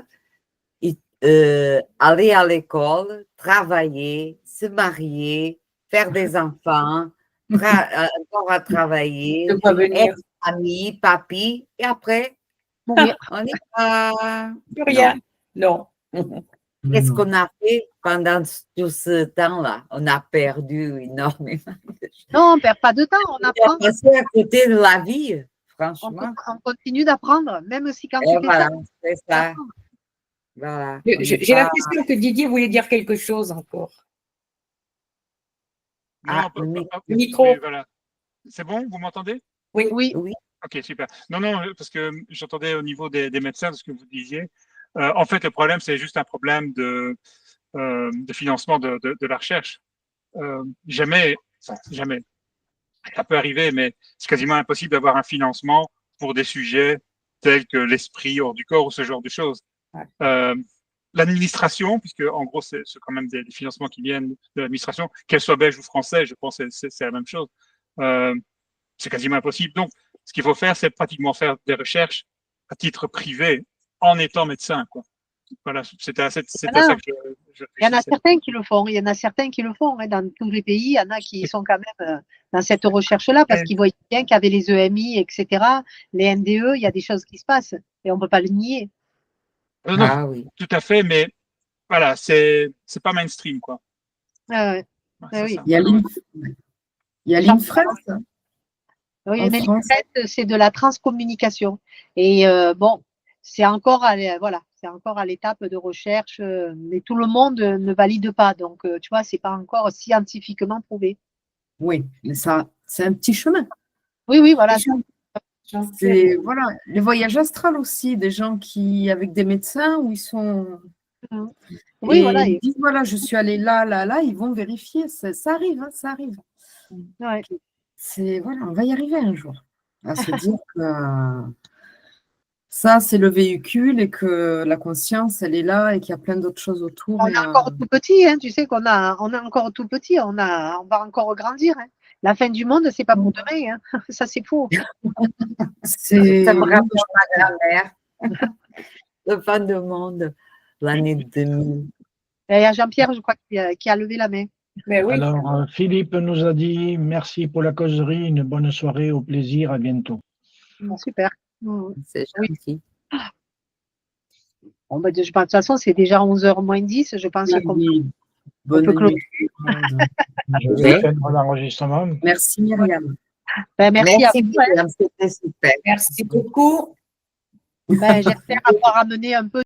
aller à l'école, travailler, se marier, faire des enfants, encore à travailler, être ami, papy, et après, mourir. On n'est pas. Plus rien. Non. Qu'est-ce qu'on a fait pendant tout ce temps-là? On a perdu énormément de Non, on ne perd pas de temps, on apprend. Passer à côté de la vie, On, franchement. on continue d'apprendre, même si quand Et tu fais voilà, ça, c'est ça. Voilà. On J'ai n'est j'ai pas- l'impression que Didier voulait dire quelque chose encore. Non, Ah, non, le micro. Micro. oui, voilà. C'est bon, vous m'entendez? Oui. oui, Oui. Ok, super. Non, non, parce que j'entendais au niveau des médecins de ce que vous disiez. En fait, le problème, c'est juste un problème de financement de la recherche. Jamais, ça peut arriver, mais c'est quasiment impossible d'avoir un financement pour des sujets tels que l'esprit hors du corps ou ce genre de choses. L'administration, puisque en gros, c'est quand même des financements qui viennent de l'administration, qu'elle soit belge ou française, je pense que c'est la même chose. C'est quasiment impossible. Donc, ce qu'il faut faire, c'est pratiquement faire des recherches à titre privé en étant médecin, quoi. Voilà, c'était ça que je il y en a réfléchissais. certains qui le font. Il y en a certains qui le font. Hein, dans tous les pays, il y en a qui sont quand même dans cette recherche-là parce qu'ils voient bien qu'avec les EMI, etc., les NDE, il y a des choses qui se passent et on ne peut pas le nier. Non, Ah oui. tout à fait, mais voilà, c'est pas mainstream, quoi. Ouais. Ouais, Ah oui. ça. Il y a l'INFRES. Oui, En mais France. l'INFRES, c'est de la transcommunication. Et bon, c'est encore à l'étape de recherche, mais tout le monde ne valide pas. Donc, tu vois, c'est pas encore scientifiquement prouvé. Oui, mais ça, c'est un petit chemin. Oui, voilà. C'est voilà, les voyages astrales aussi, des gens qui, avec des médecins, où ils sont. Oui, Et voilà. ils disent voilà, je suis allé là, ils vont vérifier. Ça arrive, hein, ça arrive. Ouais. C'est voilà, on va y arriver un jour à se dire que ça, c'est le véhicule et que la conscience, elle est là et qu'il y a plein d'autres choses autour. On et, est encore tout petit, hein, tu sais on est encore tout petit, on va encore grandir. Hein. La fin du monde, c'est pas pour demain, hein. Ça c'est faux. c'est Ça me rappelle ma grand-mère. Le fin du monde, l'année 2000. Et il y a Jean-Pierre, je crois, qui a levé la main. Mais oui. Alors, Philippe nous a dit merci pour la causerie, une bonne soirée, au plaisir, à bientôt. Super. C'est gentil. Bon, ben, je pense, de toute façon, c'est déjà 11h moins 10. Je pense qu'on Bonne peut clore. nuit. Je vais faire l'enregistrement. Merci Myriam. Ben, merci à vous. Myriam, c'était super. Merci beaucoup. Ben, j'espère avoir amené un peu